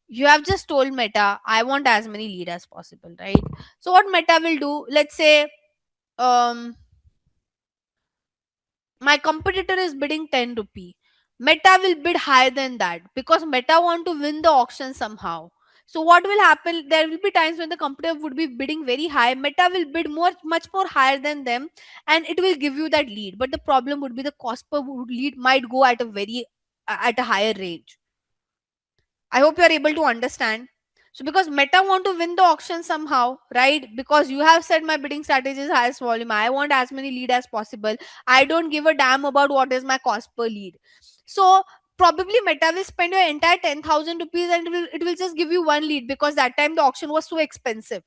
you have just told Meta, I want as many lead as possible, right? So what Meta will do, let's say, um my competitor is bidding 10 rupee. Meta will bid higher than that because Meta want to win the auction somehow. So what will happen, there will be times when the competitor would be bidding very high, Meta will bid much more higher than them, and it will give you that lead. But the problem would be the cost per lead might go at a very at a higher range. I hope you are able to understand. So because Meta want to win the auction somehow, right? Because you have said my bidding strategy is highest volume. I want as many lead as possible. I don't give a damn about what is my cost per lead. So probably Meta will spend your entire 10,000 rupees and it will just give you one lead because that time the auction was so expensive.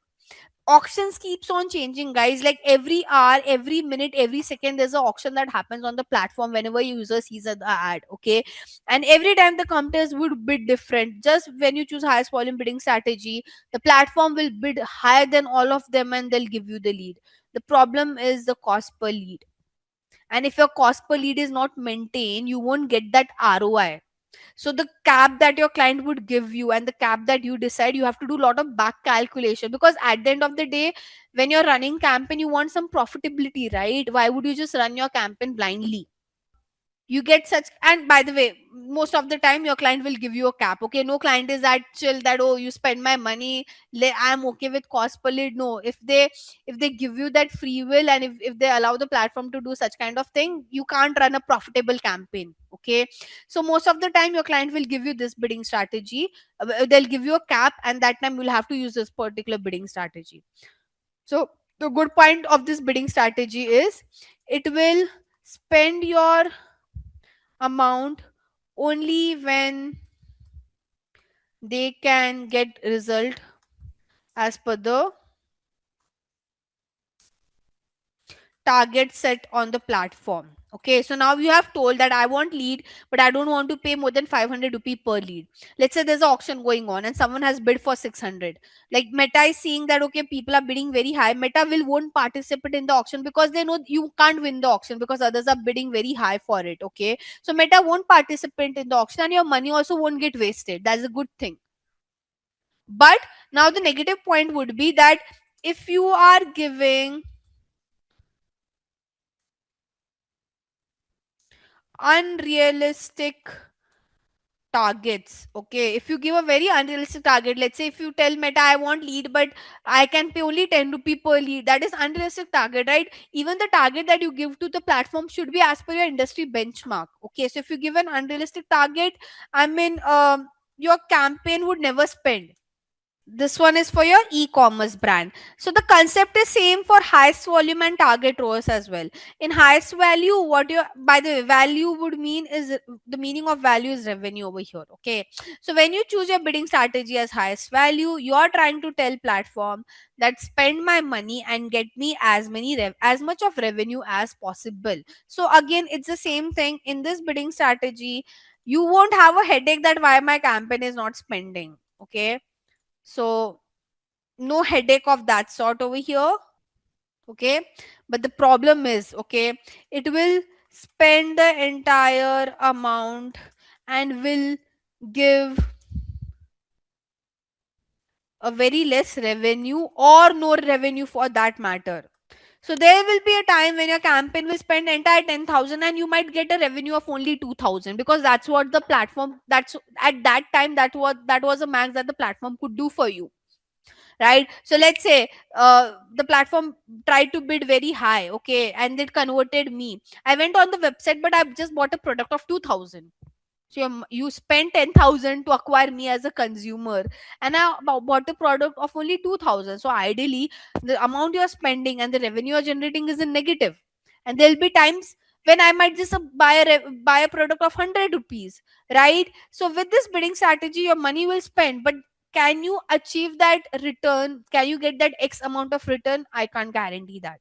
Auctions keeps on changing, guys, like every hour, every minute, every second there's an auction that happens on the platform whenever user sees the ad. Okay, and every time the competitors would bid different. Just when you choose highest volume bidding strategy, the platform will bid higher than all of them and they'll give you the lead. The problem is the cost per lead, and if your cost per lead is not maintained, you won't get that ROI. So the cap that your client would give you and the cap that you decide, you have to do a lot of back calculation, because at the end of the day, when you're running campaign, you want some profitability, right? Why would you just run your campaign blindly? You get such, and by the way, most of the time your client will give you a cap. Okay, no client is that chill that, oh, you spend my money, I'm okay with cost per lead. No, if they give you that free will, and if they allow the platform to do such kind of thing, you can't run a profitable campaign. Okay, so most of the time your client will give you this bidding strategy. They'll give you a cap, and that time you'll have to use this particular bidding strategy. So the good point of this bidding strategy is it will spend your amount only when they can get result as per the target set on the platform. Okay, so now you have told that I want lead, but I don't want to pay more than 500 rupee per lead. Let's say there's an auction going on and someone has bid for 600. Like Meta is seeing that, okay, people are bidding very high. Meta will won't participate in the auction because they know you can't win the auction because others are bidding very high for it. Okay, so Meta won't participate in the auction and your money also won't get wasted. That's a good thing. But now the negative point would be that if you are giving unrealistic targets, okay, if you give a very unrealistic target, let's say if you tell Meta I want lead but I can pay only 10 rupee per lead, that is unrealistic target, right? Even the target that you give to the platform should be as per your industry benchmark. Okay, so if you give an unrealistic target, I mean, your campaign would never spend. This one is for your e-commerce brand. So the concept is same for highest volume and target ROAS as well. In highest value, what your, by the way, value would mean is, the meaning of value is revenue over here. Okay, so when you choose your bidding strategy as highest value, you are trying to tell platform that spend my money and get me as as much of revenue as possible. So again, it's the same thing in this bidding strategy. You won't have a headache that why my campaign is not spending. Okay, so no headache of that sort over here. Okay, but the problem is, okay, it will spend the entire amount and will give a very less revenue or no revenue for that matter. So there will be a time when your campaign will spend entire 10,000 and you might get a revenue of only 2,000 because that's what the platform, that's at that time, that was a max that the platform could do for you, right? So let's say the platform tried to bid very high, okay, and it converted me. I went on the website, but I just bought a product of 2,000. So you spent 10,000 to acquire me as a consumer, and I bought a product of only 2,000. So ideally, the amount you're spending and the revenue you're generating is in negative. And there'll be times when I might just buy a product of 100 rupees, right? So with this bidding strategy, your money will spend, but can you achieve that return? Can you get that X amount of return? I can't guarantee that.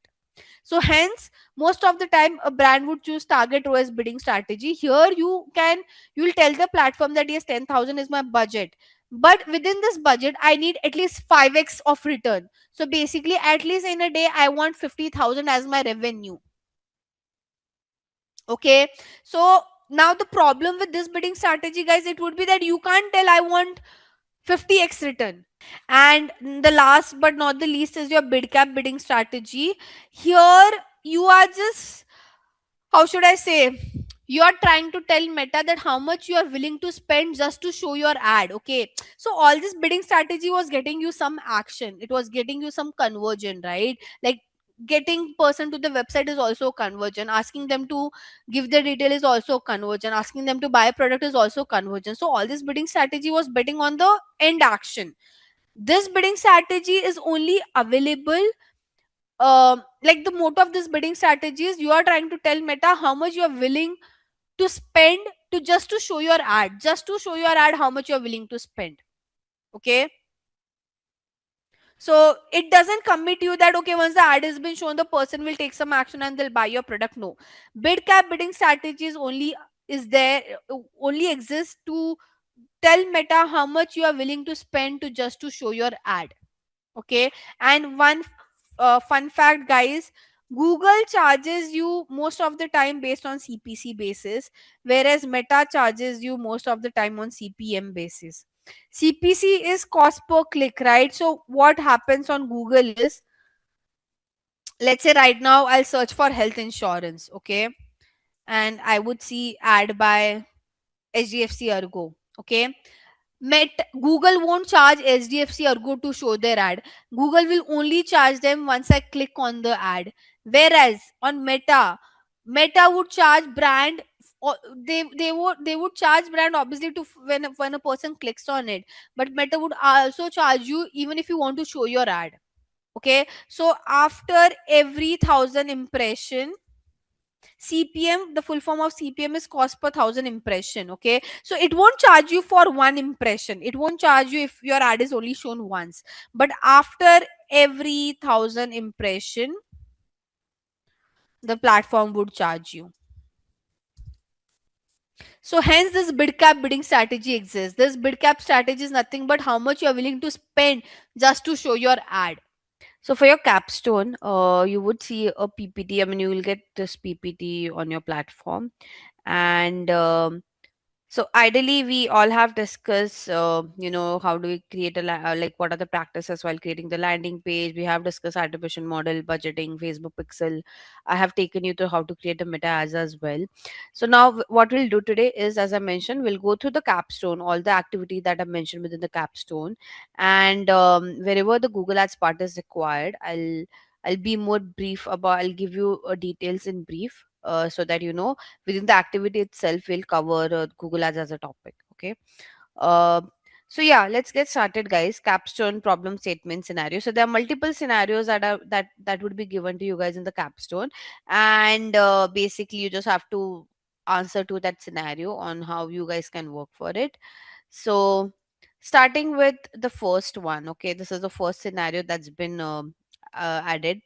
So hence, most of the time a brand would choose target ROAS bidding strategy. Here you'll tell the platform that yes, 10,000 is my budget. But within this budget, I need at least 5x of return. So basically, at least in a day, I want 50,000 as my revenue. Okay. So now the problem with this bidding strategy, guys, it would be that you can't tell I want 50x return. And the last but not the least is your bid cap bidding strategy. Here you are just, how should I say, you are trying to tell Meta that how much you are willing to spend just to show your ad. Okay, so all this bidding strategy was getting you some action, it was getting you some conversion, right? Like getting person to the website is also conversion, asking them to give the detail is also conversion, asking them to buy a product is also conversion. So all this bidding strategy was betting on the end action. This bidding strategy is only available, like the motto of this bidding strategy is you are trying to tell Meta how much you are willing to spend to just to show your ad, just to show your ad how much you're willing to spend. Okay, so it doesn't commit you that okay, once the ad has been shown, the person will take some action and they'll buy your product. No, bid cap bidding strategies only is there, only exists to tell Meta how much you are willing to spend to just to show your ad. Okay, and one fun fact, guys, Google charges you most of the time based on CPC basis, whereas Meta charges you most of the time on CPM basis. CPC is cost per click, right? So what happens on Google is, let's say right now I'll search for health insurance. Okay, and I would see ad by HDFC Ergo. Okay. Google won't charge HDFC Ergo to show their ad. Google will only charge them once I click on the ad. Whereas on Meta would charge brand, or they would charge brand obviously to when a person clicks on it. But Meta would also charge you even if you want to show your ad. Okay, so after every 1,000 impression, CPM, the full form of CPM is cost per 1,000 impression. Okay, so it won't charge you for one impression. It won't charge you if your ad is only shown once. But after every 1,000 impression, the platform would charge you. So hence this bid cap bidding strategy exists. This bid cap strategy is nothing but how much you are willing to spend just to show your ad. So for your capstone, you would see a PPT. I mean, you will get this PPT on your platform, and so ideally, we all have discussed, how do we create like what are the practices while creating the landing page. We have discussed attribution model, budgeting, Facebook pixel. I have taken you to how to create a meta ads as well. So now what we'll do today is, as I mentioned, we'll go through the capstone, all the activity that I mentioned within the capstone, and wherever the Google Ads part is required, I'll be more brief about. I'll give you details in brief, so that you know within the activity itself we'll cover Google Ads as a topic. Okay. uh, so yeah, let's get started, guys. Capstone problem statement scenario. So there are multiple scenarios that would be given to you guys in the capstone, and basically you just have to answer to that scenario on how you guys can work for it. So starting with the first one. Okay, this is the first scenario that's been added.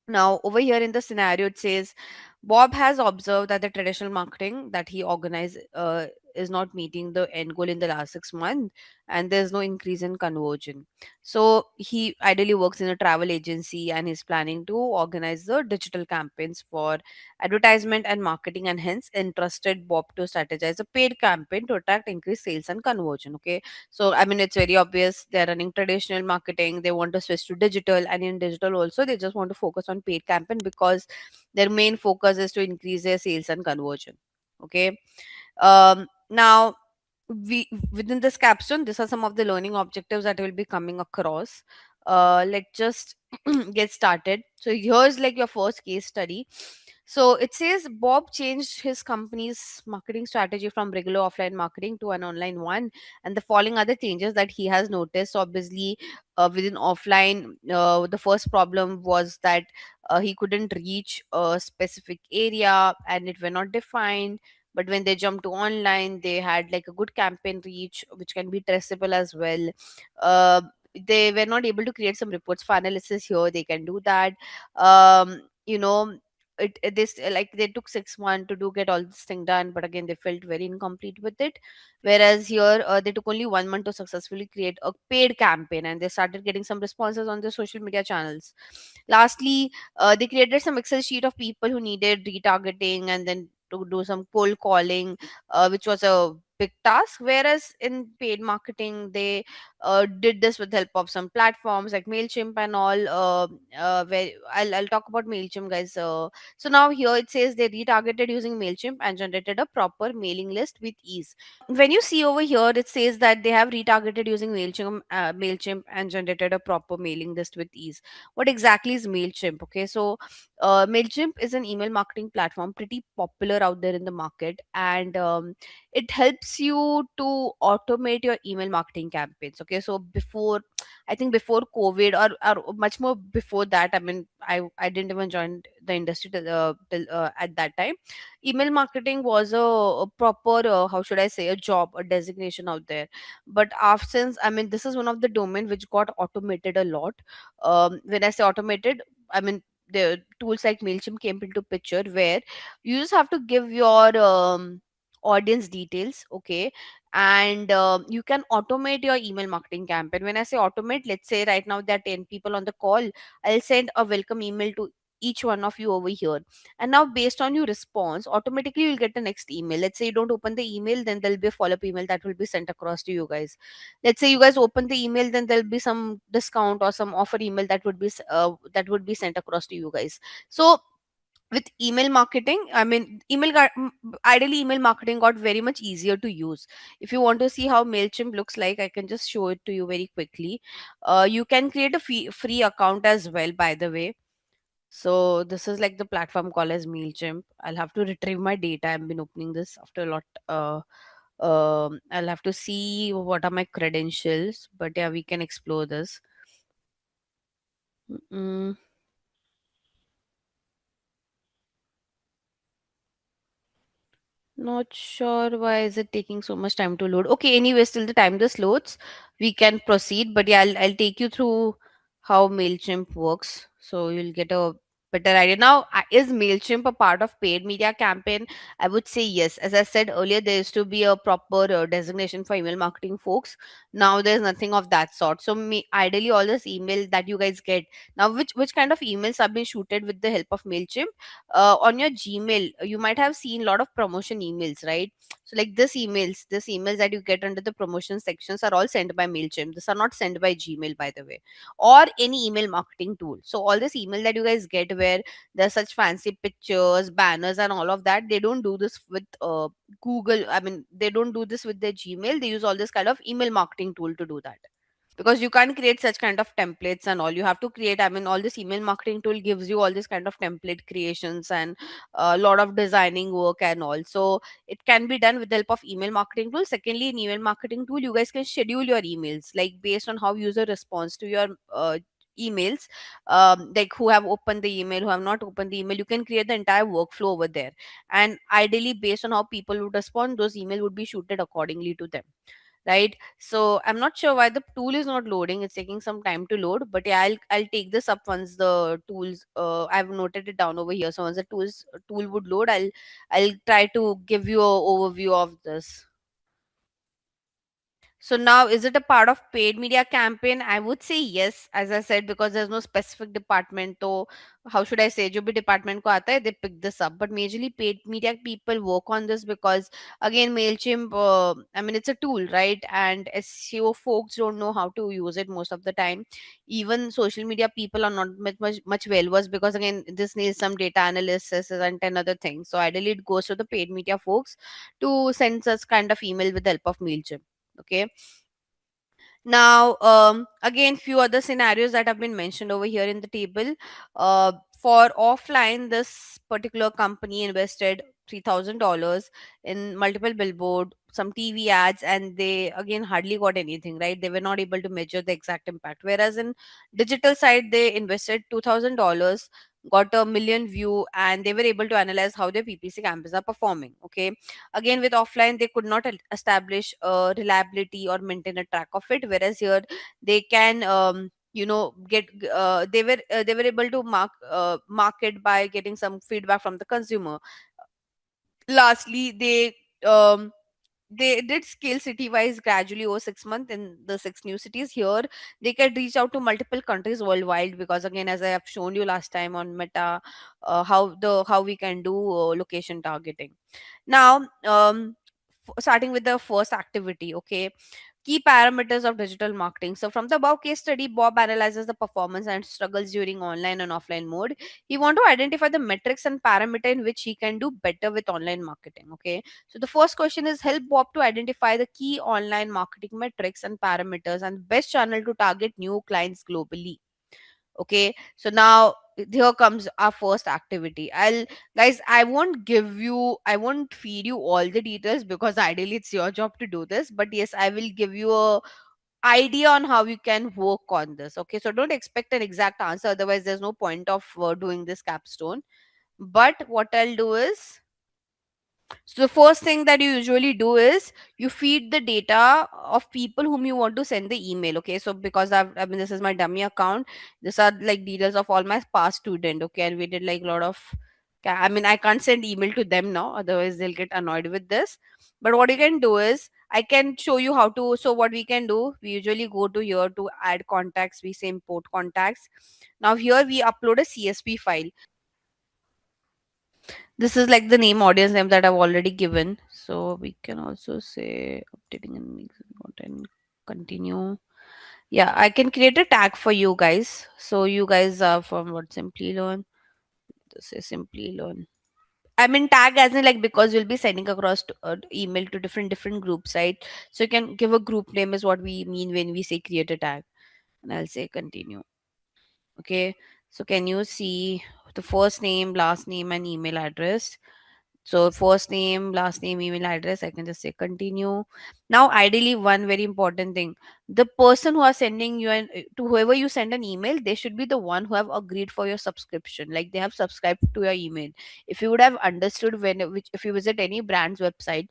Now, over here in the scenario, it says Bob has observed that the traditional marketing that he organized is not meeting the end goal in the last 6 months, and there's no increase in conversion. So, he ideally works in a travel agency and he's planning to organize the digital campaigns for advertisement and marketing, and hence entrusted Bob to strategize a paid campaign to attract increased sales and conversion. Okay, so I mean, it's very obvious they're running traditional marketing, they want to switch to digital, and in digital also they just want to focus on paid campaign because their main focus is to increase their sales and conversion. Okay. Now we within this capstone, these are some of the learning objectives that will be coming across. Let's just get started. So here's like your first case study. So it says Bob changed his company's marketing strategy from regular offline marketing to an online one, and the following other changes that he has noticed. Obviously, within offline, the first problem was that he couldn't reach a specific area and it were not defined. But when they jumped to online, they had like a good campaign reach which can be traceable as well. uh, they were not able to create some reports for analysis. Here they can do that. You know, this like they took 6 months to do get all this thing done, but again they felt very incomplete with it. Whereas here they took only 1 month to successfully create a paid campaign, and they started getting some responses on the social media channels. Lastly, they created some Excel sheet of people who needed retargeting and then to do some cold calling, which was a big task. Whereas in paid marketing, they did this with help of some platforms like Mailchimp and all. Where I'll talk about Mailchimp, guys. So now here it says they retargeted using Mailchimp and generated a proper mailing list with ease. When you see over here, it says that they have retargeted using Mailchimp and generated a proper mailing list with ease. What exactly is Mailchimp? Okay, so Mailchimp is an email marketing platform, pretty popular out there in the market, and it helps you to automate your email marketing campaigns. Okay, so before, I think before COVID, or much more before that, I mean, I didn't even join the industry till at that time. Email marketing was a proper, how should I say, a job, a designation out there. But after, since, I mean, this is one of the domain which got automated a lot. When I say automated, I mean the tools like Mailchimp came into picture, where you just have to give your audience details. Okay, and you can automate your email marketing campaign. When I say automate, let's say right now there are 10 people on the call, I'll send a welcome email to each one of you over here, and now based on your response, automatically you'll get the next email. Let's say you don't open the email, then there'll be a follow-up email that will be sent across to you guys. Let's say you guys open the email, then there'll be some discount or some offer email that would be sent across to you guys. So with email marketing, I mean ideally email marketing got very much easier to use. If you want to see how Mailchimp looks like, I can just show it to you very quickly. You can create a free account as well, by the way. So this is like the platform called as Mailchimp. I'll have to retrieve my data. I've been opening this after a lot. I'll have to see what are my credentials, but yeah, we can explore this. Mm, Not sure why is it taking so much time to load. Okay, anyways, till the time this loads, we can proceed. But yeah, I'll take you through how Mailchimp works, so you'll get a better idea. Now, is Mailchimp a part of paid media campaign? I would say yes. As I said earlier, there used to be a proper designation for email marketing folks. Now there's nothing of that sort. So ideally, all this email that you guys get now, which kind of emails have been shooted with the help of Mailchimp? On your Gmail, you might have seen a lot of promotion emails, right? So like this emails that you get under the promotion sections are all sent by Mailchimp. These are not sent by Gmail, by the way, or any email marketing tool. So all this email that you guys get where there's such fancy pictures, banners, and all of that, they don't do this with Google. I mean, they don't do this with their Gmail. They use all this kind of email marketing tool to do that, because you can't create such kind of templates and all. You have to create, I mean, all this email marketing tool gives you all this kind of template creations and a lot of designing work and all. So it can be done with the help of email marketing tool. Secondly, in email marketing tool, you guys can schedule your emails like based on how user responds to your emails, like who have opened the email, who have not opened the email. You can create the entire workflow over there, and ideally based on how people would respond, those email would be shooted accordingly to them, right? So I'm not sure why the tool is not loading. It's taking some time to load, but yeah, I'll take this up once the tools, I've noted it down over here. So once the tool would load, I'll try to give you a overview of this. So now, is it a part of paid media campaign? I would say yes, as I said, because there's no specific department. So how should I say? जो भी department को आता है, they pick this up. But majorly paid media people work on this because again, Mailchimp. I mean, it's a tool, right? And SEO folks don't know how to use it most of the time. Even social media people are not much well versed because again, this needs some data analysis and 10 other things. So ideally, it goes to the paid media folks to send such kind of email with the help of Mailchimp. Okay. Now, again, few other scenarios that have been mentioned over here in the table. For offline, this particular company invested $3,000 in multiple billboard, some TV ads, and they again hardly got anything, right? They were not able to measure the exact impact. Whereas in digital side, they invested $2,000, got a million view, and they were able to analyze how their PPC campaigns are performing. Okay, again with offline, they could not establish reliability or maintain a track of it, whereas here they can get they were able to market by getting some feedback from the consumer. Lastly, they did scale city wise gradually over 6 months in the six new cities. Here they can reach out to multiple countries worldwide, because again, as I have shown you last time on Meta, how we can do location targeting. Now, starting with the first activity, okay, key parameters of digital marketing. So, from the above case study, Bob analyzes the performance and struggles during online and offline mode. He want to identify the metrics and parameter in which he can do better with online marketing. Okay, so the first question is help Bob to identify the key online marketing metrics and parameters and best channel to target new clients globally. Okay, so now here comes our first activity. Guys, I won't feed you all the details because ideally it's your job to do this, but yes, I will give you a idea on how you can work on this. Okay, so don't expect an exact answer, otherwise there's no point of doing this capstone. But what I'll do is, so the first thing that you usually do is you feed the data of people whom you want to send the email. Okay, so because I mean, this is my dummy account. These are like details of all my past student. Okay, and we did like a lot of. I mean, I can't send email to them now, otherwise they'll get annoyed with this. But what you can do is I can show you how to. So what we can do, we usually go to here to add contacts. We say import contacts. Now here we upload a CSV file. This is like the name, audience name that I've already given. So we can also say updating and mixing content, continue. Yeah, I can create a tag for you guys. So you guys are from what, Simply Learn. This is simply learn. I mean tag as in like because you'll be sending across email to different groups, right? So you can give a group name is what we mean when we say create a tag. And I'll say continue. Okay. So can you see the first name, last name, and email address? So first name, last name, email address, I can just say continue. Now, ideally, one very important thing, the person who are sending you an to whoever you send an email, they should be the one who have agreed for your subscription. Like they have subscribed to your email. If you would have understood if you visit any brand's website,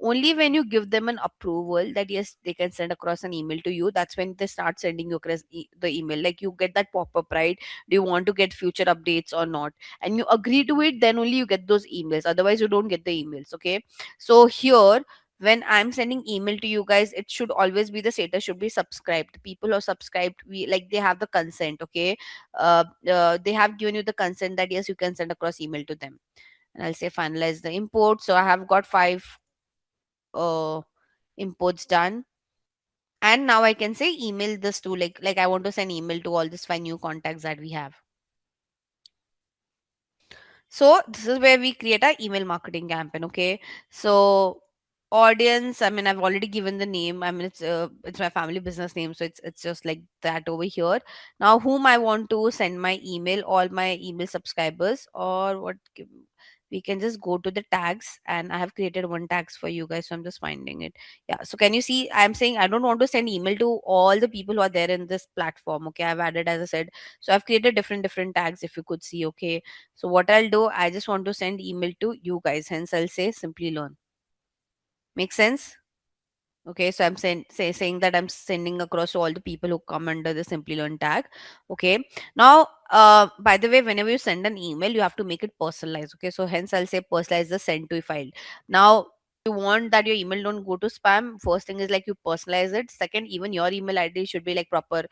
only when you give them an approval that yes, they can send across an email to you, that's when they start sending you across the email. Like you get that pop-up, right? Do you want to get future updates or not? And you agree to it, then only you get those emails, otherwise you don't get the emails. Okay, so here when I'm sending email to you guys, it should always be the status should be subscribed. People who are subscribed, we like they have the consent. Okay, they have given you the consent that yes, you can send across email to them. And I'll say finalize the import. So I have got 5 imports done. And now I can say email this to like I want to send email to all these 5 new contacts that we have. So this is where we create our email marketing campaign. Okay. So audience, I mean, I've already given the name. I mean, it's my family business name, so it's just like that over here. Now, whom I want to send my email, all my email subscribers, or what we can just go to the tags, and I have created one tags for you guys, so I'm just finding it. Yeah. So can you see? I'm saying I don't want to send email to all the people who are there in this platform. Okay, I've added, as I said, so I've created different tags. If you could see, okay. So what I'll do, I just want to send email to you guys. Hence, I'll say simply learn. Make sense? Okay, so I'm saying that I'm sending across to all the people who come under the simply learn tag. Okay. Now, by the way, whenever you send an email, you have to make it personalized. Okay, so hence I'll say personalize the send to file. Now, you want that your email don't go to spam. First thing is like you personalize it. Second, even your email ID should be like proper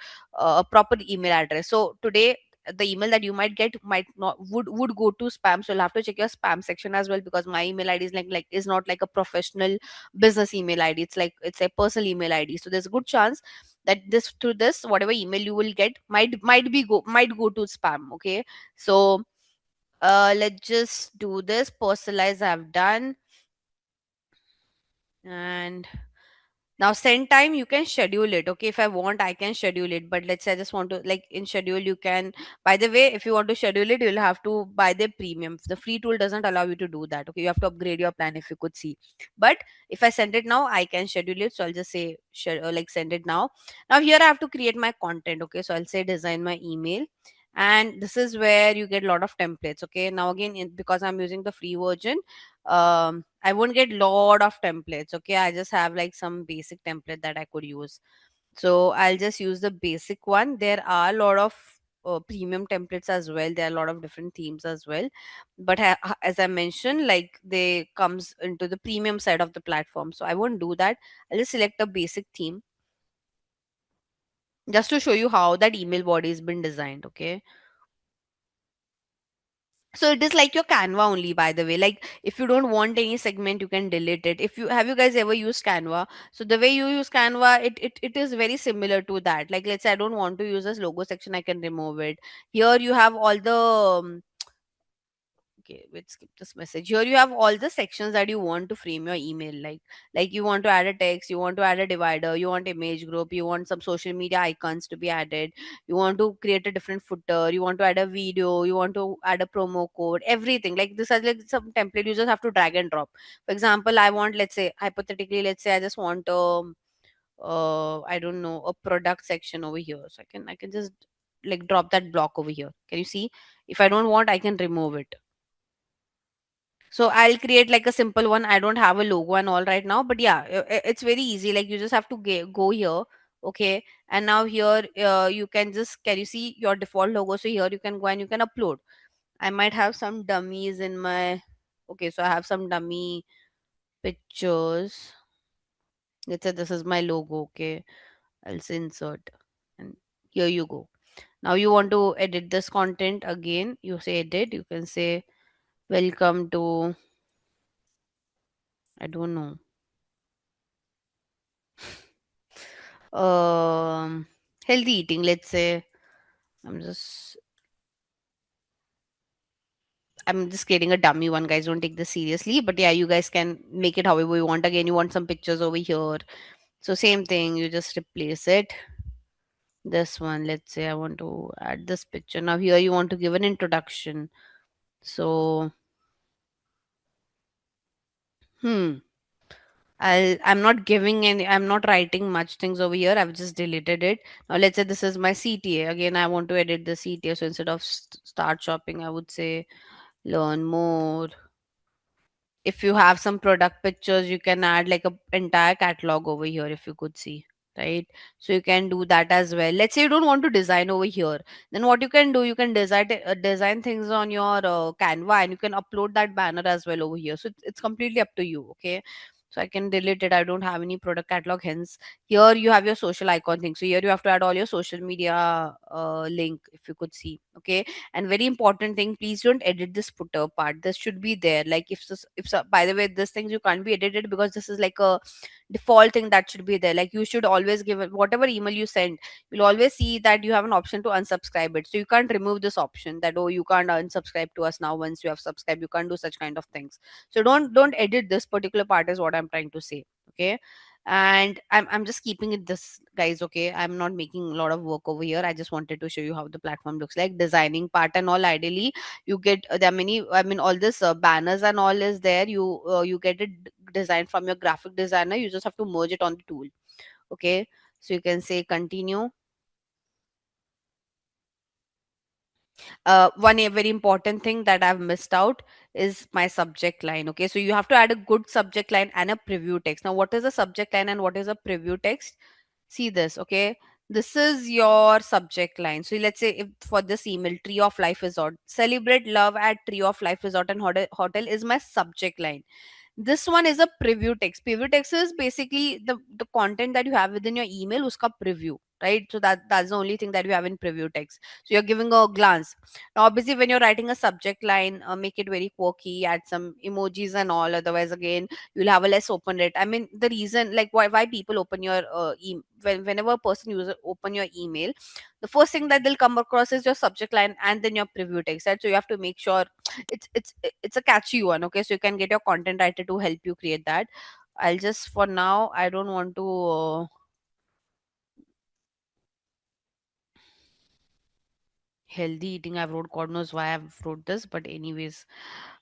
email address. So today the email that you might get might not would go to spam, so you'll have to check your spam section as well, because my email ID is like is not like a professional business email ID. It's like it's a personal email ID. So there's a good chance that this through this whatever email you will get might go to spam. Okay. So let's just do this. Personalize I've done. And now send time, you can schedule it. Okay, if I want, I can schedule it. But let's say I just want to like in schedule, you can. By the way, if you want to schedule it, you'll have to buy the premium. The free tool doesn't allow you to do that. Okay, you have to upgrade your plan if you could see. But if I send it now, I can schedule it. So I'll just say like send it now. Now here I have to create my content. Okay, so I'll say design my email. And this is where you get a lot of templates. Okay, now again because I'm using the free version, I won't get lot of templates. Okay, I just have like some basic template that I could use. So I'll just use the basic one. There are a lot of premium templates as well. There are a lot of different themes as well, but as I mentioned, like they comes into the premium side of the platform, so I won't do that. I'll just select a basic theme just to show you how that email body has been designed. Okay, so it is like your Canva only, by the way. Like if you don't want any segment, you can delete it. If you have you guys ever used Canva? So the way you use Canva, it is very similar to that. Like let's say I don't want to use this logo section, I can remove it. Here you have all the okay, let's skip this message. Here you have all the sections that you want to frame your email. Like you want to add a text, you want to add a divider, you want image group, you want some social media icons to be added, you want to create a different footer, you want to add a video, you want to add a promo code, everything. Like this is like some template you just have to drag and drop. For example, I want, let's say hypothetically, let's say I just want I don't know, a product section over here. So I can just like drop that block over here. Can you see? If I don't want, I can remove it. So I'll create like a simple one. I don't have a logo and all right now, but yeah, it's very easy. Like you just have to go here, okay. And now here, you can just can you see your default logo? So here you can go and you can upload. I might have some dummies in my. Okay, so I have some dummy pictures. Let's say this is my logo. Okay, I'll say insert, and here you go. Now you want to edit this content again. You say edit. You can say welcome to. I don't know. um Healthy eating, let's say. I'm just I'm just creating a dummy one, guys. Don't take this seriously. But yeah, you guys can make it however you want. Again, you want some pictures over here. So same thing, you just replace it. This one, let's say I want to add this picture. Now here you want to give an introduction. So hmm. I'm not giving any, I'm not writing much things over here. I've just deleted it. Now let's say this is my CTA. Again, I want to edit the CTA. So instead of start shopping, I would say learn more. If you have some product pictures, you can add like a entire catalog over here, if you could see, right? So you can do that as well. Let's say you don't want to design over here, then what you can do, you can design things on your Canva, and you can upload that banner as well over here. So it's completely up to you. Okay, so I can delete it. I don't have any product catalog, hence here you have your social icon thing. So here you have to add all your social media link, if you could see. Okay, and very important thing, please don't edit this footer part. This should be there. Like by the way, this things you can't be edited, because this is like a default thing that should be there. Like you should always give it, whatever email you send, you'll always see that you have an option to unsubscribe it. So you can't remove this option that, oh, you can't unsubscribe to us now once you have subscribed. You can't do such kind of things. So don't edit this particular part, is what I'm trying to say. Okay, and I'm just keeping it this, guys. Okay, I'm not making a lot of work over here. I just wanted to show you how the platform looks like, designing part and all. Ideally you get there are many, I mean, all this banners and all is there. You get it designed from your graphic designer. You just have to merge it on the tool. Okay, so you can say continue. Very important thing that I've missed out is my subject line. Okay, so you have to add a good subject line and a preview text. Now what is a subject line and what is a preview text? See this. Okay, this is your subject line. So let's say, if for this email, Tree of Life Resort, celebrate love at Tree of Life Resort and hotel is my subject line. This one is a preview text. Preview text is basically the content that you have within your email, uska preview, right? So that's the only thing that you have in preview text. So you're giving a glance. Now obviously when you're writing a subject line, make it very quirky, add some emojis and all. Otherwise, again, you'll have a less open rate. I mean, the reason, like, why people open your whenever a person user open your email, the first thing that they'll come across is your subject line and then your preview text, right? So you have to make sure it's a catchy one. Okay, so you can get your content writer to help you create that. I'll just, for now, I don't want to healthy eating, I've wrote, god knows why I've wrote this, but anyways,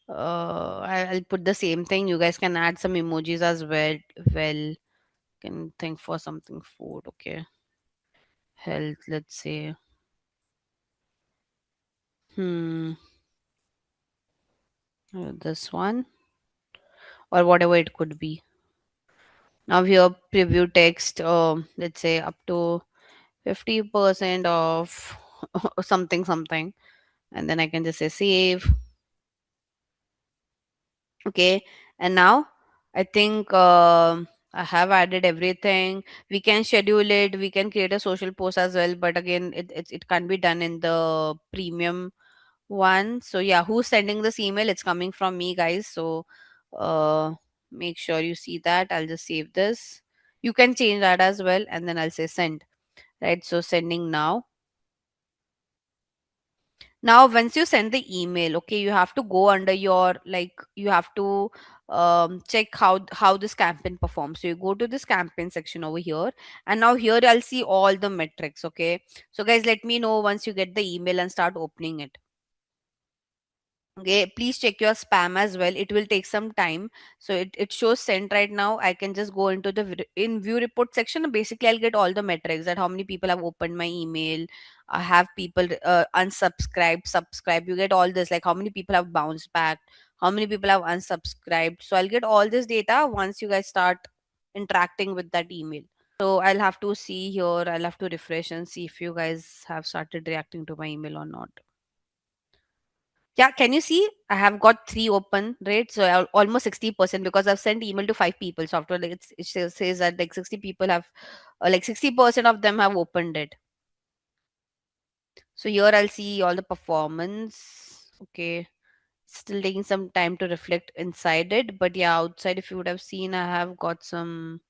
I'll put the same thing. You guys can add some emojis as well. Well, can think for something food. Okay, health, let's say. Hmm, this one, or whatever it could be. Now here preview text, let's say up to 50% of something something, and then I can just say save. Okay, and now I think I have added everything. We can schedule it, we can create a social post as well, but again, it can't be done in the premium one. So yeah, who's sending this email? It's coming from me, guys. So uh make sure you see that. I'll just save this. You can change that as well, and then I'll say send. Right, so sending now. Now once you send the email, okay, you have to go under your, like, you have to check how this campaign performs. So you go to this campaign section over here, and now here I'll see all the metrics. Okay, so guys, let me know once you get the email and start opening it. Okay, please check your spam as well. It will take some time. So it shows sent right now. I can just go into the in view report section, and basically I'll get all the metrics, that how many people have opened my email. I have people unsubscribed, subscribe. You get all this, like how many people have bounced back, how many people have unsubscribed. So I'll get all this data once you guys start interacting with that email. So I'll have to see here. I'll have to refresh and see if you guys have started reacting to my email or not. Yeah, can you see? I have got three open, right? So almost 60%, because I've sent email to five people. So after, like, it says that like 60 people have, like 60% of them have opened it. So here I'll see all the performance. Okay, still taking some time to reflect inside it, but yeah, outside, if you would have seen, I have got some.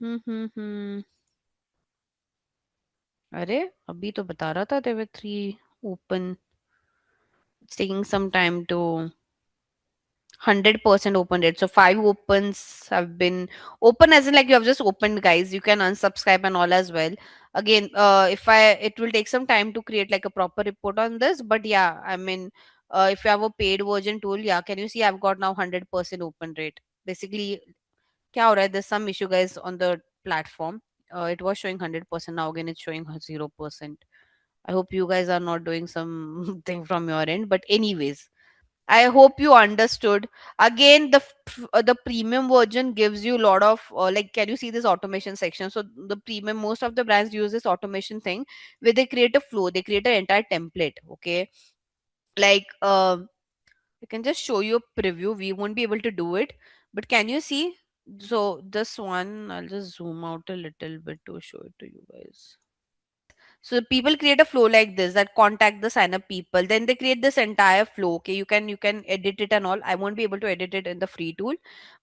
Hmm, hmm, hmm. अरे अभी तो बता रहा था there were three open. It's taking some time to 100% open rate. So five opens have been open, as in like you have just opened, guys. You can unsubscribe and all as well. Again, if I it will take some time to create like a proper report on this, but yeah, I mean, if you have a paid version tool, yeah, can you see I've got now 100% open rate. Basically, kya ho raha hai? There's some issue, guys, on the platform. It was showing 100%. Now again, it's showing 0%. I hope you guys are not doing something from your end. But anyways, I hope you understood. Again, the premium version gives you a lot of like. Can you see this automation section? So the premium, most of the brands use this automation thing where they create a flow. They create an entire template. Okay, like I can just show you a preview. We won't be able to do it, but can you see? So this one, I'll just zoom out a little bit to show it to you guys. So people create a flow like this, that contact the sign up people, then they create this entire flow. Okay, you can edit it and all. I won't be able to edit it in the free tool,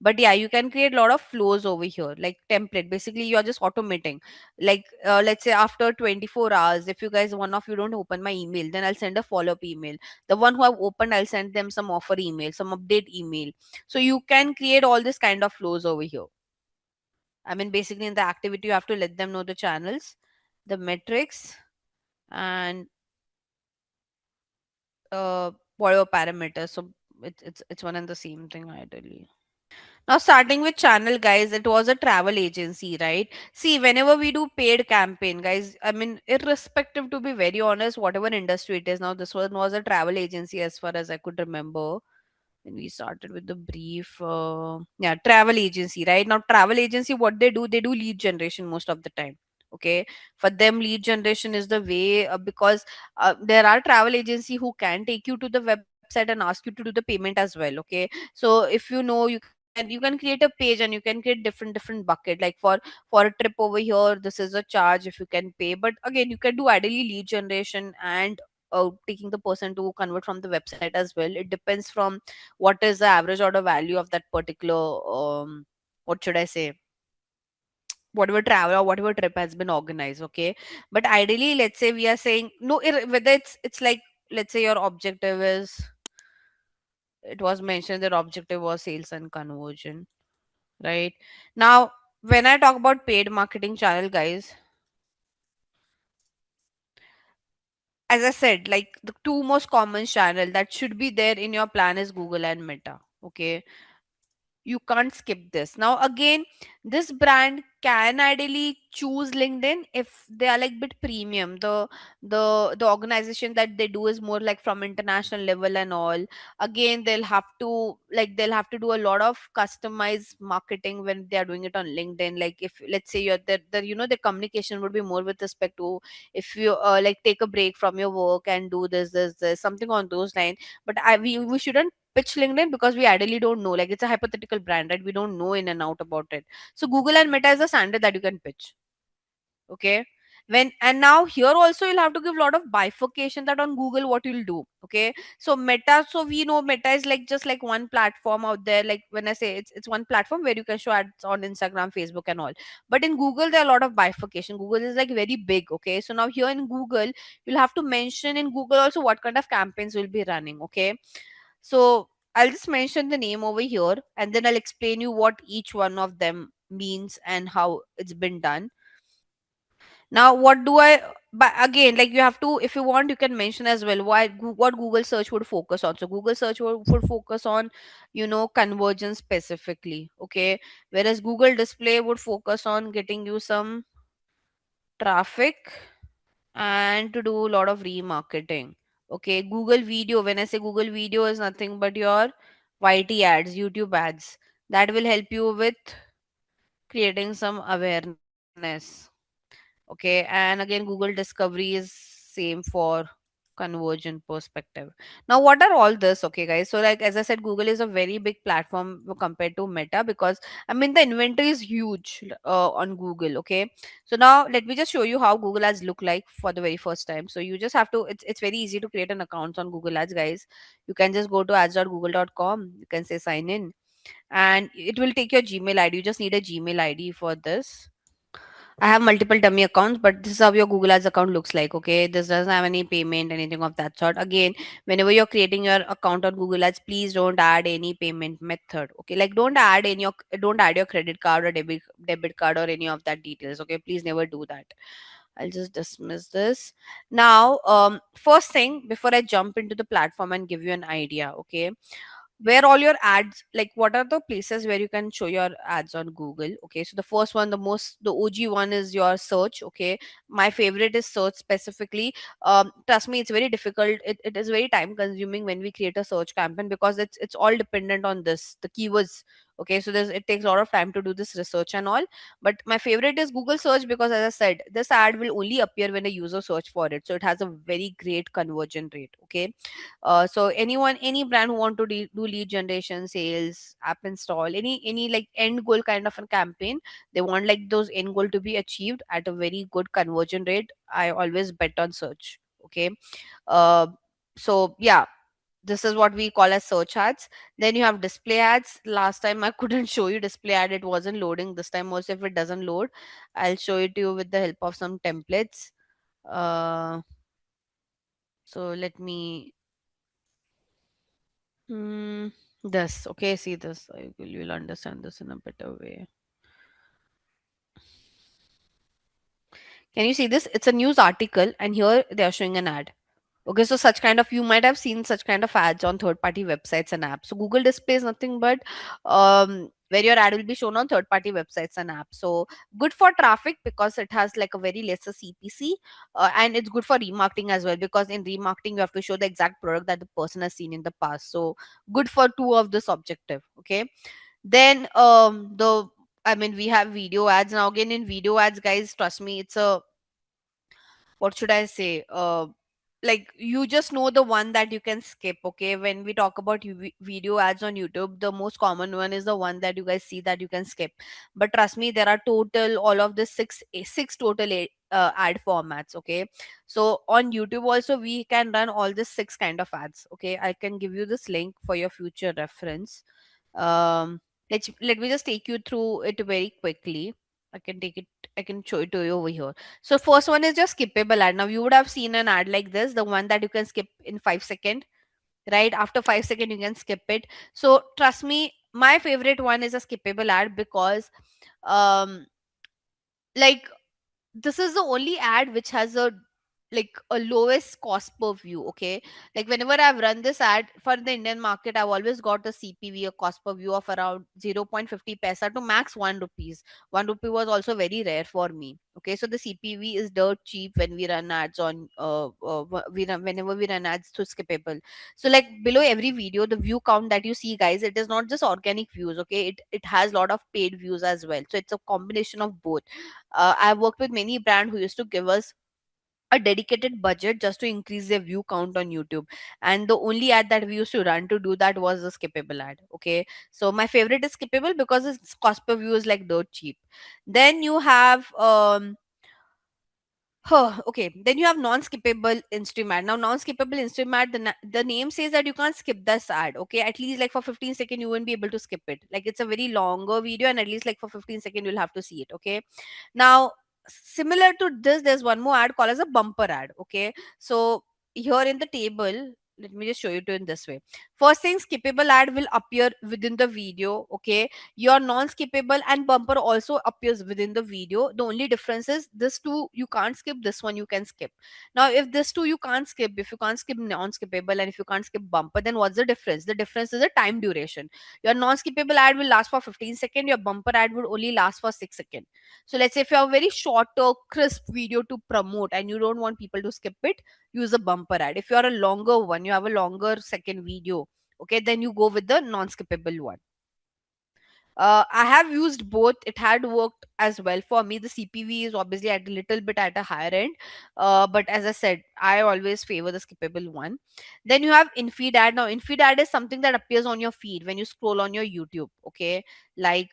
but yeah, you can create a lot of flows over here, like template. Basically, you're just automating. Like let's say after 24 hours, if you guys, one of you don't open my email, then I'll send a follow-up email. The one who have opened, I'll send them some offer email, some update email. So you can create all this kind of flows over here. I mean, basically in the activity, you have to let them know the channels, the metrics, and whatever parameters. So it's one and the same thing ideally. Now, starting with channel, guys, it was a travel agency, right? See, whenever we do paid campaign, guys, I mean, irrespective, to be very honest, whatever industry it is now, this one was a travel agency as far as I could remember when we started with the brief. Yeah, travel agency, right? Now, travel agency, what they do lead generation most of the time. Okay, for them, lead generation is the way, because there are travel agency who can take you to the website and ask you to do the payment as well. Okay, so if you know, you can create a page and you can create different bucket, like for a trip over here, this is a charge if you can pay. But again, you can do ideally lead generation and taking the person to convert from the website as well. It depends from what is the average order value of that particular what should I say, whatever travel or whatever trip has been organized. Okay, but ideally, let's say we are saying no, whether it's like, let's say your objective is, it was mentioned that objective was sales and conversion, right? Now, when I talk about paid marketing channel, guys, as I said, like the two most common channel that should be there in your plan is Google and Meta. Okay, you can't skip this. Now again, this brand can ideally choose LinkedIn if they are like bit premium. The organization that they do is more like from international level and all. Again, they'll have to do a lot of customized marketing when they are doing it on LinkedIn. Like if, let's say, you're the communication would be more with respect to, if you like take a break from your work and do this something on those lines. But we shouldn't pitch LinkedIn because we ideally don't know. Like it's a hypothetical brand, right? We don't know in and out about it. So Google and Meta is a standard that you can pitch. Okay. When and now here also you'll have to give a lot of bifurcation that on Google what you'll do. Okay. So Meta, so we know Meta is like just like one platform out there. Like when I say it's one platform where you can show ads on Instagram, Facebook, and all. But in Google, there are a lot of bifurcation. Google is like very big. Okay. So now here in Google, you'll have to mention in Google also what kind of campaigns will be running. Okay, so I'll just mention the name over here and then I'll explain you what each one of them means and how it's been done. Now, what do I, but again, like you have to, if you want, you can mention as well what Google search would focus on. So Google search would focus on, conversion specifically. Okay. Whereas Google display would focus on getting you some traffic and to do a lot of remarketing. Okay, Google Video. When I say Google Video is nothing but your YT ads, YouTube ads. That will help you with creating some awareness. Okay, and again, Google Discovery is same for conversion perspective. Now, what are all this? Okay, guys. So, like as I said, Google is a very big platform compared to Meta, because I mean the inventory is huge on Google. Okay, so now let me just show you how Google Ads look like for the very first time. So you just have to. It's very easy to create an account on Google Ads, guys. You can just go to ads.google.com. You can say sign in, and it will take your Gmail ID. You just need a Gmail ID for this. I have multiple dummy accounts, but this is how your Google Ads account looks like. Okay, this doesn't have any payment, anything of that sort. Again, whenever you're creating your account on Google Ads, please don't add any payment method. Okay, like don't add your credit card or debit card or any of that details. Okay, please never do that. I'll just dismiss this. Now, first thing before I jump into the platform and give you an idea, okay, where all your ads, like what are the places where you can show your ads on Google. Okay, so the first one, the OG one is your search. Okay, my favorite is search specifically. Trust me, it's very difficult, it is very time consuming when we create a search campaign, because it's all dependent on this, the keywords. Okay, so it takes a lot of time to do this research and all. But my favorite is Google search, because as I said, this ad will only appear when a user search for it, so it has a very great conversion rate. Okay, so any brand who want to do lead generation, sales, app install, any like end goal kind of a campaign, they want like those end goal to be achieved at a very good conversion rate, I always bet on search. Okay, uh, so yeah, this is what we call as search ads. Then you have display ads. Last time I couldn't show you display ad, it wasn't loading. This time also, if it doesn't load, I'll show it to you with the help of some templates. uh, so let me Hmm. This. Okay, see this. You'll understand this in a better way. Can you see this? It's a news article, and here they are showing an ad. Okay, so such kind of, you might have seen such kind of ads on third party websites and apps. So Google displays nothing but where your ad will be shown on third party websites and apps. So good for traffic because it has like a very lesser CPC, and it's good for remarketing as well, because in remarketing you have to show the exact product that the person has seen in the past. So good for two of this objective. Okay, then the I mean, we have video ads now. Again, in video ads, guys, trust me, it's a, what should I say? Like, you just know the one that you can skip. Okay, when we talk about video ads on YouTube, the most common one is the one that you guys see that you can skip. But trust me, there are total all of the six total ad formats. Okay, so on YouTube also we can run all the six kind of ads. Okay, I can give you this link for your future reference. Let me just take you through it very quickly. I can take it, I can show it to you over here. So first one is just skippable ad. Now you would have seen an ad like this, the one that you can skip in 5 seconds, right? After 5 seconds you can skip it. So trust me, my favorite one is a skippable ad, because um like, this is the only ad which has a, like, a lowest cost per view. Okay, like whenever I've run this ad for the Indian market, I've always got a CPV, a cost per view, of around 0.50 paisa to max 1 rupees. 1 rupee was also very rare for me. Okay, so the CPV is dirt cheap when we run ads on whenever we run ads to skippable. So like, below every video, the view count that you see, guys, it is not just organic views. Okay, it has a lot of paid views as well, so it's a combination of both. I've worked with many brand who used to give us a dedicated budget just to increase their view count on YouTube. And the only ad that we used to run to do that was the skippable ad. Okay, so my favorite is skippable because its cost per view is like dirt cheap. Then you have Huh, okay. Then you have non-skippable instrument. Now, non-skippable instrument, the name says that you can't skip this ad. Okay, at least like for 15 seconds, you won't be able to skip it. Like, it's a very longer video, and at least like for 15 seconds, you'll have to see it. Okay. Now, similar to this, there's one more ad called as a bumper ad. Okay, so here in the table, let me just show you to in this way. First thing, skippable ad will appear within the video. Okay, your non-skippable and bumper also appears within the video. The only difference is this two you can't skip, this one you can skip. Now if this two you can't skip, if you can't skip non-skippable and if you can't skip bumper, then what's the difference? The difference is the time duration. Your non-skippable ad will last for 15 seconds, your bumper ad would only last for 6 seconds. So let's say if you have a very shorter crisp video to promote and you don't want people to skip it, use a bumper ad. If you are a longer one, you have a longer second video, okay, then you go with the non-skippable one. I have used both. It had worked as well for me. The CPV is obviously at a little bit at a higher end, but as I said, I always favor the skippable one. Then you have in-feed ad. Now, in-feed ad is something that appears on your feed when you scroll on your YouTube. Okay, like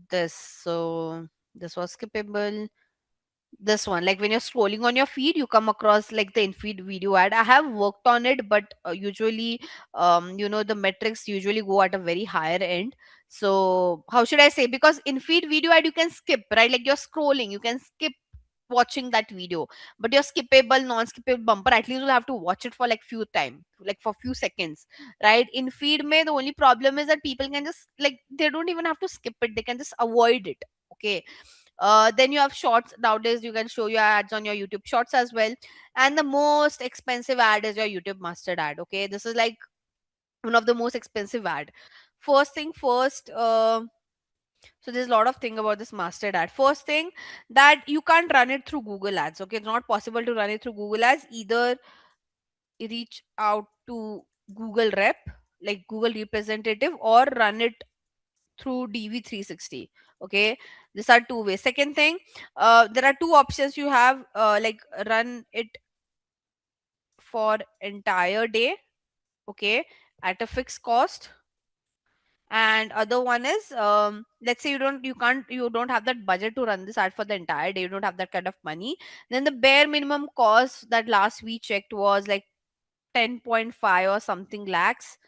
this. So this was skippable. This one, like when you're scrolling on your feed, you come across like the in-feed video ad. I have worked on it, but usually, the metrics usually go at a very higher end. So how should I say, because in-feed video ad you can skip, right? Like you're scrolling, you can skip watching that video. But your skippable, non-skippable bumper, at least you'll have to watch it for like few time, like for few seconds, right? In feed may, the only problem is that people can just, like, they don't even have to skip it, they can just avoid it. Okay. Then you have shorts. Nowadays you can show your ads on your YouTube shorts as well. And the most expensive ad is your YouTube mustard ad. Okay, this is like one of the most expensive ad. First thing first, so there's a lot of thing about this mustard ad. First thing, that you can't run it through Google ads. Okay, it's not possible to run it through Google ads. Either reach out to Google rep, like Google representative, or run it through DV360. Okay, these are two ways. Second thing, there are two options you have, like run it for entire day, okay, at a fixed cost. And other one is, let's say you don't have that budget to run this ad for the entire day, you don't have that kind of money. Then the bare minimum cost that last we checked was like 10.5 or something lakhs.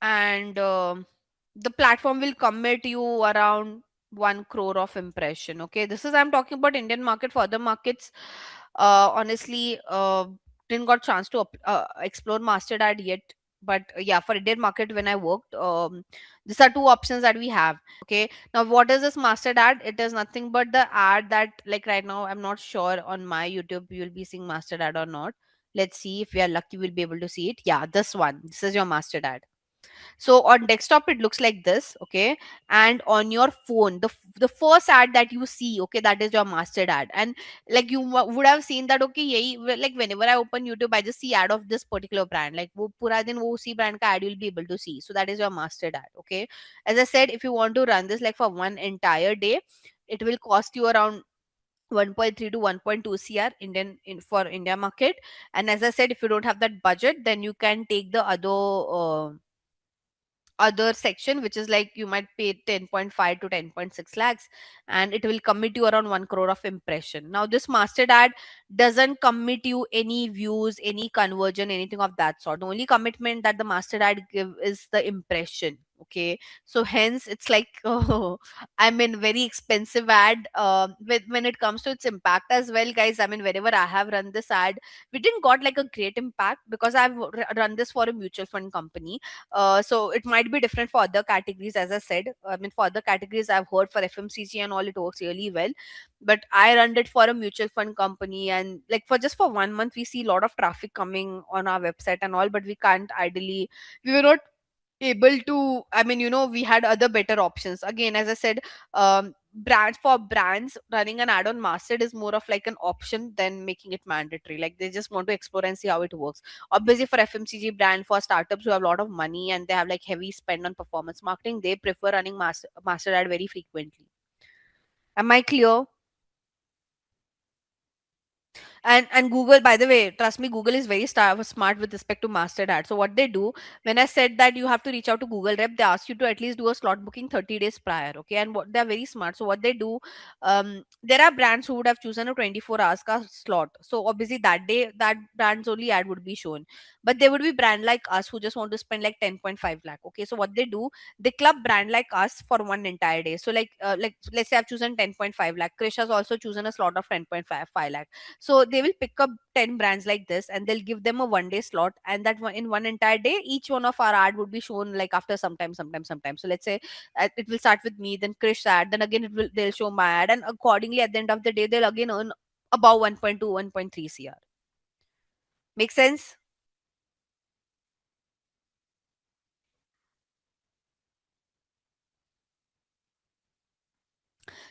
And the platform will commit you around 1 crore of impression. Okay, this is, I'm talking about Indian market. For other markets, honestly, didn't got chance to explore master ad yet. But yeah, for Indian market, when I worked, these are two options that we have. Okay, now what is this mastered ad? It is nothing but the ad that, like, right now I'm not sure on my YouTube you'll be seeing mastered ad or not. Let's see, if we are lucky we'll be able to see it. Yeah, this one, this is your mastered ad. So on desktop it looks like this. Okay, and on your phone, the first ad that you see, okay, that is your mastered ad. And like you would have seen that, okay, like whenever I open YouTube, I just see ad of this particular brand, like wo pura din wo usi brand ka ad you'll be able to see. So that is your mastered ad. Okay, as I said, if you want to run this like for one entire day, it will cost you around 1.3 to 1.2 cr for India market. And as I said, if you don't have that budget, then you can take the other section, which is like you might pay 10.5 to 10.6 lakhs, and it will commit you around 1 crore of impression. Now this mastered ad doesn't commit you any views, any conversion, anything of that sort. The only commitment that the mastered ad give is the impression. Okay, so hence it's like I mean, very expensive ad. When it comes to its impact as well, guys, I mean, wherever I have run this ad, we didn't got like a great impact, because I've run this for a mutual fund company. So it might be different for other categories. As I said, I mean, for other categories I've heard, for FMCG and all, it works really well. But I run it for a mutual fund company, and like for just for 1 month we see a lot of traffic coming on our website and all, but we can't ideally, we were not able to, I mean, we had other better options. Again, as I said, brands running an ad on masthead is more of like an option than making it mandatory. Like they just want to explore and see how it works. Obviously for FMCG brand, for startups who have a lot of money and they have like heavy spend on performance marketing, they prefer running master ad very frequently. Am I clear? And Google, by the way, trust me, Google is very smart with respect to mastered ad. So what they do, when I said that you have to reach out to Google rep, they ask you to at least do a slot booking 30 days prior. Okay, and what they're very smart. So what they do, there are brands who would have chosen a 24 hours slot. So obviously that day that brand's only ad would be shown. But there would be brand like us who just want to spend like 10.5 lakh. Okay, so what they do, they club brand like us for one entire day. So like let's say I've chosen 10.5 lakh. Krish has also chosen a slot of 10.5 lakh. So they will pick up 10 brands like this, and they'll give them a 1 day slot, and that one, in one entire day, each one of our ad would be shown like after sometime. So let's say it will start with me, then Krish ad, then again they'll show my ad, and accordingly at the end of the day they'll again earn above 1.2, 1.3 cr. Make sense?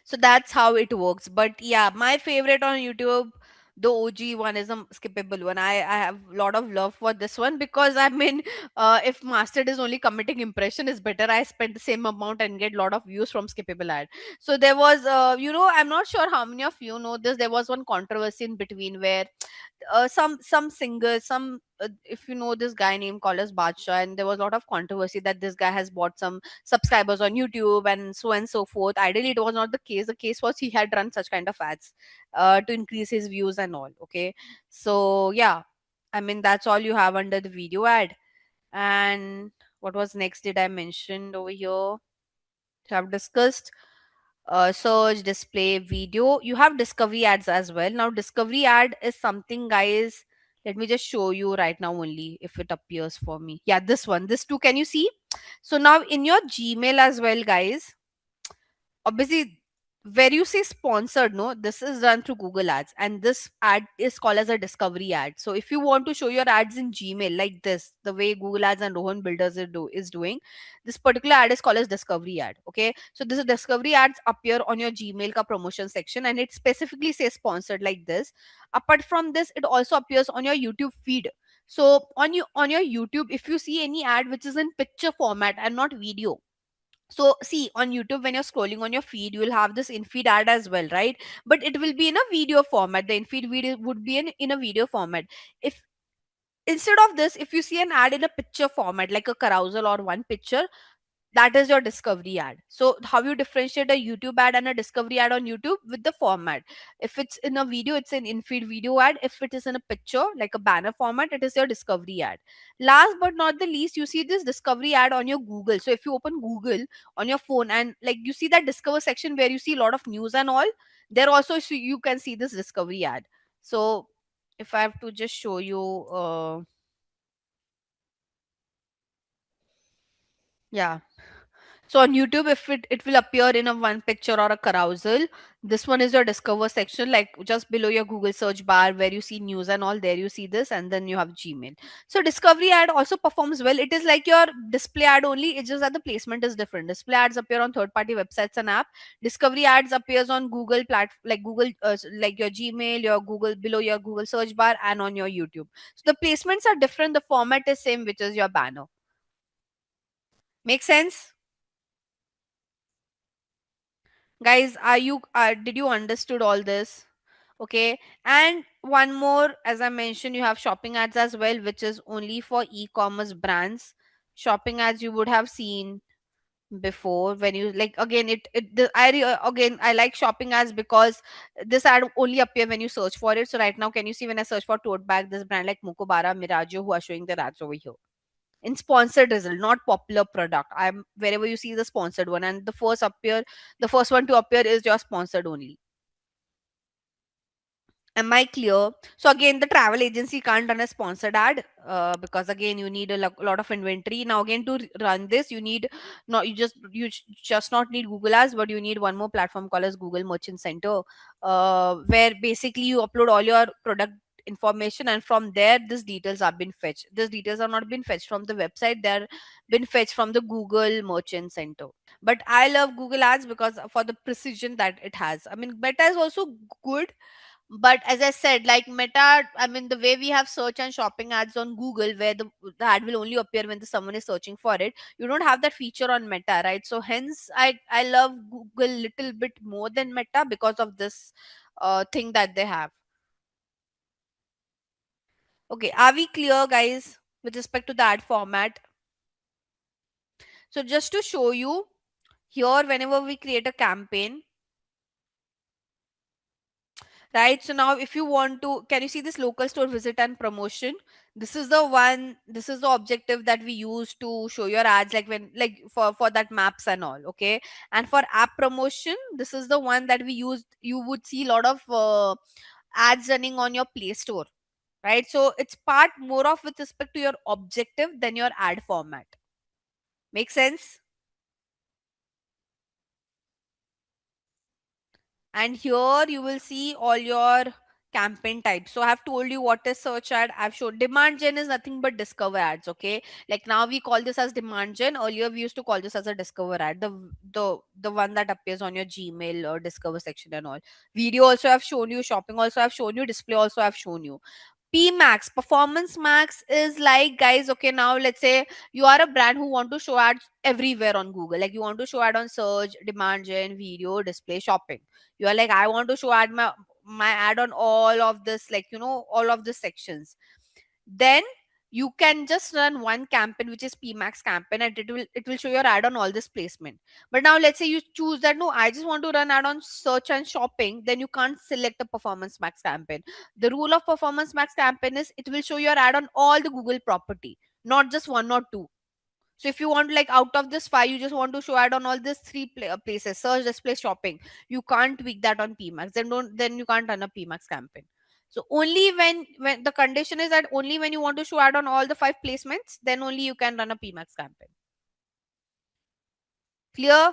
So that's how it works. But yeah, my favorite on YouTube, the OG one, is a skippable one. I have a lot of love for this one, because I mean, if mastered is only committing impression is better, I spend the same amount and get a lot of views from skippable ad. So there was, I'm not sure how many of you know this. There was one controversy in between where some singers, some if you know this guy named called as Badsha, and there was a lot of controversy that this guy has bought some subscribers on YouTube and so forth. Ideally, it was not the case. The case was he had run such kind of ads to increase his views and all. Okay, so yeah, I mean that's all you have under the video ad. And what was next? Did I mention over here? Have discussed search, display, video. You have discovery ads as well. Now, discovery ad is something, guys. Let me just show you right now only if it appears for me. Yeah, this one, this two. Can you see? So now in your Gmail as well, guys, obviously where you say sponsored, no, this is done through Google Ads, and this ad is called as a discovery ad. So if you want to show your ads in Gmail like this, the way Google Ads and Rohan Builders is doing, this particular ad is called as discovery ad. Okay, so this discovery ads appear on your Gmail ka promotion section, and it specifically says sponsored like this. Apart from this, it also appears on your YouTube feed. So on your YouTube, if you see any ad which is in picture format and not video, so see on YouTube when you're scrolling on your feed, you will have this in-feed ad as well, right? But it will be in a video format. The in-feed video would be in a video format. If instead of this, if you see an ad in a picture format like a carousel or one picture, that is your discovery ad. So how you differentiate a YouTube ad and a discovery ad on YouTube? With the format. If it's in a video, it's an in-feed video ad. If it is in a picture like a banner format, it is your discovery ad. Last but not the least, you see this discovery ad on your Google. So if you open Google on your phone and like you see that discover section where you see a lot of news and all, there also you can see this discovery ad. So if I have to just show you, yeah. So on YouTube, if it will appear in a one picture or a carousel. This one is your discover section, like just below your Google search bar where you see news and all. There you see this, and then you have Gmail. So discovery ad also performs well. It is like your display ad only. It's just that the placement is different. Display ads appear on third-party websites and app. Discovery ads appears on Google like Google, like your Gmail, your Google below your Google search bar, and on your YouTube. So the placements are different. The format is same, which is your banner. Make sense? Guys, are you did you understood all this? Okay, and one more, as I mentioned, you have shopping ads as well, which is only for e-commerce brands. Shopping ads you would have seen before. When you like, again, again, I like shopping ads because this ad only appear when you search for it. So right now, can you see when I search for tote bag, this brand like Mukobara, Miraggio, who are showing their ads over here in sponsored result, not popular product. I'm wherever you see the sponsored one, and the first one to appear is your sponsored only. Am I clear? So again, the travel agency can't run a sponsored ad because again you need a lot of inventory. Now again, to run this, you need not just not need Google Ads, but you need one more platform called as Google Merchant Center, where basically you upload all your product information, and from there these details are been fetched. These details are not been fetched from the website; they're been fetched from the Google Merchant Center. But I love Google Ads because for the precision that it has. I mean, Meta is also good, but as I said, like Meta, I mean, the way we have search and shopping ads on Google, where the ad will only appear when someone is searching for it, you don't have that feature on Meta, right? So hence I love Google little bit more than Meta because of this thing that they have. Okay, are we clear, guys, with respect to the ad format? So just to show you here, whenever we create a campaign, right? So now if you want to, can you see this local store visit and promotion? This is the one, this is the objective that we use to show your ads, like when like for that maps and all. Okay, and for app promotion, this is the one that we use. You would see a lot of ads running on your Play Store, right? So it's part more of with respect to your objective than your ad format. Make sense? And here you will see all your campaign types. So I have told you what is search ad. I've shown demand gen is nothing but discover ads. Okay, like now we call this as demand gen. Earlier we used to call this as a discover ad, the one that appears on your Gmail or discover section and all. Video also I've shown you, shopping also I've shown you, display also I've shown you. P max, performance max is like, guys, okay, now let's say you are a brand who want to show ads everywhere on Google. Like you want to show ad on search, demand gen, video, display, shopping. You are like, I want to show ad my ad on all of this, like all of the sections. Then you can just run one campaign, which is PMAX campaign, and it will show your ad on all this placement. But now let's say you choose that, no, I just want to run ad on search and shopping, then you can't select a performance max campaign. The rule of performance max campaign is it will show your ad on all the Google property, not just one or two. So if you want, like, out of this five, you just want to show ad on all these three places: search, display, shopping. You can't tweak that on PMAX. Then you can't run a PMAX campaign. So only when the condition is that only when you want to show ad on all the five placements, then only you can run a PMAX campaign. Clear?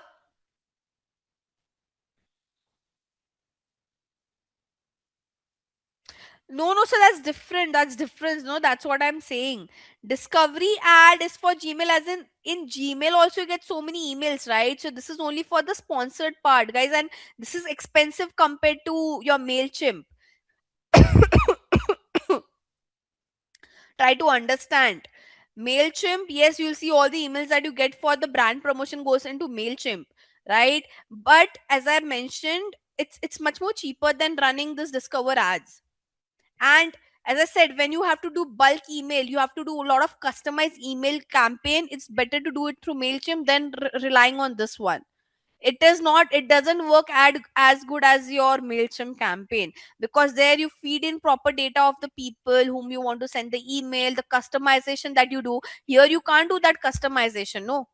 No, no, so that's different. That's different. No, that's what I'm saying. Discovery ad is for Gmail, as in Gmail also you get so many emails, right? So this is only for the sponsored part, guys, and this is expensive compared to your MailChimp. Try to understand. MailChimp, yes, you'll see all the emails that you get for the brand promotion goes into MailChimp, right? But as I mentioned, it's much more cheaper than running this Discover ads. And as I said, when you have to do bulk email, you have to do a lot of customized email campaign. It's better to do it through MailChimp than relying on this one. It doesn't work as good as your MailChimp campaign, because there you feed in proper data of the people whom you want to send the email, the customization that you do. Here you can't do that customization, no.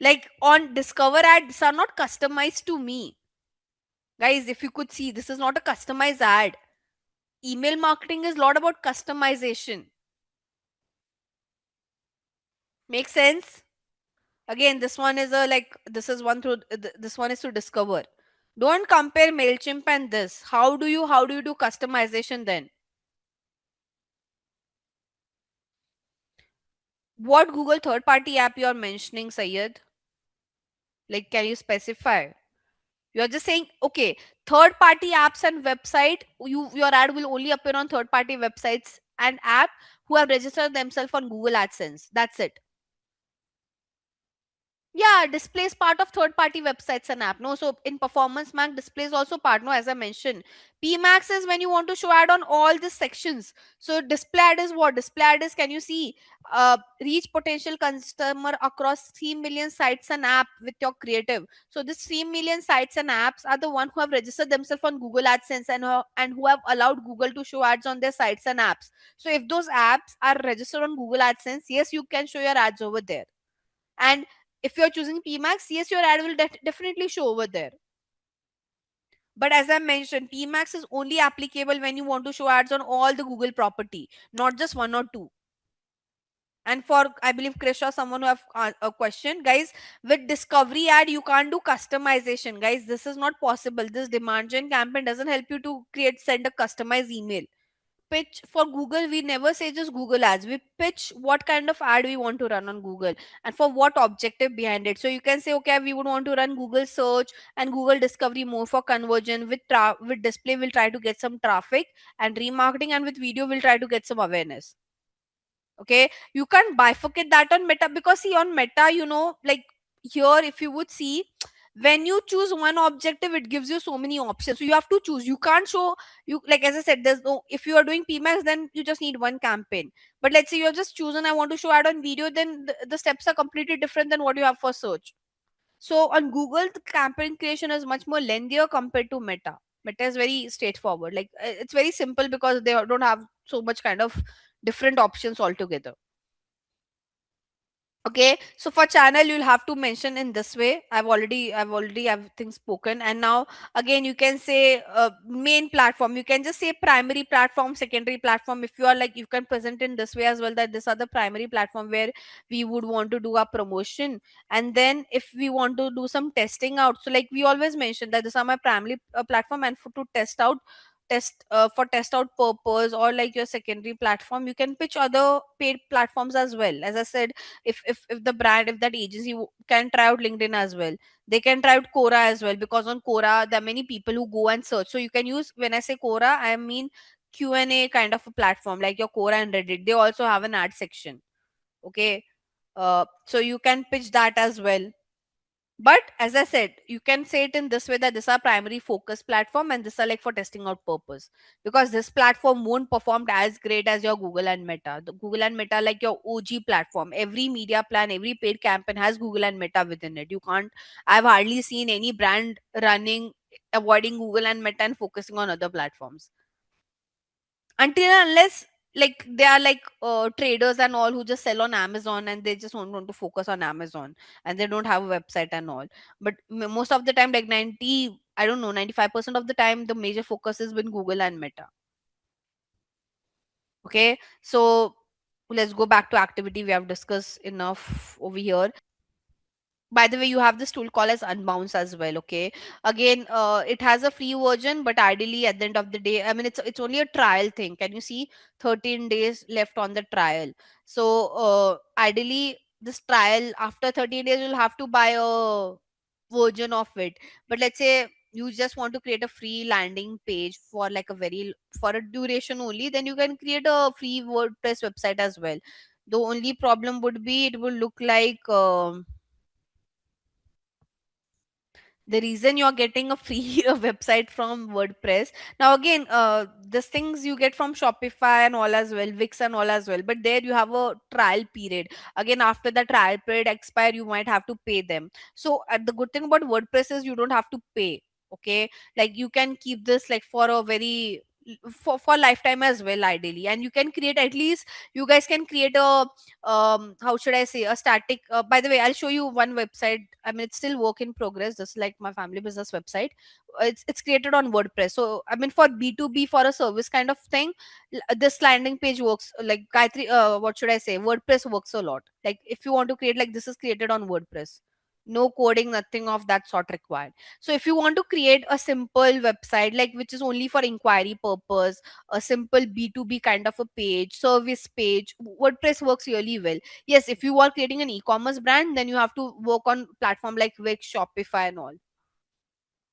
Like on Discover ads are not customized to me. Guys, if you could see, this is not a customized ad. Email marketing is a lot about customization. Make sense? Again, this one is a, like, this is one through this one is to Discover. Don't compare MailChimp and this. How do you do customization then? What Google third party app you're mentioning, Sayed? Like, can you specify? You're just saying, okay, third party apps and website, your ad will only appear on third party websites and app who have registered themselves on Google AdSense. That's it. Yeah, display is part of third party websites and app. No, so in performance max, display is also part. No, as I mentioned, PMax is when you want to show ad on all these sections. So display ad is what? Display ad is, can you see, reach potential customer across 3 million sites and app with your creative. So this 3 million sites and apps are the one who have registered themselves on Google AdSense, and who have allowed Google to show ads on their sites and apps. So if those apps are registered on Google AdSense, yes, you can show your ads over there. And if you're choosing PMAX, yes, your ad will definitely show over there. But as I mentioned, PMAX is only applicable when you want to show ads on all the Google property, not just one or two. And for, I believe, Krisha, someone who have a question, guys, with Discovery ad, you can't do customization, guys. This is not possible. This demand gen campaign doesn't help you to send a customized email. Pitch for Google, we never say just Google ads. We pitch what kind of ad we want to run on Google and for what objective behind it. So you can say, okay, we would want to run Google search and Google discovery more for conversion. With display, we'll try to get some traffic and remarketing, and with video, we'll try to get some awareness. Okay, you can't bifurcate that on Meta, because see, on Meta, like, here if you would see, when you choose one objective, it gives you so many options, so you have to choose. You can't show, you, like, as I said, there's no, if you are doing PMAX, then you just need one campaign. But let's say you have just chosen, I want to show ad on video, then the steps are completely different than what you have for search. So on Google, the campaign creation is much more lengthier compared to Meta. Meta is very straightforward, like, it's very simple because they don't have so much kind of different options altogether. Okay, so for channel, you'll have to mention in this way. I've already everything spoken. And now again, you can say, main platform. You can just say primary platform, secondary platform. If you are like, you can present in this way as well, that these are the primary platform where we would want to do our promotion. And then if we want to do some testing out, so like we always mention that these are my primary platform, and for to test out, for test out purpose, or like your secondary platform, you can pitch other paid platforms as well. As I said, if the brand, if that agency can try out LinkedIn as well, they can try out Quora as well, because on Quora there are many people who go and search. So you can use, when I say Quora, I mean Q&A kind of a platform, like your Quora and Reddit. They also have an ad section. Okay, so you can pitch that as well. But as I said, you can say it in this way, that this are primary focus platform and this are like for testing out purpose, because this platform won't perform as great as your Google and Meta. The Google and Meta, like your OG platform, every media plan, every paid campaign has Google and Meta within it. You can't, I've hardly seen any brand running, avoiding Google and Meta and focusing on other platforms, until and unless like they are like traders and all who just sell on Amazon and they just want to focus on Amazon and they don't have a website and all. But most of the time, like 90, I don't know, 95% of the time, the major focus is with Google and Meta. Okay, so let's go back to activity. We have discussed enough over here. By the way, you have this tool called as Unbounce as well. Okay, again, it has a free version, but ideally at the end of the day, I mean, it's only a trial thing. Can you see 13 days left on the trial? So ideally this trial, after 13 days you'll have to buy a version of it. But let's say you just want to create a free landing page for like a very, for a duration only, then you can create a free WordPress website as well. The only problem would be it will look like the reason you're getting a free website from WordPress. Now again, these things you get from Shopify and all as well, Wix and all as well, but there you have a trial period. Again, after the trial period expire, you might have to pay them. So the good thing about WordPress is you don't have to pay. Okay, like you can keep this like for a very, for lifetime as well ideally, and you can create, at least you guys can create a how should I say, a static, by the way, I'll show you one website. I mean, it's still work in progress, just like my family business website. It's created on WordPress. So I mean, for B2B, for a service kind of thing, this landing page works like Gayatri, what should I say, WordPress works a lot. Like if you want to create, like this is created on WordPress, no coding, nothing of that sort required. So if you want to create a simple website, like which is only for inquiry purpose, a simple B2B kind of a page, service page, WordPress works really well. Yes, if you are creating an e-commerce brand, then you have to work on platform like Wix, Shopify and all.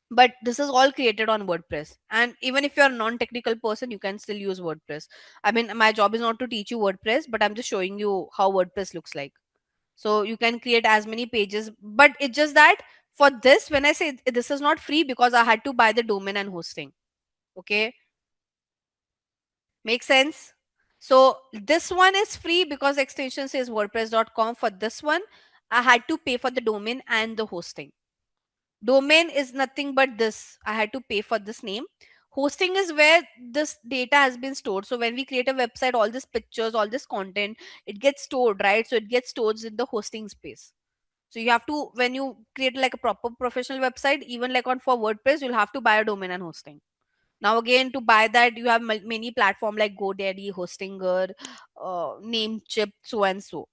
But this is all created on WordPress. And even if you're a non-technical person, you can still use WordPress. I mean, my job is not to teach you WordPress, but I'm just showing you how WordPress looks like. So you can create as many pages, but it's just that for this, when I say this is not free, because I had to buy the domain and hosting. Okay, make sense? So this one is free because extension says wordpress.com. For this one, I had to pay for the domain and the hosting. Domain is nothing but this. I had to pay for this name. Hosting is where this data has been stored. So when we create a website, all these pictures, all this content, it gets stored, right? So it gets stored in the hosting space. So you have to, when you create like a proper professional website, even like on for WordPress, you'll have to buy a domain and hosting. Now again, to buy that, you have many platform like GoDaddy, Hostinger, Namecheap, so and so.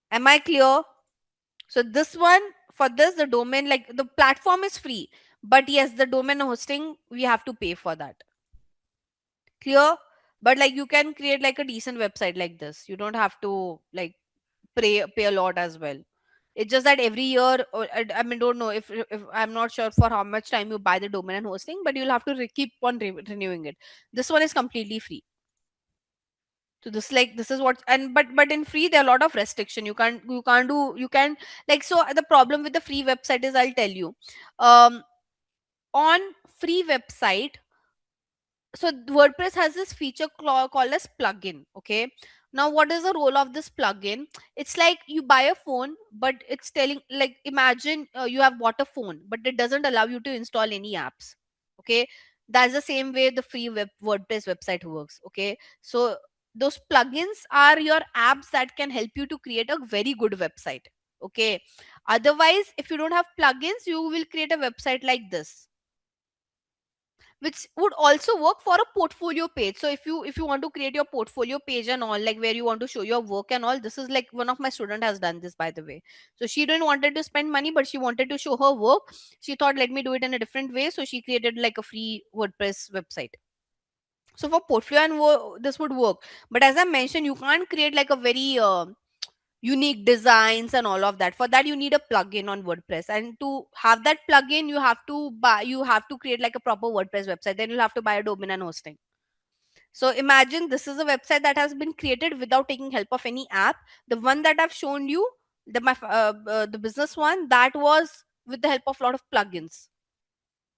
Am I clear? So this one, for this, the domain, like the platform is free, but yes, the domain hosting we have to pay for that. Clear? But like you can create like a decent website like this. You don't have to like pay a lot as well. It's just that every year, or I mean, don't know if I'm not sure for how much time you buy the domain and hosting, but you'll have to keep on renewing it. This one is completely free. So this, like this is what, and but in free there are a lot of restriction. You can't do, you can, like, so the problem with the free website is, I'll tell you, um on free website, so WordPress has this feature called as plugin. Okay, now what is the role of this plugin? It's like you buy a phone, but it's telling, like, imagine you have bought a phone but it doesn't allow you to install any apps. Okay, that's the same way the free WordPress website works. Okay, so those plugins are your apps that can help you to create a very good website. Okay, otherwise if you don't have plugins, you will create a website like this, which would also work for a portfolio page. So if you want to create your portfolio page and all, like where you want to show your work and all, this is like one of my student has done this, by the way. So she didn't wanted to spend money, but she wanted to show her work. She thought, let me do it in a different way, so she created like a free WordPress website. So for portfolio and this would work. But as I mentioned, you can't create like a very unique designs and all of that. For that you need a plugin on WordPress, and to have that plugin you have to create like a proper WordPress website. Then you'll have to buy a domain and hosting. So imagine this is a website that has been created without taking help of any app. The one that I've shown you, The business one, that was with the help of a lot of plugins.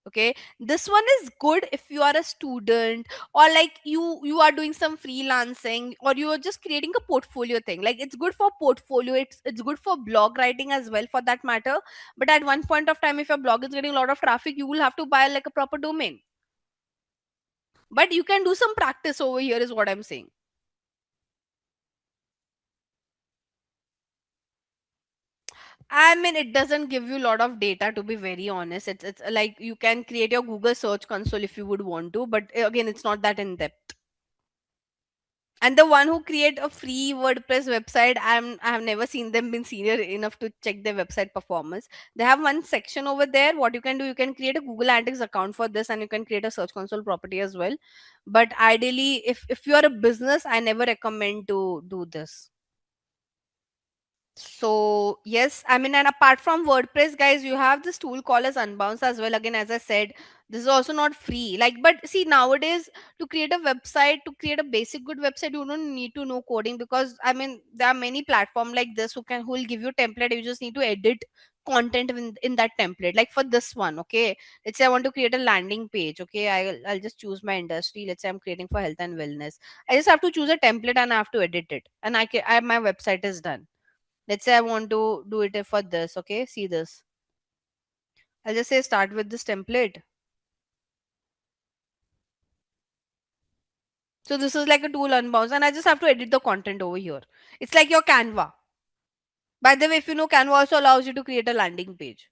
Okay, this one is good if you are a student, or like you are doing some freelancing, or you are just creating a portfolio thing. Like, it's good for portfolio, it's good for blog writing as well, for that matter. But at one point of time, if your blog is getting a lot of traffic, you will have to buy like a proper domain. But you can do some practice over here, is what I'm saying. I mean, it doesn't give you a lot of data, to be very honest. It's like you can create your Google search console if you would want to, but again, it's not that in depth. And the one who create a free WordPress website, I have never seen them been senior enough to check their website performance. They have one section over there. What you can do, you can create a Google Analytics account for this, and you can create a Search Console property as well. But ideally, if you are a business, I never recommend to do this. So yes, I mean, and apart from WordPress, guys, you have this tool called as Unbounce as well. Again, as I said, this is also not free. Like, but see, nowadays, to create a website, to create a basic good website, you don't need to know coding, because I mean, there are many platforms like this who will give you template. You just need to edit content in that template. Like for this one, okay, let's say I want to create a landing page. Okay, I'll just choose my industry. Let's say I'm creating for health and wellness. I just have to choose a template and I have to edit it, and my website is done. Let's say I want to do it for this. Okay, see this. I'll just say start with this template. So this is like a tool Unbounce, and I just have to edit the content over here. It's like your Canva. By the way, if you know, Canva also allows you to create a landing page.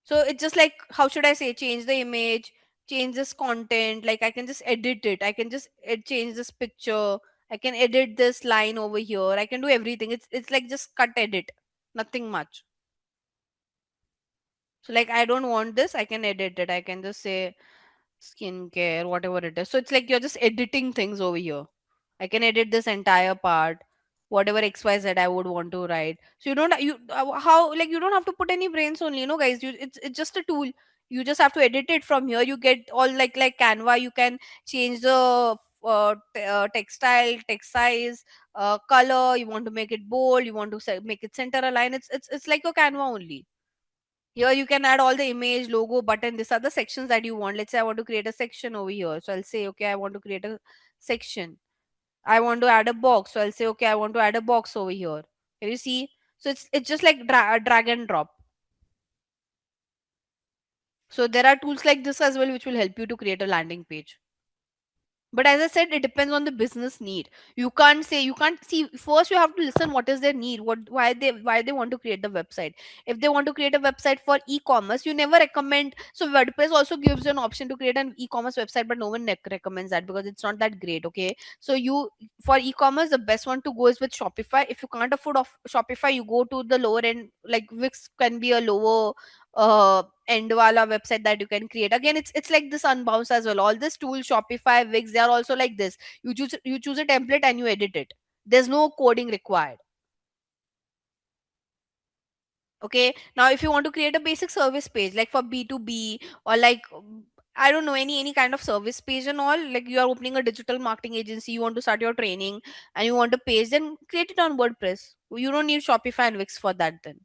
So it's just like, how should I say, change the image, change this content. Like, I can just edit it. I can just change this picture. I can edit this line over here. I can do everything. It's like just cut edit. Nothing much. So like, I don't want this, I can edit it. I can just say skincare, whatever it is. So it's like you're just editing things over here. I can edit this entire part, whatever XYZ I would want to write. So you don't you how like you don't have to put any brains only, guys. It's just a tool. You just have to edit it from here. You get all like Canva. You can change the textile, text size, color. You want to make it bold. You want to make it center align. It's like your Canva only. Here you can add all the image, logo, button. These are the sections that you want. Let's say I want to create a section over here. So I'll say, okay, I want to create a section. I want to add a box. So I'll say, okay, I want to add a box over here. Can you see? So it's just like drag and drop. So there are tools like this as well which will help you to create a landing page. But as I said, it depends on the business need. You can't see, first you have to listen what is their need, why they want to create the website. If they want to create a website for e-commerce, you never recommend. So WordPress also gives you an option to create an e-commerce website, but no one recommends that because it's not that great. Okay, so you, for e-commerce, the best one to go is with Shopify. If you can't afford of Shopify, you go to the lower end, like Wix can be a lower end wala website that you can create. Again, it's like this Unbounce as well. All this tool, Shopify, Wix, they are also like this. You choose a template and you edit it. There's no coding required. Okay, now if you want to create a basic service page like for B2B, or like I don't know, any kind of service page and all, like you are opening a digital marketing agency, you want to start your training and you want a page, then create it on WordPress. You don't need Shopify and Wix for that then.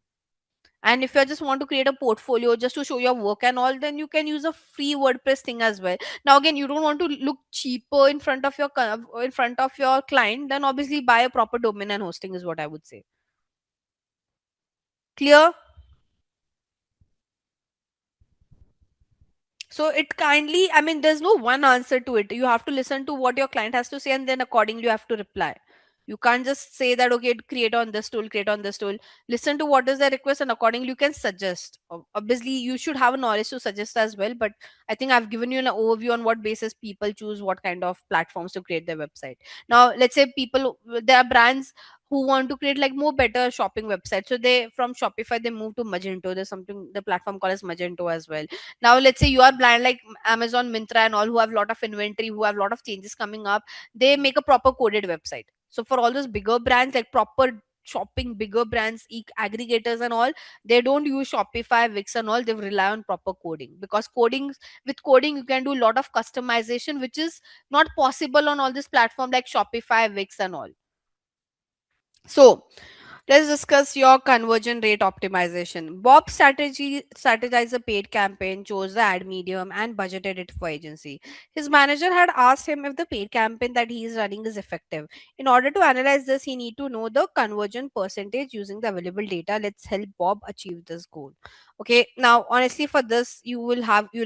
And if you just want to create a portfolio just to show your work and all, then you can use a free WordPress thing as well. Now again, you don't want to look cheaper in front of in front of your client, then obviously buy a proper domain and hosting is what I would say. Clear? So it kindly, I mean, there's no one answer to it. You have to listen to what your client has to say, and then accordingly you have to reply. You can't just say that, okay, create on this tool, create on this tool. Listen to what is the request, and accordingly you can suggest. Obviously, you should have a knowledge to suggest as well. But I think I've given you an overview on what basis people choose what kind of platforms to create their website. Now, let's say there are brands who want to create like more better shopping websites. So they, from Shopify, they move to Magento. There's something, the platform called as Magento as well. Now let's say you are blind like Amazon, Mintra and all, who have a lot of inventory, who have a lot of changes coming up. They make a proper coded website. So for all those bigger brands, like proper shopping bigger brands, aggregators and all, they don't use Shopify, Wix and all. They rely on proper coding, because with coding you can do a lot of customization, which is not possible on all this platform like Shopify, Wix and all. So Let's discuss your conversion rate optimization. Bob strategized a paid campaign, chose the ad medium, and budgeted it for agency. His manager had asked him if the paid campaign that he is running is effective. In order to analyze this, he need to know the conversion percentage using the available data. Let's help Bob achieve this goal. Okay, now honestly, for this, you will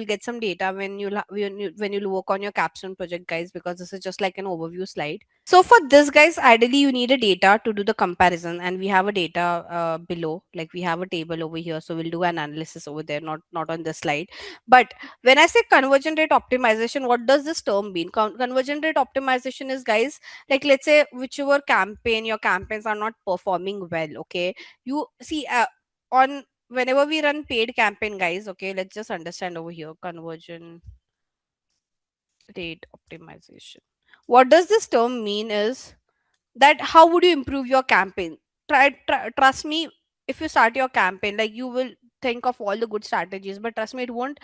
get some data when you work on your capstone project, guys, because this is just like an overview slide. So for this, guys, ideally you need a data to do the comparison, and we have a data below, like we have a table over here. So we'll do an analysis over there, not on this slide. But when I say conversion rate optimization, what does this term mean? Conversion rate optimization is, guys, like let's say whichever campaign your campaigns are not performing well. Okay, you see on whenever we run paid campaign, guys. Okay, let's just understand over here conversion rate optimization. What does this term mean is that how would you improve your campaign. Trust me, if you start your campaign, like you will think of all the good strategies, but trust me, it won't.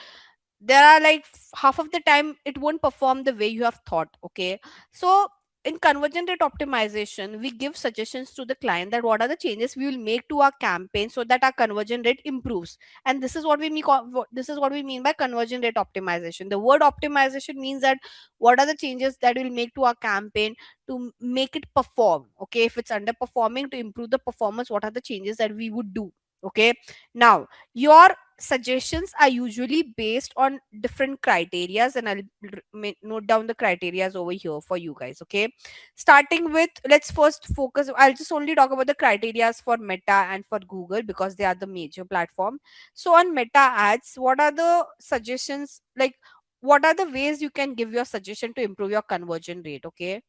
There are like half of the time it won't perform the way you have thought. Okay, so in conversion rate optimization, we give suggestions to the client that what are the changes we will make to our campaign so that our conversion rate improves. And this is what we mean by conversion rate optimization. The word optimization means that what are the changes that we'll make to our campaign to make it perform. Okay, if it's underperforming, to improve the performance, what are the changes that we would do. Okay, now your suggestions are usually based on different criterias, and I'll note down the criterias over here for you guys. Okay, starting with, let's first focus, I'll just only talk about the criterias for Meta and for Google because they are the major platform. So on Meta ads, what are the suggestions, like what are the ways you can give your suggestion to improve your conversion rate? Okay,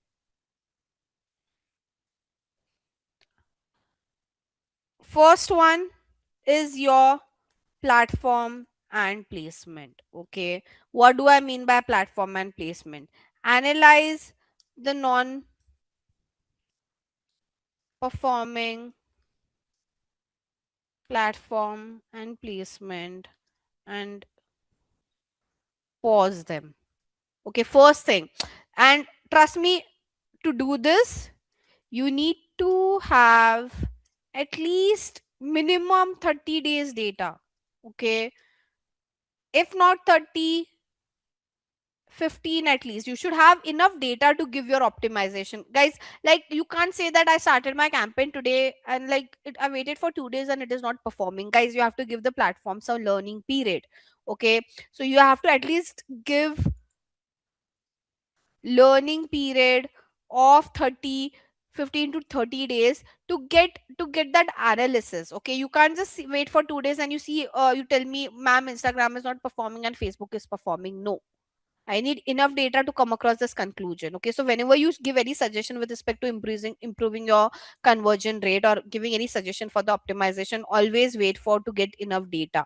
first one is your platform and placement. Okay, what do I mean by platform and placement? Analyze the non performing platform and placement and pause them. Okay, first thing. And trust me, to do this you need to have at least minimum 30 days data. Okay, if not 30, 15 at least. You should have enough data to give your optimization, guys. Like you can't say that I started my campaign today and I waited for 2 days and it is not performing. Guys, you have to give the platform some learning period. Okay, so you have to at least give learning period of 30, 15 to 30 days to get that analysis. Okay, you can't just wait for 2 days and you tell me, ma'am, Instagram is not performing and Facebook is performing. No, I need enough data to come across this conclusion. Okay, so whenever you give any suggestion with respect to improving your conversion rate or giving any suggestion for the optimization, always wait for to get enough data.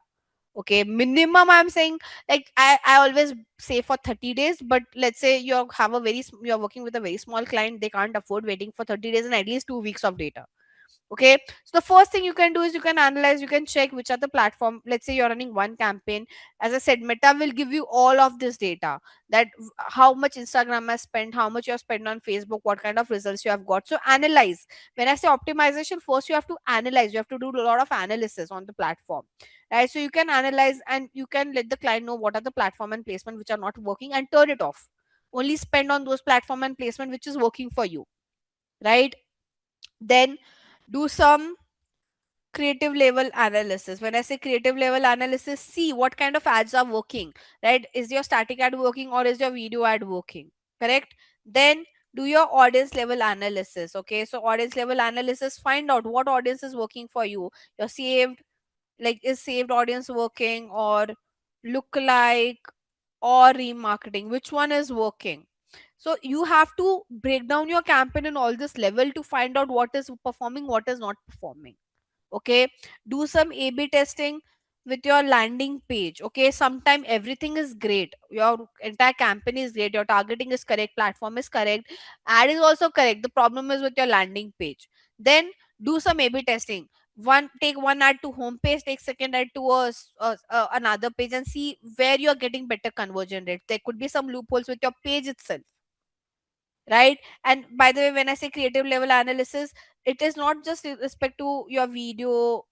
Okay, minimum I'm saying, like I always say for 30 days, but let's say you're working with a very small client, they can't afford waiting for 30 days and at least 2 weeks of data. Okay, so the first thing you can do is you can analyze, you can check which are the platform. Let's say you're running one campaign. As I said, Meta will give you all of this data, that how much Instagram has spent, how much you have spent on Facebook, what kind of results you have got. So analyze. When I say optimization, first you have to analyze, you have to do a lot of analysis on the platform, right? So you can analyze and you can let the client know what are the platform and placement which are not working and turn it off. Only spend on those platform and placement which is working for you, right? Then do some creative level analysis. When I say creative level analysis, see what kind of ads are working, right? Is your static ad working or is your video ad working? Correct. Then do your audience level analysis. Okay, so audience level analysis, find out what audience is working for you. Your saved, like is saved audience working, or look like, or remarketing, which one is working? So you have to break down your campaign in all this level to find out what is performing, what is not performing. Okay, do some A/B testing with your landing page. Okay, sometime everything is great, your entire campaign is great, your targeting is correct, platform is correct, ad is also correct, the problem is with your landing page. Then do some A/B testing. Take one ad to home page, take second ad to another page, and see where you are getting better conversion rate. There could be some loopholes with your page itself, right? And by the way, when I say creative level analysis, it is not just with respect to your video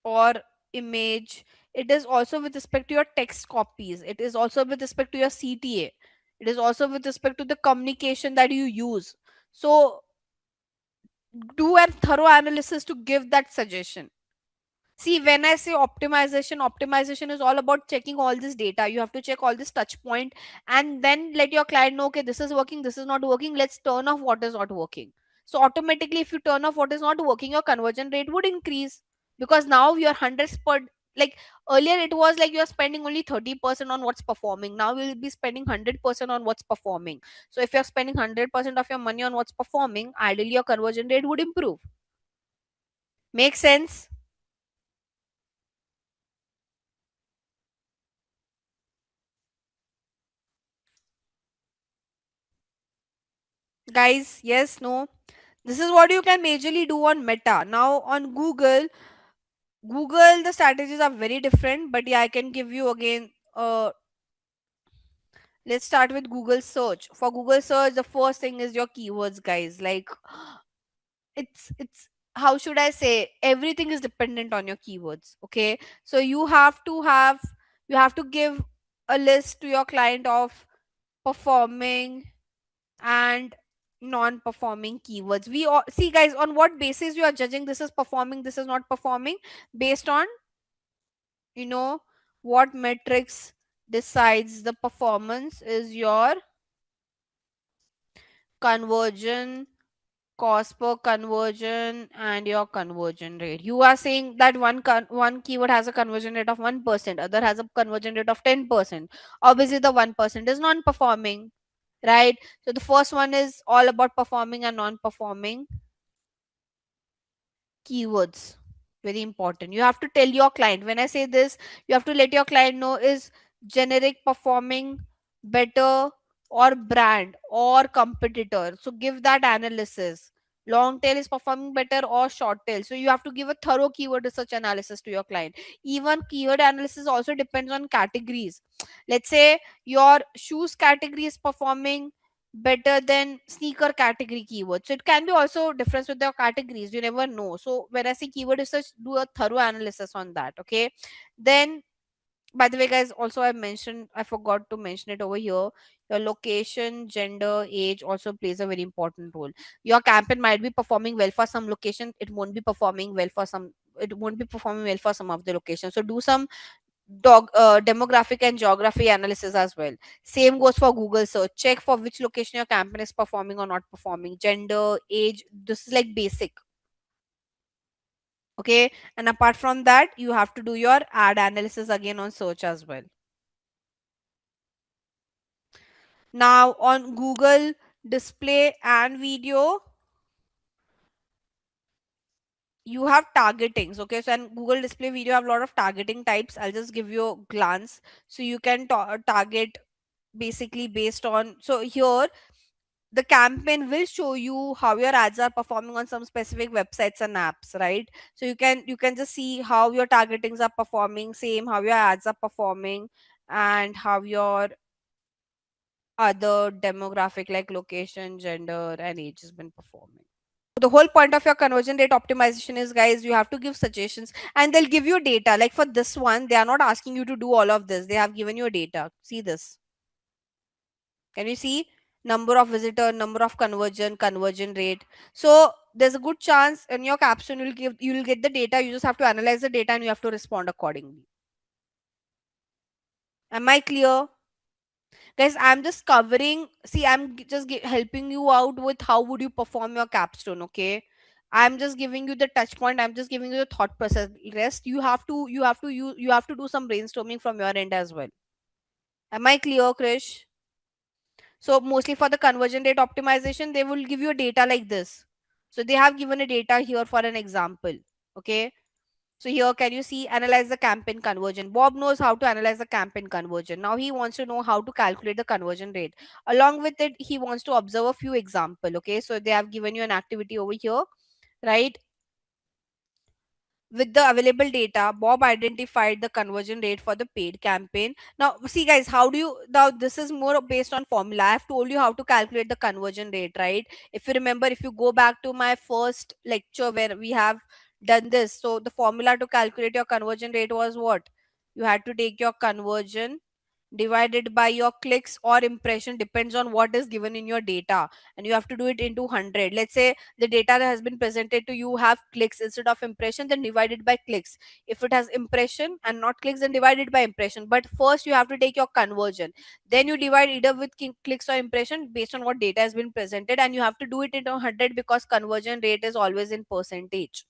or image, it is also with respect to your text copies, it is also with respect to your CTA, it is also with respect to the communication that you use. So do a thorough analysis to give that suggestion. See, when I say optimization, optimization is all about checking all this data. You have to check all this touch point and then let your client know, okay, this is working, this is not working. Let's turn off what is not working. So automatically, if you turn off what is not working, your conversion rate would increase because now your hundreds per, like earlier it was like you're spending only 30% on what's performing. Now you'll be spending 100% on what's performing. So if you're spending 100% of your money on what's performing, ideally your conversion rate would improve. Make sense? Guys, yes, no? This is what you can majorly do on Meta. Now on Google the strategies are very different, but yeah, I can give you again. Let's start with Google search. For Google search, the first thing is your keywords, guys. Like it's how should I say? Everything is dependent on your keywords. Okay, so you have to give a list to your client of performing and non-performing keywords. We all see, guys, on what basis you are judging this is performing, this is not performing, based on, you know, what metrics decides the performance is your conversion, cost per conversion, and your conversion rate. You are saying that one keyword has a conversion rate of 1%, other has a conversion rate of 10%. Obviously the 1% is non-performing, right? So the first one is all about performing and non-performing keywords. Very important. You have to tell your client. When I say this, you have to let your client know, is generic performing better or brand or competitor? So give that analysis. Long tail is performing better or short tail? So you have to give a thorough keyword research analysis to your client. Even keyword analysis also depends on categories. Let's say your shoes category is performing better than sneaker category keywords. So it can be also difference with the categories. You never know. So when I say keyword research, do a thorough analysis on that. Okay. Then, by the way, guys, also I forgot to mention it over here. Your location, gender, age also plays a very important role. Your campaign might be performing well for some location. It won't be performing well for some. It won't be performing well for some of the locations. So do some demographic and geography analysis as well. Same goes for Google search. Check for which location your campaign is performing or not performing. Gender, age. This is like basic. Okay. And apart from that, you have to do your ad analysis again on search as well. Now on Google display and video, you have targetings. Okay. So and Google display video have a lot of targeting types. I'll just give you a glance. So you can target basically based on, so here the campaign will show you how your ads are performing on some specific websites and apps, right? So you can just see how your targetings are performing, same how your ads are performing, and how your other demographic like location, gender, and age has been performing. The whole point of your conversion rate optimization is, guys, you have to give suggestions and they'll give you data. Like for this one, they are not asking you to do all of this, they have given you data. See this. Can you see? Number of visitor, number of conversion, conversion rate. So there's a good chance in your caption you'll get the data. You just have to analyze the data and you have to respond accordingly. Am I clear? Guys, I'm just covering. See, helping you out with how would you perform your capstone, okay? I'm just giving you the touch point. I'm just giving you the thought process. Rest you have to do some brainstorming from your end as well. Am I clear, Krish? So mostly for the conversion rate optimization, they will give you data like this. So they have given a data here for an example. Okay. So here, can you see analyze the campaign conversion? Bob knows how to analyze the campaign conversion. Now he wants to know how to calculate the conversion rate. Along with it, he wants to observe a few example. Okay. So they have given you an activity over here, right? With the available data, Bob identified the conversion rate for the paid campaign. Now, see, guys, how do you now? This is more based on formula. I have told you how to calculate the conversion rate, right? If you remember, if you go back to my first lecture where we have done this, so the formula to calculate your conversion rate was what? You had to take your conversion divided by your clicks or impression, depends on what is given in your data, and you have to do it into 100. Let's say the data that has been presented to you have clicks instead of impression, then divided by clicks. If it has impression and not clicks, then divided by impression. But first you have to take your conversion, then you divide either with clicks or impression based on what data has been presented, and you have to do it into 100 because conversion rate is always in percentage.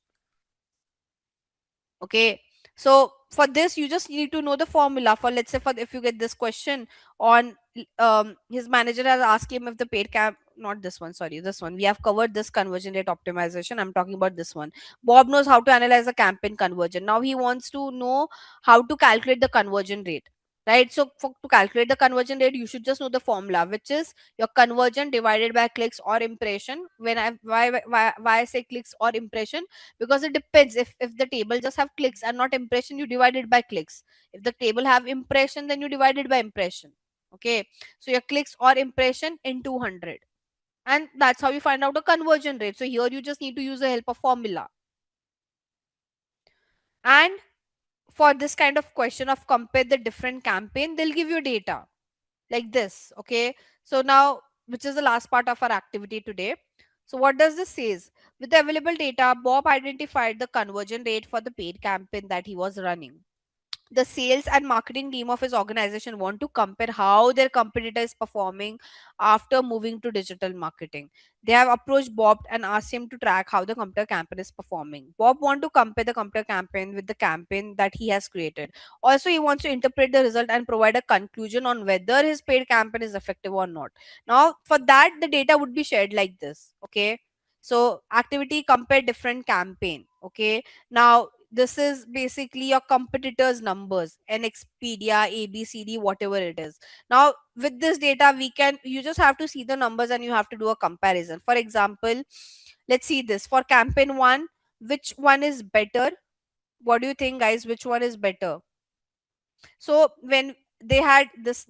Okay, so for this you just need to know the formula. For, let's say, for if you get this question on his manager has asked him if the paid cap, not this one, sorry, this one, we have covered this conversion rate optimization, I'm talking about this one. Bob knows how to analyze a campaign conversion. Now he wants to know how to calculate the conversion rate, right? So to calculate the conversion rate, you should just know the formula, which is your conversion divided by clicks or impression. When I why I say clicks or impression, because it depends. If the table just have clicks and not impression, you divide it by clicks. If the table have impression, then you divide it by impression. Okay, so your clicks or impression in 200, and that's how you find out a conversion rate. So here you just need to use the help of formula. And for this kind of question of compare the different campaign, they'll give you data like this. Okay, so now, which is the last part of our activity today. So what does this says? With the available data, Bob identified the conversion rate for the paid campaign that he was running. The sales and marketing team of his organization want to compare how their competitor is performing after moving to digital marketing. They have approached Bob and asked him to track how the competitor campaign is performing. Bob want to compare the competitor campaign with the campaign that he has created. Also, he wants to interpret the result and provide a conclusion on whether his paid campaign is effective or not. Now, for that, the data would be shared like this. Okay, so activity compare different campaign. Okay, now this is basically your competitors numbers, an Expedia, ABCD, whatever it is. Now with this data, we can, you just have to see the numbers and you have to do a comparison. For example, let's see this for campaign 1, which one is better? What do you think, guys? Which one is better? So when they had this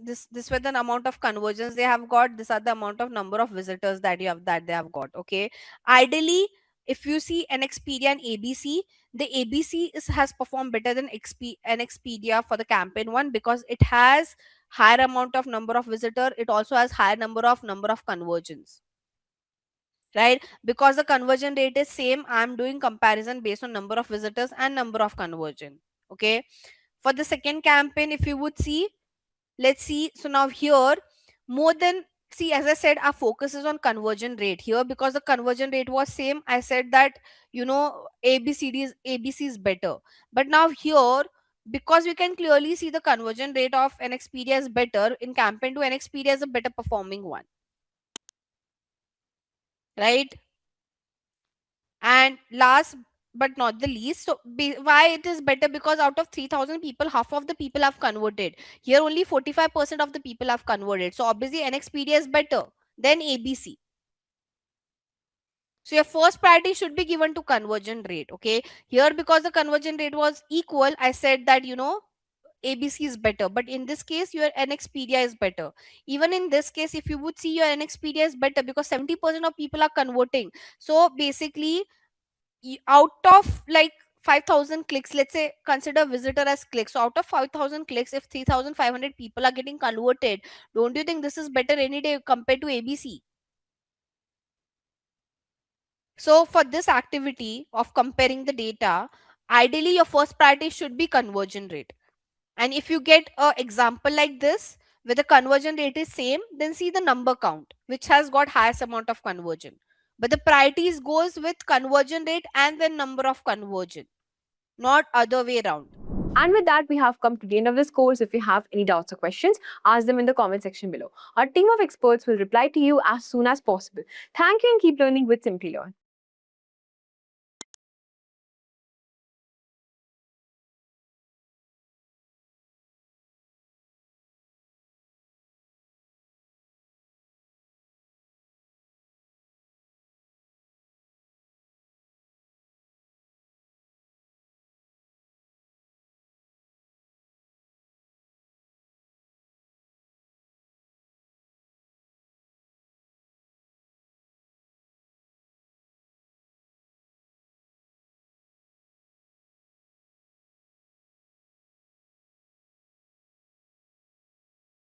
were the amount of conversions they have got, this are the amount of number of visitors that you have, that they have got. Okay, ideally, if you see an Expedia and ABC, the ABC has performed better than an Expedia for the campaign 1 because it has higher amount of number of visitor, it also has higher number of conversions, right? Because the conversion rate is same, I'm doing comparison based on number of visitors and number of conversion. Okay, for the second campaign, if you would see, let's see. So now here, more than, see, as I said, our focus is on conversion rate here because the conversion rate was same. I said that, ABC is better. But now here, because we can clearly see the conversion rate of an Expedia is better in campaign 2, an Expedia is a better performing one, right? And last but not the least, so why it is better? Because out of 3000 people, half of the people have converted. Here only 45% of the people have converted, so obviously NXpedia is better than ABC. So your first priority should be given to conversion rate. Okay, here because the conversion rate was equal, I said that ABC is better, but in this case your NXpedia is better. Even in this case, if you would see, your NXpedia is better because 70% of people are converting. So basically, out of like 5000 clicks, let's say consider visitor as clicks, so out of 5000 clicks, if 3500 people are getting converted, don't you think this is better any day compared to ABC? So for this activity of comparing the data, ideally your first priority should be conversion rate. And if you get a example like this where the conversion rate is same, then see the number count which has got highest amount of conversion. But the priorities goes with conversion rate and then number of conversion, not other way around. And with that, we have come to the end of this course. If you have any doubts or questions, ask them in the comment section below. Our team of experts will reply to you as soon as possible. Thank you and keep learning with Simplilearn.